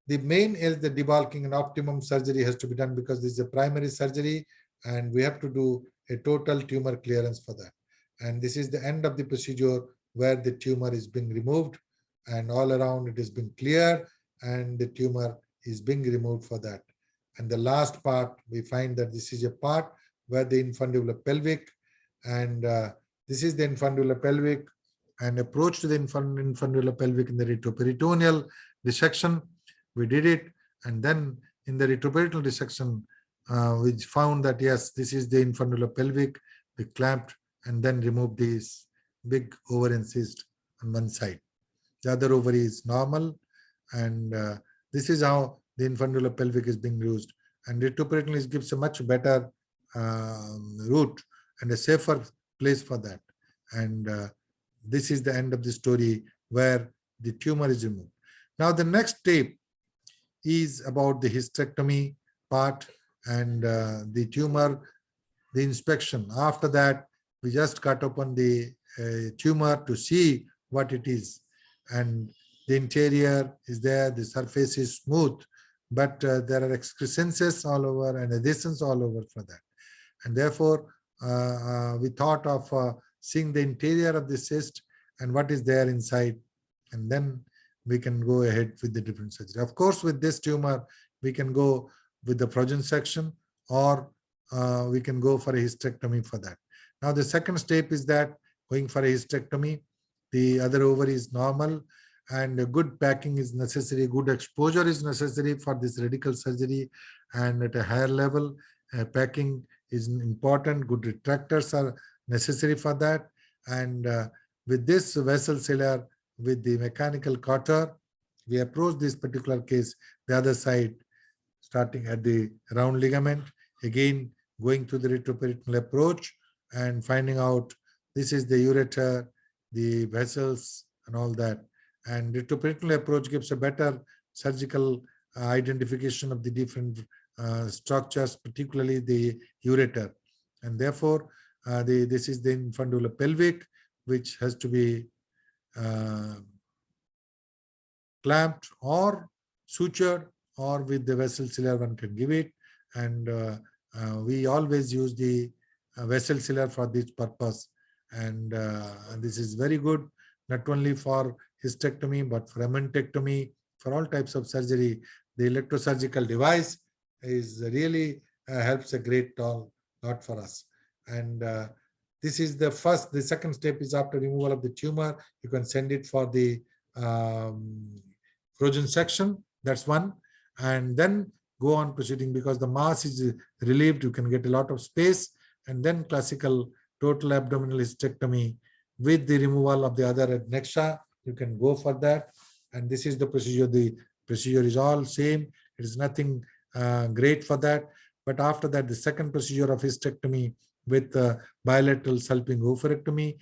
The main is the debulking, and optimum surgery has to be done because this is a primary surgery, and we have to do a total tumor clearance for that. And this is the end of the procedure where the tumor is being removed, and all around it has been cleared, and the tumor is being removed for that. And the last part, we find that this is a part where the infundibular pelvic, and this is the infundibular pelvic, and approach to the infundibular pelvic in the retroperitoneal dissection. We did it, and then in the retroperitoneal dissection, we found that yes, this is the infundibular pelvic. We clamped and then removed this big ovarian cyst on one side. The other ovary is normal, and this is how the infundibular pelvic is being used. And retroperitoneal gives a much better route and a safer place for that. And this is the end of the story where the tumor is removed. Now the next step is about the hysterectomy part and the tumor, the inspection. After that, we just cut open the tumor to see what it is. And the interior is there, the surface is smooth, but there are excrescences all over and adhesions all over for that. And therefore, we thought of seeing the interior of the cyst and what is there inside, and then we can go ahead with the different surgery. Of course, with this tumor, we can go with the progen section, or we can go for a hysterectomy for that. Now, the second step is that going for a hysterectomy, the other ovary is normal, and a good packing is necessary, good exposure is necessary for this radical surgery, and at a higher level, packing is important, good retractors are necessary for that, and With this vessel sealer, with the mechanical cutter, we approach this particular case, the other side, starting at the round ligament, again going to the retroperitoneal approach and finding out this is the ureter, the vessels and all that. And retroperitoneal approach gives a better surgical identification of the different structures, particularly the ureter. And therefore, this is the infundibulum pelvic, which has to be clamped or sutured, or with the vessel sealer one can give it. And we always use the vessel sealer for this purpose. And this is very good, not only for hysterectomy, but for ammentectomy, for all types of surgery. The electrosurgical device is really helps a great lot for us. And this is the first. The second step is after removal of the tumor, you can send it for the frozen section. That's one. And then go on proceeding, because the mass is relieved, you can get a lot of space. And then classical total abdominal hysterectomy with the removal of the other adnexa, you can go for that. And this is the procedure. The procedure is all same. It is nothing great for that. But after that, the second procedure of hysterectomy with bilateral salping oophorectomy.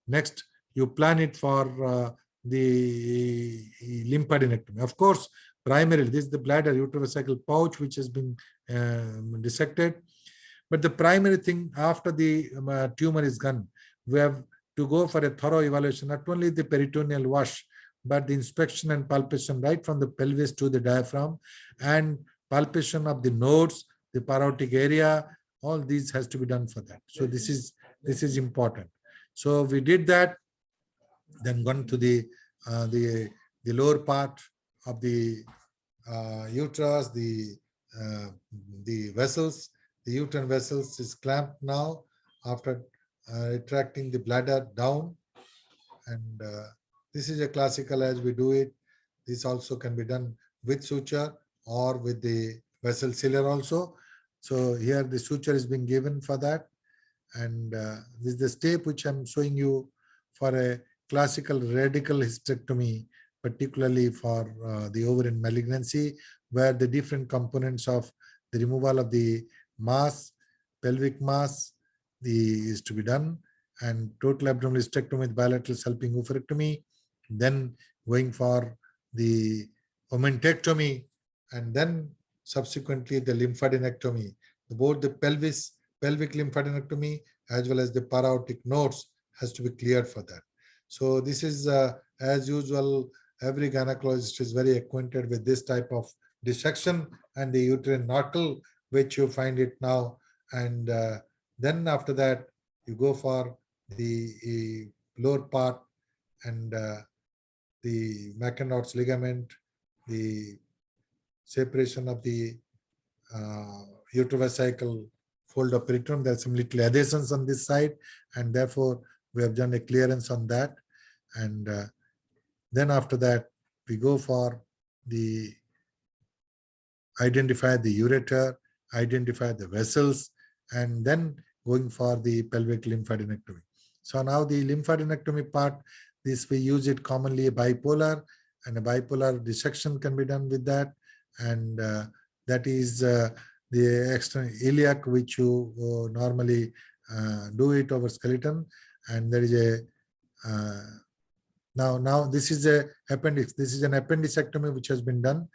Next, you plan it for the lymphadenectomy. Of course, primarily, this is the bladder uterovesical pouch which has been dissected. But the primary thing after the tumor is gone, we have to go for a thorough evaluation, not only the peritoneal wash, but the inspection and palpation right from the pelvis to the diaphragm, and palpation of the nodes, the parotic area. All these has to be done for that. So this is important. So we did that. Then gone to the lower part of the uterus, the vessels. The uterine vessels is clamped now after retracting the bladder down. And this is a classical as we do it. This also can be done with suture or with the vessel sealer also. So here the suture is being given for that. And this is the step which I'm showing you for a classical radical hysterectomy, particularly for the ovarian malignancy, where the different components of the removal of the mass, pelvic mass, is to be done, and total abdominal hysterectomy with bilateral salping oophorectomy, then going for the omentectomy, and then subsequently the lymphadenectomy. Both the pelvic lymphadenectomy as well as the para-aortic nodes has to be cleared for that. So this is as usual, every gynecologist is very acquainted with this type of dissection and the uterine knuckle, which you find it now. And then after that, you go for the lower part and the Mackendorf's ligament, the separation of the uterovesical fold of peritoneum. There are some little adhesions on this side, and therefore we have done a clearance on that. And then after that, we go for the identify the ureter, identify the vessels, and then going for the pelvic lymphadenectomy. So now the lymphadenectomy part, this we use it commonly a bipolar, and a bipolar dissection can be done with that. And that is the external iliac, which you normally do it over skeleton. And there is a now this is a appendix. This is an appendicectomy which has been done.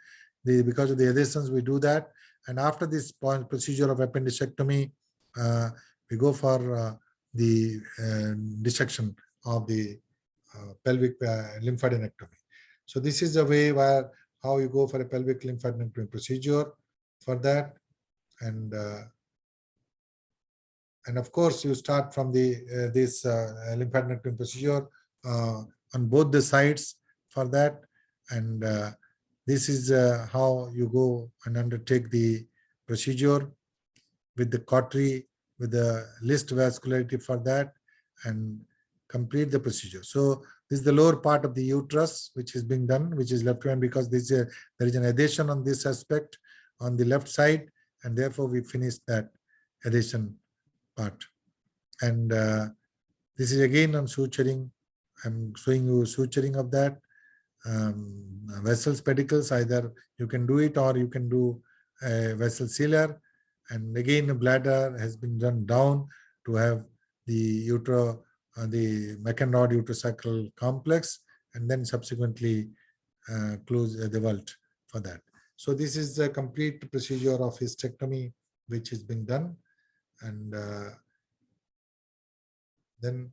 Because of the adhesions, we do that. And after this procedure of appendicectomy, we go for the dissection of the pelvic lymphadenectomy. So this is the way how you go for a pelvic lymphadenectomy procedure for that. And of course, you start from the this lymphadenectomy procedure on both the sides for that. And this is how you go and undertake the procedure with the cautery, with the least vascularity for that, and complete the procedure. So this is the lower part of the uterus, which is being done, which is left hand, because there is an adhesion on this aspect on the left side, and therefore we finish that adhesion part. And this is again on suturing I'm showing you suturing of that. Vessels pedicles, either you can do it or you can do a vessel sealer. And again, the bladder has been done down to have the the Macken-Rod uterosacral complex, and then subsequently close the vault for that. So this is the complete procedure of hysterectomy which has been done. And then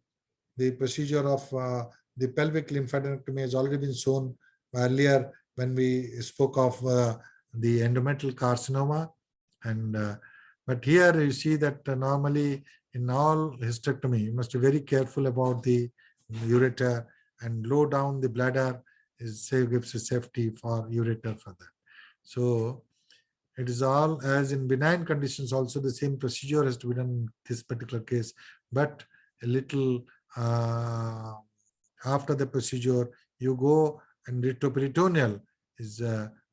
the procedure of the pelvic lymphadenectomy has already been shown earlier when we spoke of the endometrial carcinoma. And but here you see that normally in all hysterectomy, you must be very careful about the ureter, and low down the bladder gives a safety for ureter for that. So it is all, as in benign conditions also, the same procedure has to be done in this particular case, but a little after the procedure, you go, and retroperitoneal is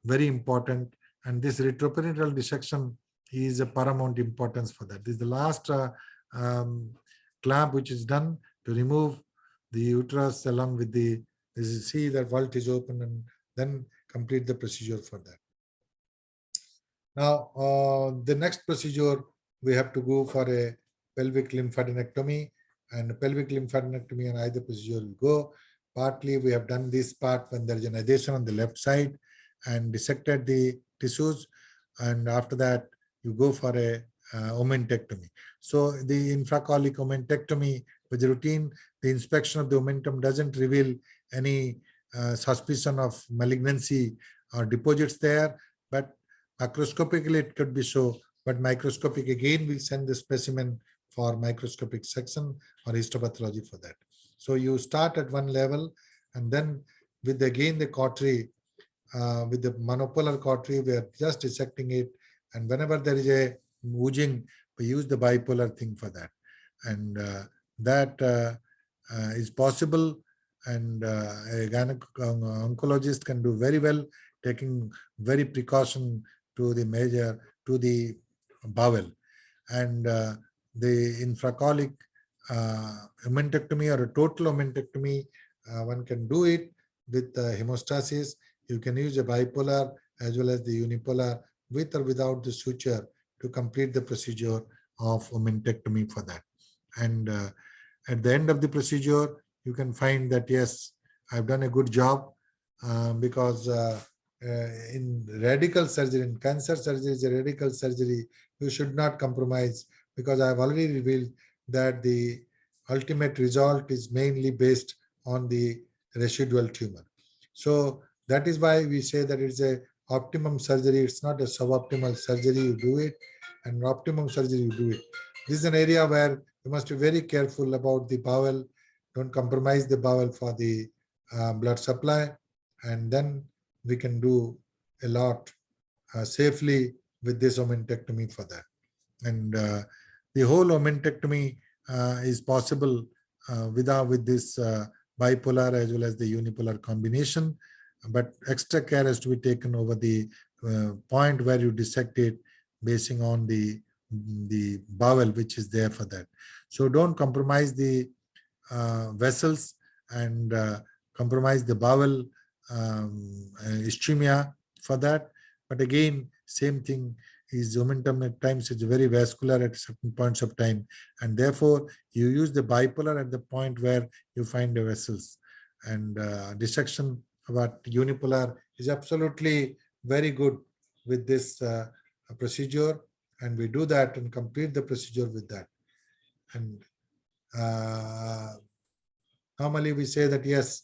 very important, and this retroperitoneal dissection is a paramount importance for that. This is the last clamp which is done to remove the uterus along with the, as you see that vault is open, and then complete the procedure for that. Now, the next procedure, we have to go for a pelvic lymphadenectomy, and pelvic lymphadenectomy and either procedure we go. Partly we have done this part when there is an adhesion on the left side and dissected the tissues, and after that you go for a omentectomy. So the infracolic omentectomy with routine, the inspection of the omentum doesn't reveal any suspicion of malignancy or deposits there, but macroscopically it could be so, but microscopic again we'll send the specimen for microscopic section or histopathology for that. So you start at one level, and then with again the cautery, with the monopolar cautery, we are just dissecting it, and whenever there is a oozing, we use the bipolar thing for that, and that is possible, and a oncologist can do very well, taking very precaution to the bowel. And the infracolic omentectomy or a total omentectomy, one can do it with hemostasis. You can use a bipolar as well as the unipolar, with or without the suture, to complete the procedure of omentectomy for that. And at the end of the procedure, you can find that, yes, I've done a good job, because in radical surgery, in cancer surgery, is a radical surgery, you should not compromise, because I have already revealed that the ultimate result is mainly based on the residual tumor. So that is why we say that it's a optimum surgery. It's not a suboptimal surgery. You do it, and optimum surgery you do it. This is an area where you must be very careful about the bowel. Don't compromise the bowel for the blood supply, and then we can do a lot safely with this omentectomy for that. And the whole omentectomy is possible with this bipolar as well as the unipolar combination, but extra care has to be taken over the point where you dissect it, basing on the bowel which is there for that. So don't compromise the vessels and compromise the bowel ischemia for that. But again, same thing is omentum at times is very vascular at certain points of time, and therefore you use the bipolar at the point where you find the vessels, and dissection about unipolar is absolutely very good with this procedure, and we do that and complete the procedure with that. And normally we say that, yes,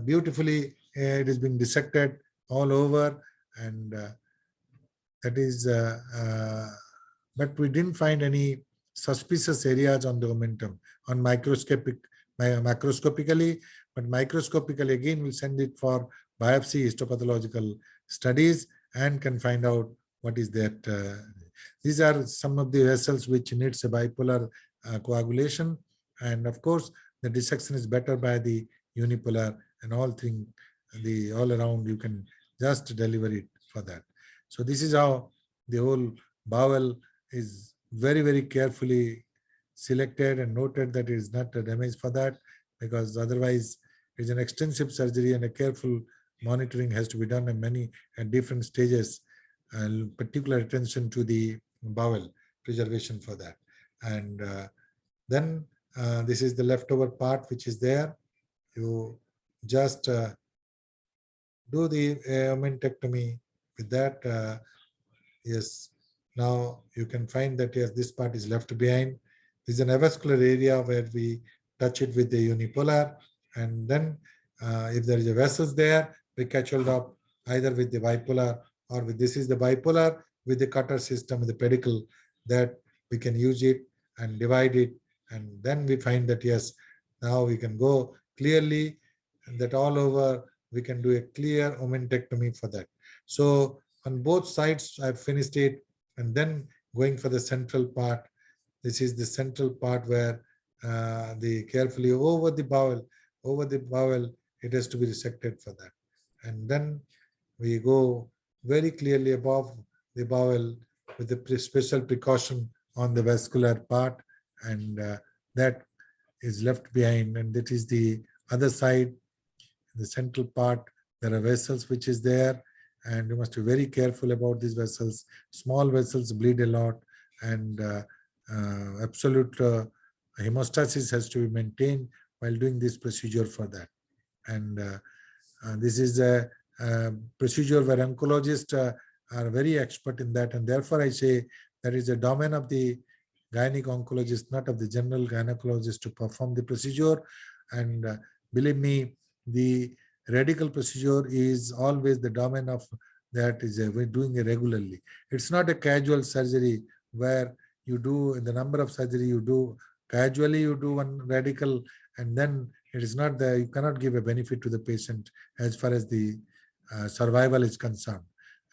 beautifully it is being dissected all over, and that is, but we didn't find any suspicious areas on the omentum on macroscopically, but microscopically again we'll send it for biopsy histopathological studies and can find out what is that. These are some of the vessels which needs a bipolar coagulation, and of course the dissection is better by the unipolar, and all around you can just deliver it for that. So this is how the whole bowel is very, very carefully selected and noted that it is not a damage for that. because otherwise it's an extensive surgery and a careful monitoring has to be done in many at different stages, and particular attention to the bowel preservation for that. And then this is the leftover part which is there. You just do the omentectomy with that. Yes, now you can find that yes, this part is left behind. This is an avascular area where we touch it with the unipolar, and then if there is a vessels there, we catch hold up either with the bipolar or with this is the bipolar with the cutter system, the pedicle, that we can use it and divide it, and then we find that yes, now we can go clearly, and that all over we can do a clear omentectomy for that. So on both sides, I've finished it, and then going for the central part. This is the central part where the carefully over the bowel, it has to be resected for that. And then we go very clearly above the bowel with the special precaution on the vascular part, and that is left behind. And that is the other side, the central part. There are vessels which is there, and you must be very careful about these vessels. Small vessels bleed a lot, and absolute hemostasis has to be maintained while doing this procedure for that. And this is a procedure where oncologists are very expert in that, and therefore I say that is a domain of the gynec oncologist, not of the general gynecologist, to perform the procedure. And believe me, the radical procedure is always the domain of that is we're doing it regularly. It's not a casual surgery where you do the number of surgery you do casually, you do one radical, and then it is not the, you cannot give a benefit to the patient as far as the survival is concerned.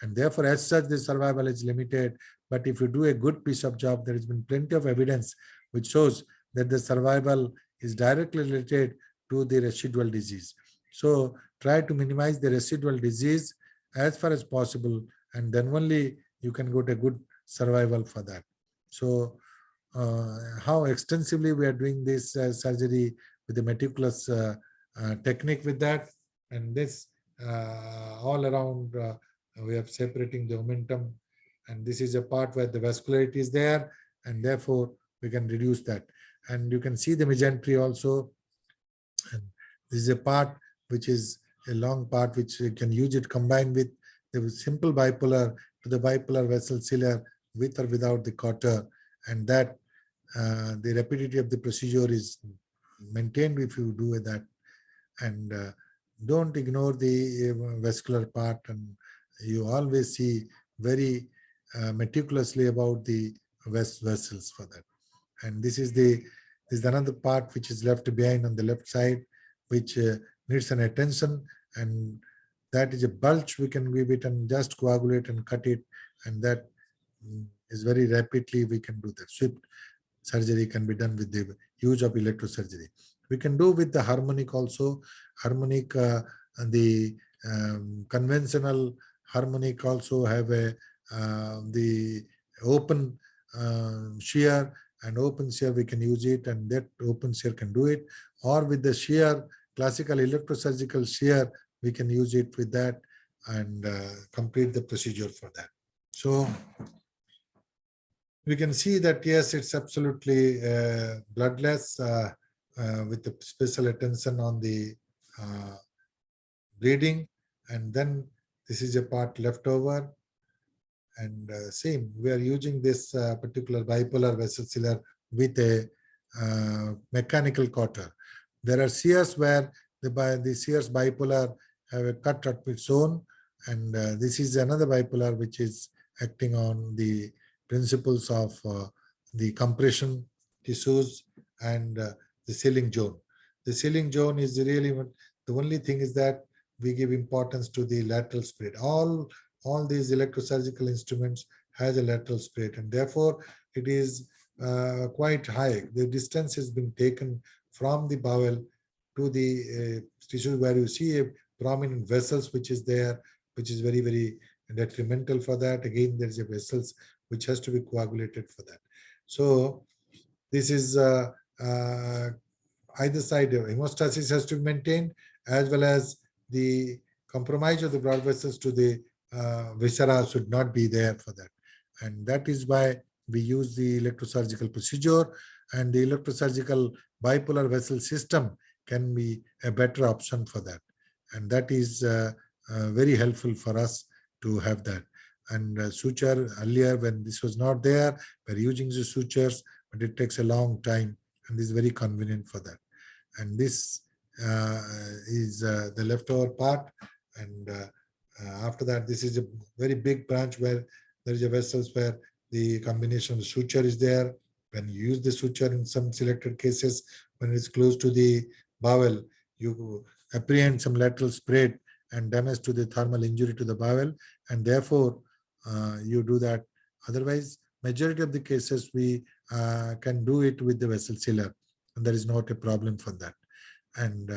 And therefore, as such, the survival is limited. But if you do a good piece of job, there has been plenty of evidence which shows that the survival is directly related to the residual disease. So try to minimize the residual disease as far as possible, and then only you can go to a good survival for that. So how extensively we are doing this surgery with the meticulous technique with that, and this all around we are separating the momentum, and this is a part where the vascularity is there, and therefore we can reduce that. And you can see the mesentery also, and this is a part which is a long part which you can use it combined with the simple bipolar to the bipolar vessel sealer with or without the cutter, and that the rapidity of the procedure is maintained if you do that. And don't ignore the vascular part, and you always see very meticulously about the vessels for that. And this is another part which is left behind on the left side, which needs an attention, and that is a bulge we can give it and just coagulate and cut it, and that is very rapidly we can do that. Swift surgery can be done with the use of electrosurgery. We can do with the harmonic also. Harmonic, the conventional harmonic also have a the open shear, and open shear we can use it, and that open shear can do it, or with the shear, classical electrosurgical shear, we can use it with that and complete the procedure for that. So we can see that yes, it's absolutely bloodless with the special attention on the bleeding, and then this is a part left over. And same, we are using this particular bipolar vessel sealer with a mechanical cutter. There are shears where the shears bipolar have a cut at its own, and this is another bipolar which is acting on the principles of the compression tissues and the sealing zone. The sealing zone is really the only thing is that we give importance to the lateral spread. All these electrosurgical instruments has a lateral spread, and therefore it is quite high. The distance has been taken from the bowel to the tissue where you see a prominent vessels which is there, which is very, very detrimental for that. Again, there is a vessels which has to be coagulated for that. So this is either side hemostasis has to be maintained, as well as the compromise of the blood vessels to the viscera should not be there for that. And that is why we use the electrosurgical procedure, and the electrosurgical bipolar vessel system can be a better option for that. And that is very helpful for us to have that. And suture, earlier when this was not there, we're using the sutures, but it takes a long time, and this is very convenient for that. And this is the leftover part. And after that, this is a very big branch where there is a vessels where the combination of suture is there. When you use the suture in some selected cases, when it's close to the bowel, you apprehend some lateral spread and damage to the thermal injury to the bowel, and therefore you do that. Otherwise, majority of the cases we can do it with the vessel sealer, and there is not a problem for that. And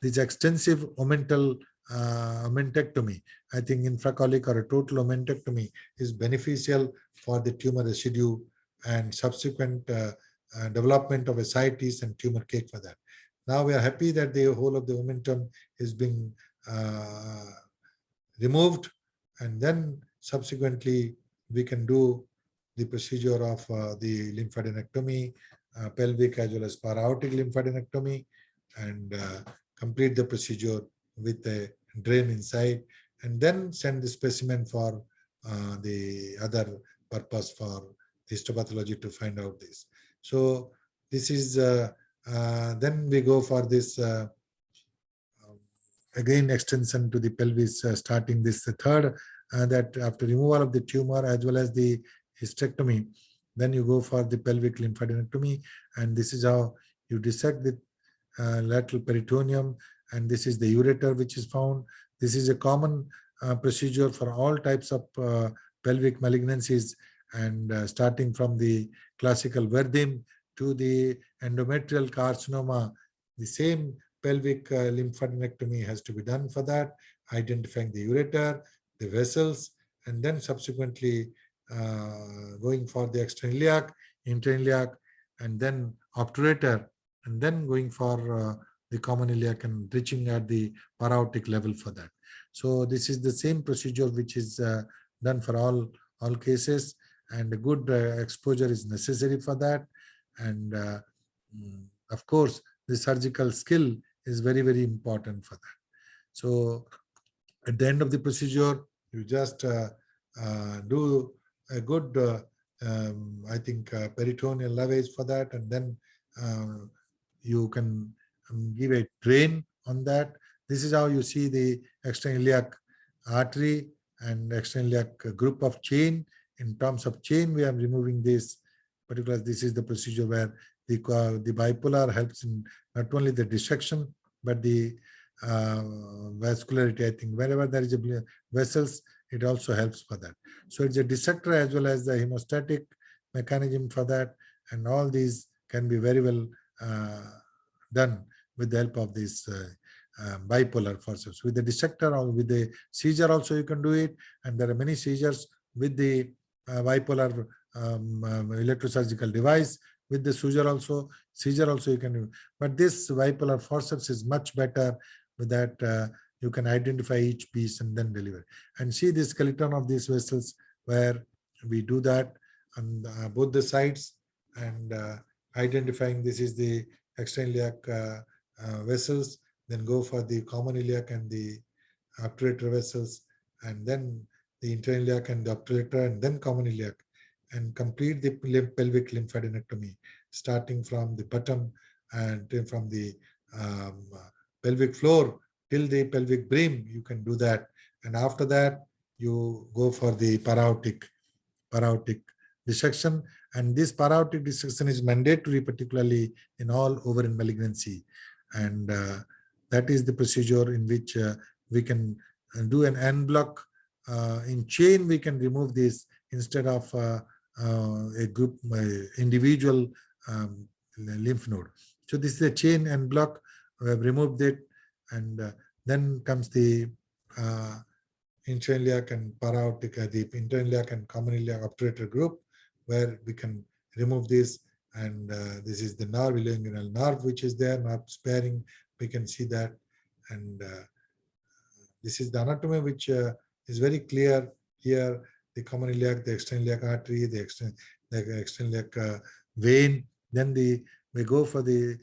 this extensive omentectomy, I think infracolic or a total omentectomy is beneficial for the tumor residue and subsequent development of ascites and tumor cake for that. Now we are happy that the whole of the omentum is being removed, and then subsequently we can do the procedure of the lymphadenectomy, pelvic as well as para-aortic lymphadenectomy, and complete the procedure with a drain inside, and then send the specimen for the other purpose for histopathology to find out this. So this is then we go for this again extension to the pelvis, starting this third, that after removal of the tumor as well as the hysterectomy, then you go for the pelvic lymphadenectomy, and this is how you dissect the lateral peritoneum, and this is the ureter which is found. This is a common procedure for all types of pelvic malignancies, and starting from the classical Verdim to the endometrial carcinoma, the same pelvic lymphadenectomy has to be done for that, identifying the ureter, the vessels, and then subsequently going for the extrailiac, interiliac, and then obturator, and then going for the common iliac and reaching at the para-aortic level for that. So this is the same procedure which is done for all cases, and a good exposure is necessary for that. And of course, the surgical skill is very, very important for that. So at the end of the procedure, you just do a good, I think, peritoneal lavage for that, and then you can give a drain on that. This is how you see the extrailiac artery and extrailiac group of chain. In terms of chain, we are removing this particular. This is the procedure where the bipolar helps in not only the dissection but the vascularity. I think wherever there is a vessels, it also helps for that. So it's a dissector as well as the hemostatic mechanism for that, and all these can be very well done with the help of this bipolar forceps. With the dissector or with the seizure also you can do it, and there are many seizures with the bipolar electrosurgical device. With the seizure also you can do. But this bipolar forceps is much better with that. You can identify each piece and then deliver. And see the skeleton of these vessels where we do that on both the sides, and identifying this is the extrailiac vessels, then go for the common iliac and the obturator vessels, and then the interiliac and the obturator, and then common iliac, and complete the pelvic lymphadenectomy, starting from the bottom and from the pelvic floor till the pelvic brim. You can do that, and after that you go for the para-aortic dissection. And this para-aortic dissection is mandatory, particularly in all ovarian malignancy, and that is the procedure in which we can do an en bloc. In chain we can remove this instead of a group individual lymph node. So this is a chain en bloc. We have removed it, and then comes the interiliac and para-aortic, the interiliac and common iliac obturator group, where we can remove this And this is the nerve, ilioinguinal nerve, which is there, nerve sparing. We can see that. And this is the anatomy, which is very clear here. The common iliac, the external iliac artery, the external iliac vein. Then we go for the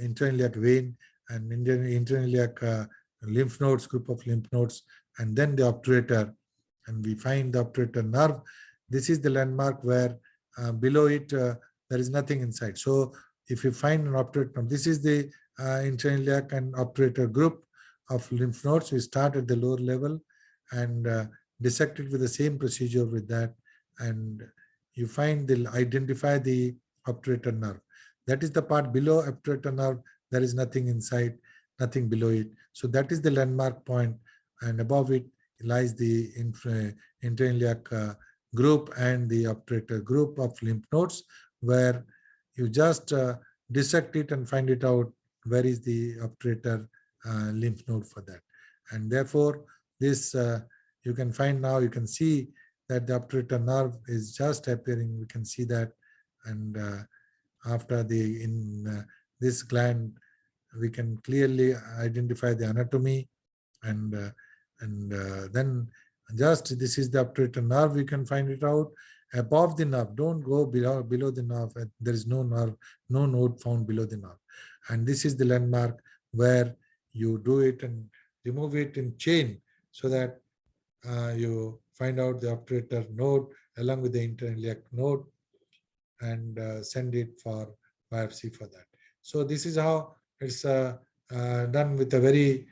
internal iliac vein and internal iliac lymph nodes, group of lymph nodes, and then the obturator. And we find the obturator nerve. This is the landmark where below it there is nothing inside. So if you find an obturator nerve, this is the internal iliac and obturator group of lymph nodes. We start at the lower level and dissect it with the same procedure with that, and you identify the obturator nerve. That is the part below obturator nerve. There is nothing inside, nothing below it. So that is the landmark point, and above it lies the internal iliac group and the obturator group of lymph nodes, where you just dissect it and find it out where is the obturator lymph node for that. And therefore, this you can find now, you can see that the obturator nerve is just appearing. We can see that. And after this gland, we can clearly identify the anatomy. And then just this is the obturator nerve. We can find it out above the nerve. Don't go below the nerve. There is no nerve, no node found below the nerve. And this is the landmark where you do it and remove it in chain, so that you find out the obturator node along with the internal iliac node, and send it for biopsy for that. So this is how it's done with a very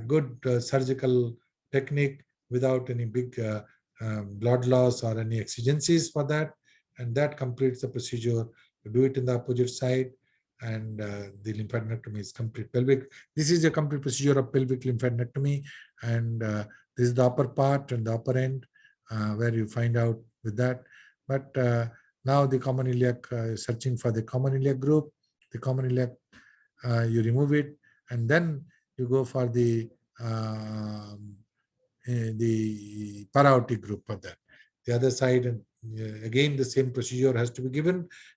good surgical technique, without any big blood loss or any exigencies for that. And that completes the procedure. You do it in the opposite side, and the lymphadenectomy is complete. This is a complete procedure of pelvic lymphadenectomy, and this is the upper part and the upper end where you find out with that. But now the common iliac, searching for the common iliac group, the common iliac, you remove it, and then you go for the para-aortic group for that. The other side, and again the same procedure has to be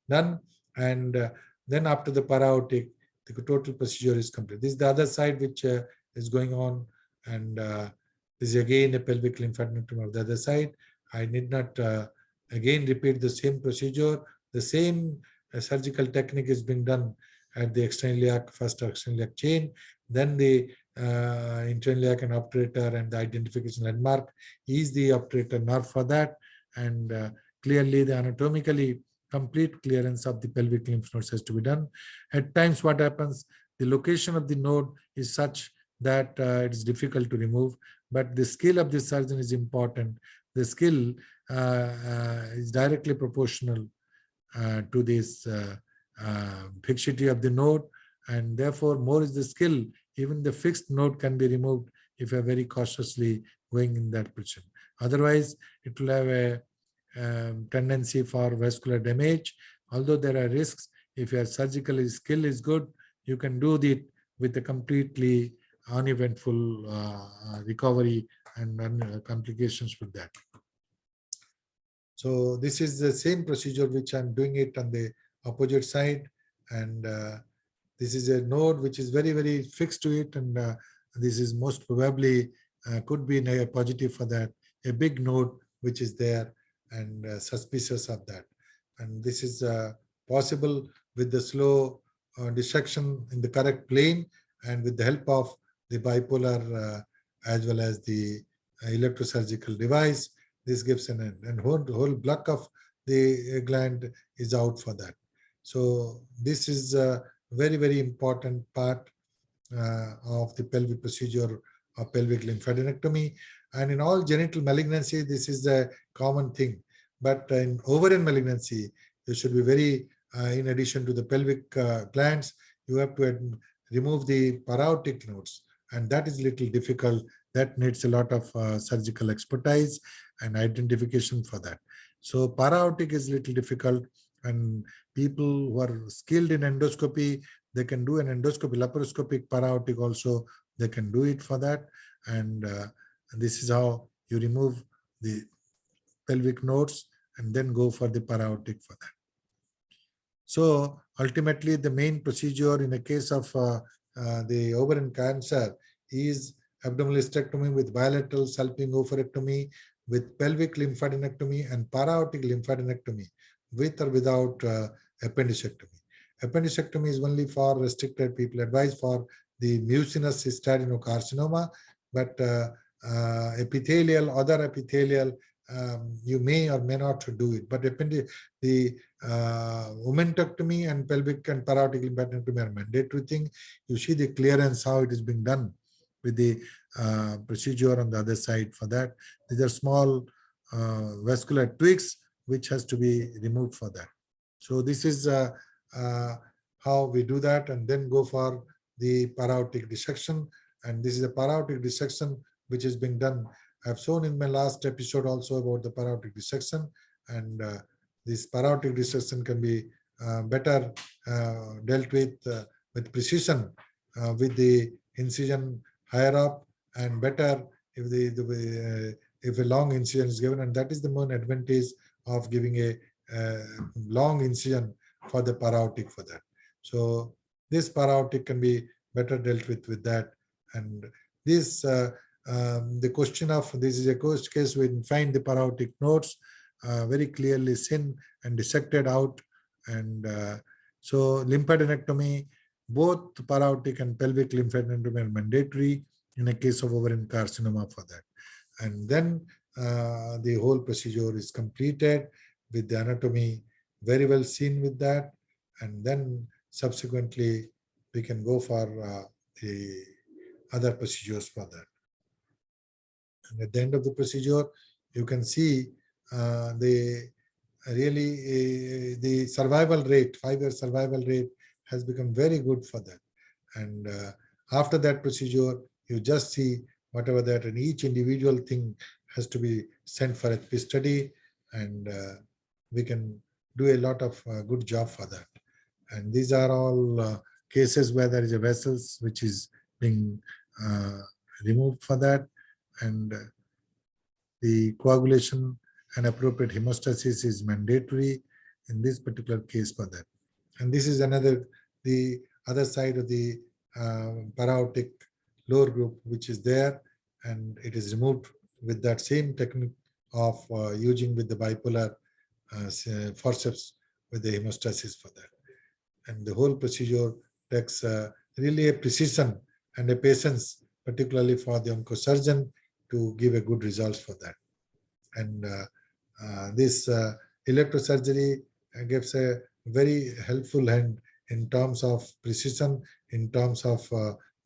done, and then after the para-aortic, the total procedure is complete. This is the other side which is going on, and this is again a pelvic lymphadenectomy of the other side. I need not again repeat the same procedure. The same surgical technique is being done at the external iliac, first external iliac chain, then the internal iliac and obturator, and the identification landmark is the obturator nerve for that. And clearly the anatomically complete clearance of the pelvic lymph nodes has to be done. At times what happens, the location of the node is such that it is difficult to remove, but the skill of the surgeon is important. The skill is directly proportional to this fixity of the node, and therefore more is the skill. Even the fixed node can be removed if you are very cautiously going in that position. Otherwise, it will have a tendency for vascular damage. Although there are risks, if your surgical skill is good, you can do it with a completely uneventful recovery and complications with that. So this is the same procedure which I'm doing it on the opposite side, and this is a node which is very, very fixed to it, and this is most probably could be a positive for that, a big node which is there, and suspicious of that. And this is possible with the slow dissection in the correct plane, and with the help of the bipolar as well as the electrosurgical device. This gives an whole block of the gland is out for that. So this is a very, very important part of the pelvic procedure of pelvic lymphadenectomy. And in all genital malignancy, this is a common thing. But in ovarian malignancy, you should be very, in addition to the pelvic glands, you have to remove the para-aortic nodes. And that is little difficult. That needs a lot of surgical expertise and identification for that. So para-aortic is little difficult, and people who are skilled in endoscopy, they can do an endoscopy, laparoscopic para-aortic also, they can do it for that. And this is how you remove the pelvic nodes and then go for the para-aortic for that. So ultimately, the main procedure in the case of the ovarian cancer is abdominal hysterectomy with bilateral salpingo-oophorectomy, with pelvic lymphadenectomy and para-aortic lymphadenectomy, with or without appendicectomy. Appendicectomy is only for restricted people, advised for the mucinous cystadenocarcinoma, but other epithelial, you may or may not do it. But the omentectomy and pelvic and para-aortic lymphadenectomy are mandatory thing. You see the clearance, how it is being done with the procedure on the other side. For that, these are small vascular tweaks which has to be removed for that. So this is how we do that, and then go for the para-aortic dissection. And this is a para-aortic dissection which is being done. I've shown in my last episode also about the para-aortic dissection, and this para-aortic dissection can be better dealt with precision with the incision higher up, and better if a long incision is given, and that is the main advantage of giving a long incision for the para-aortic for that. So this para-aortic can be better dealt with that. And this the question of this is a case we find the para-aortic nodes very clearly seen and dissected out. And so lymphadenectomy, both para-aortic and pelvic lymphadenectomy are mandatory in a case of ovarian carcinoma for that. And then the whole procedure is completed with the anatomy very well seen with that. And then subsequently we can go for the other procedures for that. And at the end of the procedure, you can see the survival rate, 5-year survival rate has become very good for that. And after that procedure, you just see whatever that, and each individual thing has to be sent for a study, and we can do a lot of good job for that. And these are all cases where there is a vessels which is being removed for that, and the coagulation and appropriate hemostasis is mandatory in this particular case for that. And this is the other side of the para-aortic lower group which is there, and it is removed with that same technique of using with the bipolar forceps with the hemostasis for that. And the whole procedure takes really a precision and a patience, particularly for the oncosurgeon, to give a good results for that. And this electrosurgery gives a very helpful hand in terms of precision, in terms of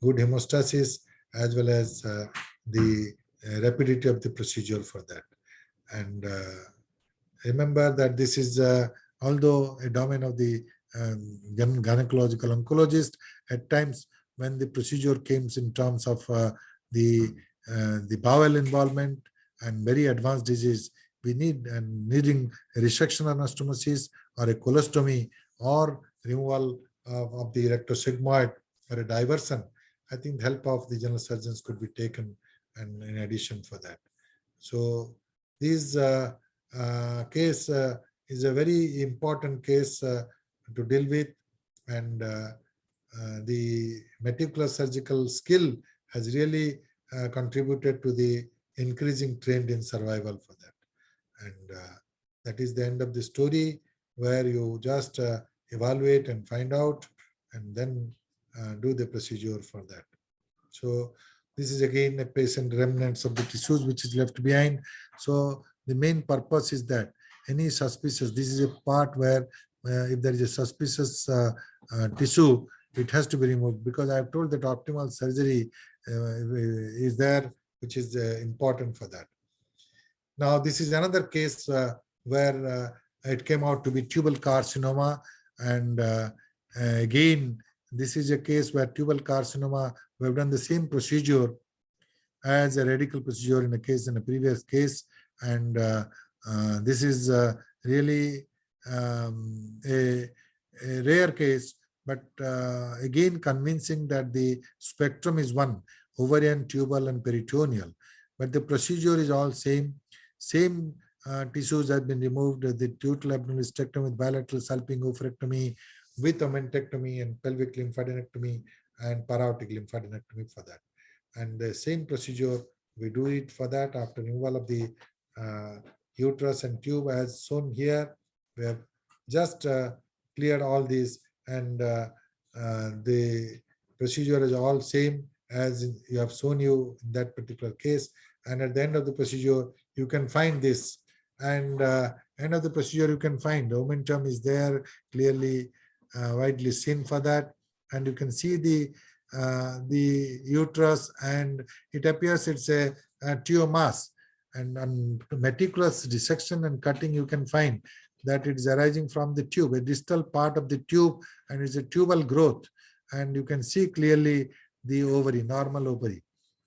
good hemostasis, as well as the rapidity of the procedure for that. And remember that this is although a domain of the gynecological oncologist, at times when the procedure comes in terms of the bowel involvement and very advanced disease, we needing a resection anastomosis or a colostomy or removal of the rectosigmoid or a diversion. I think the help of the general surgeons could be taken, and in addition for that. So this case is a very important case to deal with, and the meticulous surgical skill has really contributed to the increasing trend in survival for that. And that is the end of the story, where you just evaluate and find out, and then do the procedure for that. So this is again a patient remnants of the tissues which is left behind. So the main purpose is that any suspicious, this is a part where if there is a suspicious tissue, it has to be removed, because I have told that optimal surgery is there, which is important for that. Now, this is another case where it came out to be tubal carcinoma. And again, this is a case where tubal carcinoma, we have done the same procedure as a radical procedure in a previous case. And this is really a rare case, but again convincing that the spectrum is one: ovarian, tubal, and peritoneal. But the procedure is all same tissues have been removed, the total abdominal hysterectomy with bilateral salpingo-oophorectomy with omentectomy and pelvic lymphadenectomy and paraortic lymphadenectomy for that. And the same procedure, we do it for that after removal of the uterus and tube as shown here. We have just cleared all these, and the procedure is all same as you have shown you in that particular case. And at the end of the procedure, you can find this. And end of the procedure, you can find the omentum is there, clearly widely seen for that. And you can see the uterus, and it appears it's a tumor mass. And on meticulous dissection and cutting, you can find that it is arising from the tube, a distal part of the tube, and it's a tubal growth. And you can see clearly the ovary, normal ovary.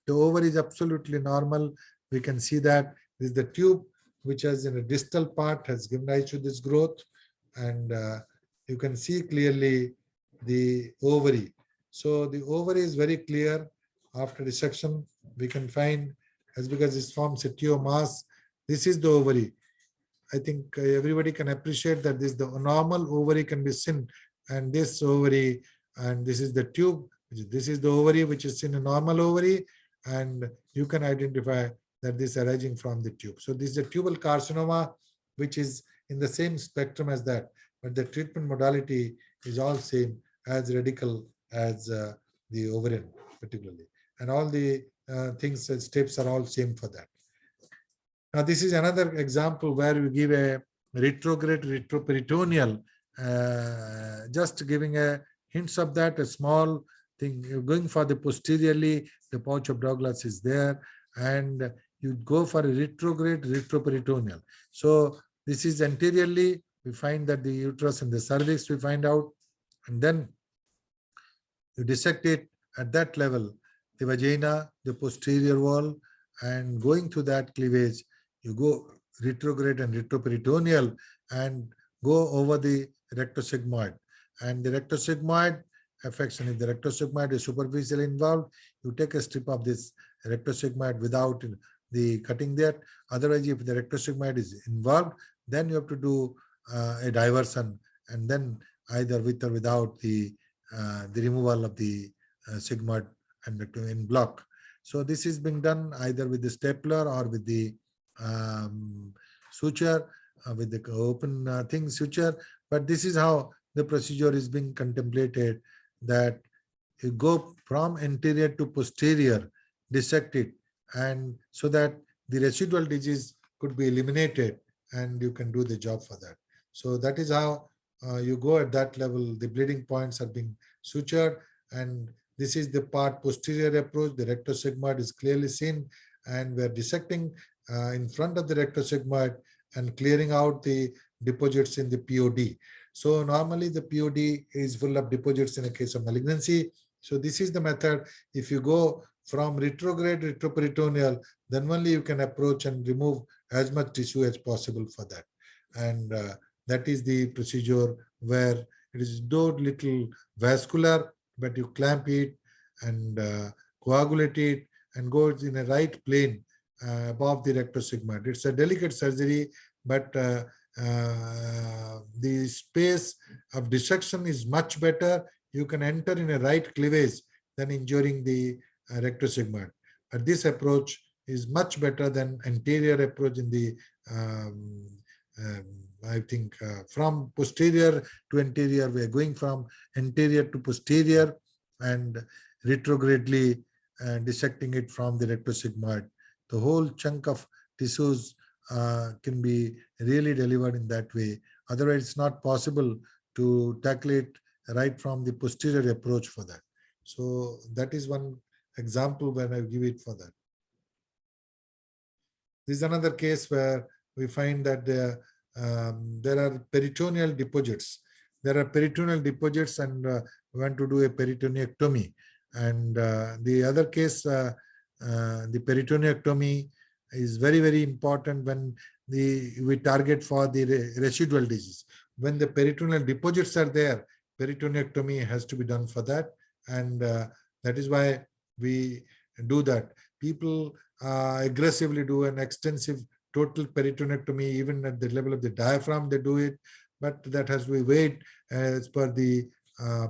The ovary is absolutely normal. We can see that this is the tube, which has in a distal part has given rise to this growth. And you can see clearly the ovary. So the ovary is very clear. After dissection, we can find, as because this forms a tumor mass, this is the ovary. I think everybody can appreciate that this the normal ovary can be seen, and this ovary, and this is the tube. This is the ovary which is in a normal ovary, and you can identify that this is arising from the tube. So this is a tubal carcinoma, which is in the same spectrum as that, but the treatment modality is all same as radical as the ovarian particularly, and all the things and steps are all same for that. Now this is another example where we give a retrograde retroperitoneal, just giving a hints of that, a small thing. You're going for the posteriorly, the pouch of Douglas is there, and you go for a retrograde retroperitoneal. So this is anteriorly, we find that the uterus and the cervix we find out, and then you dissect it at that level, the vagina, the posterior wall, and going to that cleavage, you go retrograde and retroperitoneal and go over the rectosigmoid. And the rectosigmoid affection, if the rectosigmoid is superficially involved, you take a strip of this rectosigmoid without the cutting that. Otherwise, if the rectosigmoid is involved, then you have to do a diversion, and then either with or without the removal of the sigmoid and in block. So this is being done either with the stapler or with the suture, with the open thing suture. But this is how the procedure is being contemplated, that you go from anterior to posterior, dissect it, and so that the residual disease could be eliminated, and you can do the job for that. So that is how you go at that level. The bleeding points are being sutured, and this is the part posterior approach. The rectosigmoid is clearly seen, and we are dissecting in front of the rectosigmoid and clearing out the deposits in the POD. So normally the POD is full of deposits in a case of malignancy. So this is the method. If you go from retrograde retroperitoneal, then only you can approach and remove as much tissue as possible for that. And that is the procedure where it is though little vascular, but you clamp it and coagulate it and go in a right plane above the rectosigmoid. It's a delicate surgery, but the space of dissection is much better. You can enter in a right cleavage than injuring the rectosigmoid. But this approach is much better than anterior approach in the I think from posterior to anterior. We are going from anterior to posterior and retrogradely dissecting it from the rectosigmoid. The whole chunk of tissues can be really delivered in that way. Otherwise, it's not possible to tackle it right from the posterior approach for that. So that is one example when I give it for that. This is another case where we find that there are peritoneal deposits. There are peritoneal deposits, and we want to do a peritoneectomy. And the other case, the peritoneectomy is very, very important when we target for the residual disease. When the peritoneal deposits are there, peritoneectomy has to be done for that. And that is why we do that. People aggressively do an extensive total peritonectomy, even at the level of the diaphragm, they do it, but that has to be weighed as per the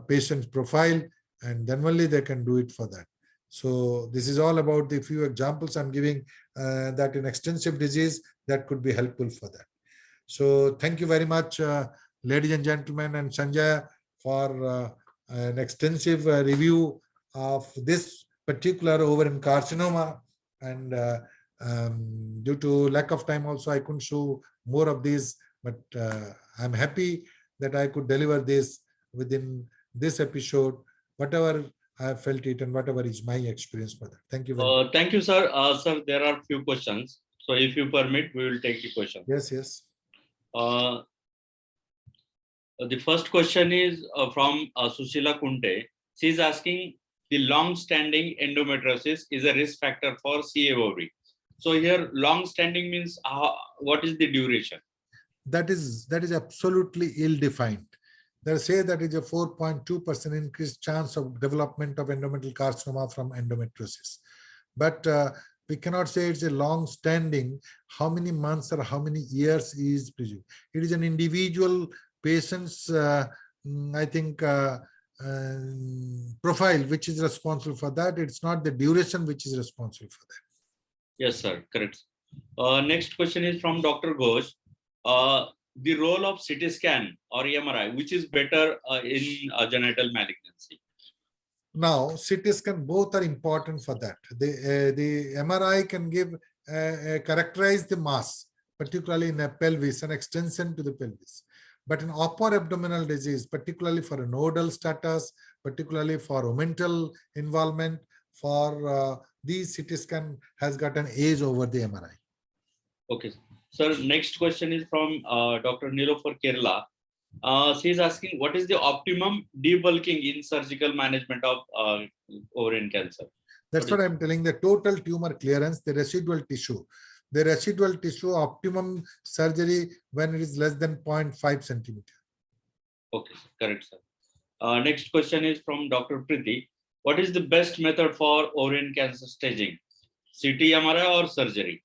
patient's profile, and then only they can do it for that. So this is all about the few examples I'm giving that in extensive disease that could be helpful for that. So thank you very much, ladies and gentlemen, and Sanjay for an extensive review of this particular ovarian carcinoma. And due to lack of time also, I couldn't show more of these, but I'm happy that I could deliver this within this episode, whatever I have felt it and whatever is my experience for that. Thank you very much. Thank you, sir. Sir, there are few questions. So if you permit, we will take the question. Yes, yes. The first question is from Susila Kunte. She is asking, the long-standing endometriosis is a risk factor for CA ovary. So here, long-standing means what is the duration? That is absolutely ill-defined. They say that is a 4.2% increased chance of development of endometrial carcinoma from endometriosis. But we cannot say it's a long-standing, how many months or how many years is presumed. It is an individual patient's, I think, profile which is responsible for that. It's not the duration which is responsible for that. Yes, sir, correct. Next question is from Dr. Ghosh. The role of CT scan or MRI, which is better in genital malignancy? Now, CT scan, both are important for that. The MRI can give characterize the mass, particularly in a pelvis, an extension to the pelvis. But in upper abdominal disease, particularly for a nodal status, particularly for omental involvement, for these CT scan has got an edge over the MRI. Okay. Sir, next question is from Dr. Nilofer Kerala. She is asking, what is the optimum debulking in surgical management of ovarian cancer? That's what I'm telling, the total tumor clearance, the residual tissue. The residual tissue optimum surgery when it is less than 0.5 centimeter. Okay, correct, sir. Next question is from Dr. Priti. What is the best method for ovarian cancer staging? CT, MRI or surgery?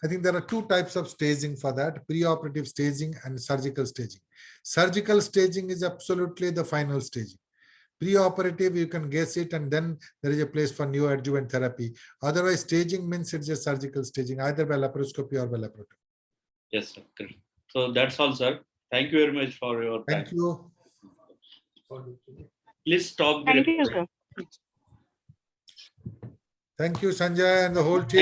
I think there are two types of staging for that, preoperative staging and surgical staging. Surgical staging is absolutely the final staging. Preoperative, you can guess it, and then there is a place for neoadjuvant therapy. Otherwise, staging means it's a surgical staging, either by laparoscopy or by laparoscopy. Yes, sir. Correct. So that's all, sir. Thank you very much for your time. Thank you. Please stop. Thank you, sir. Thank you, Sanjay, and the whole team.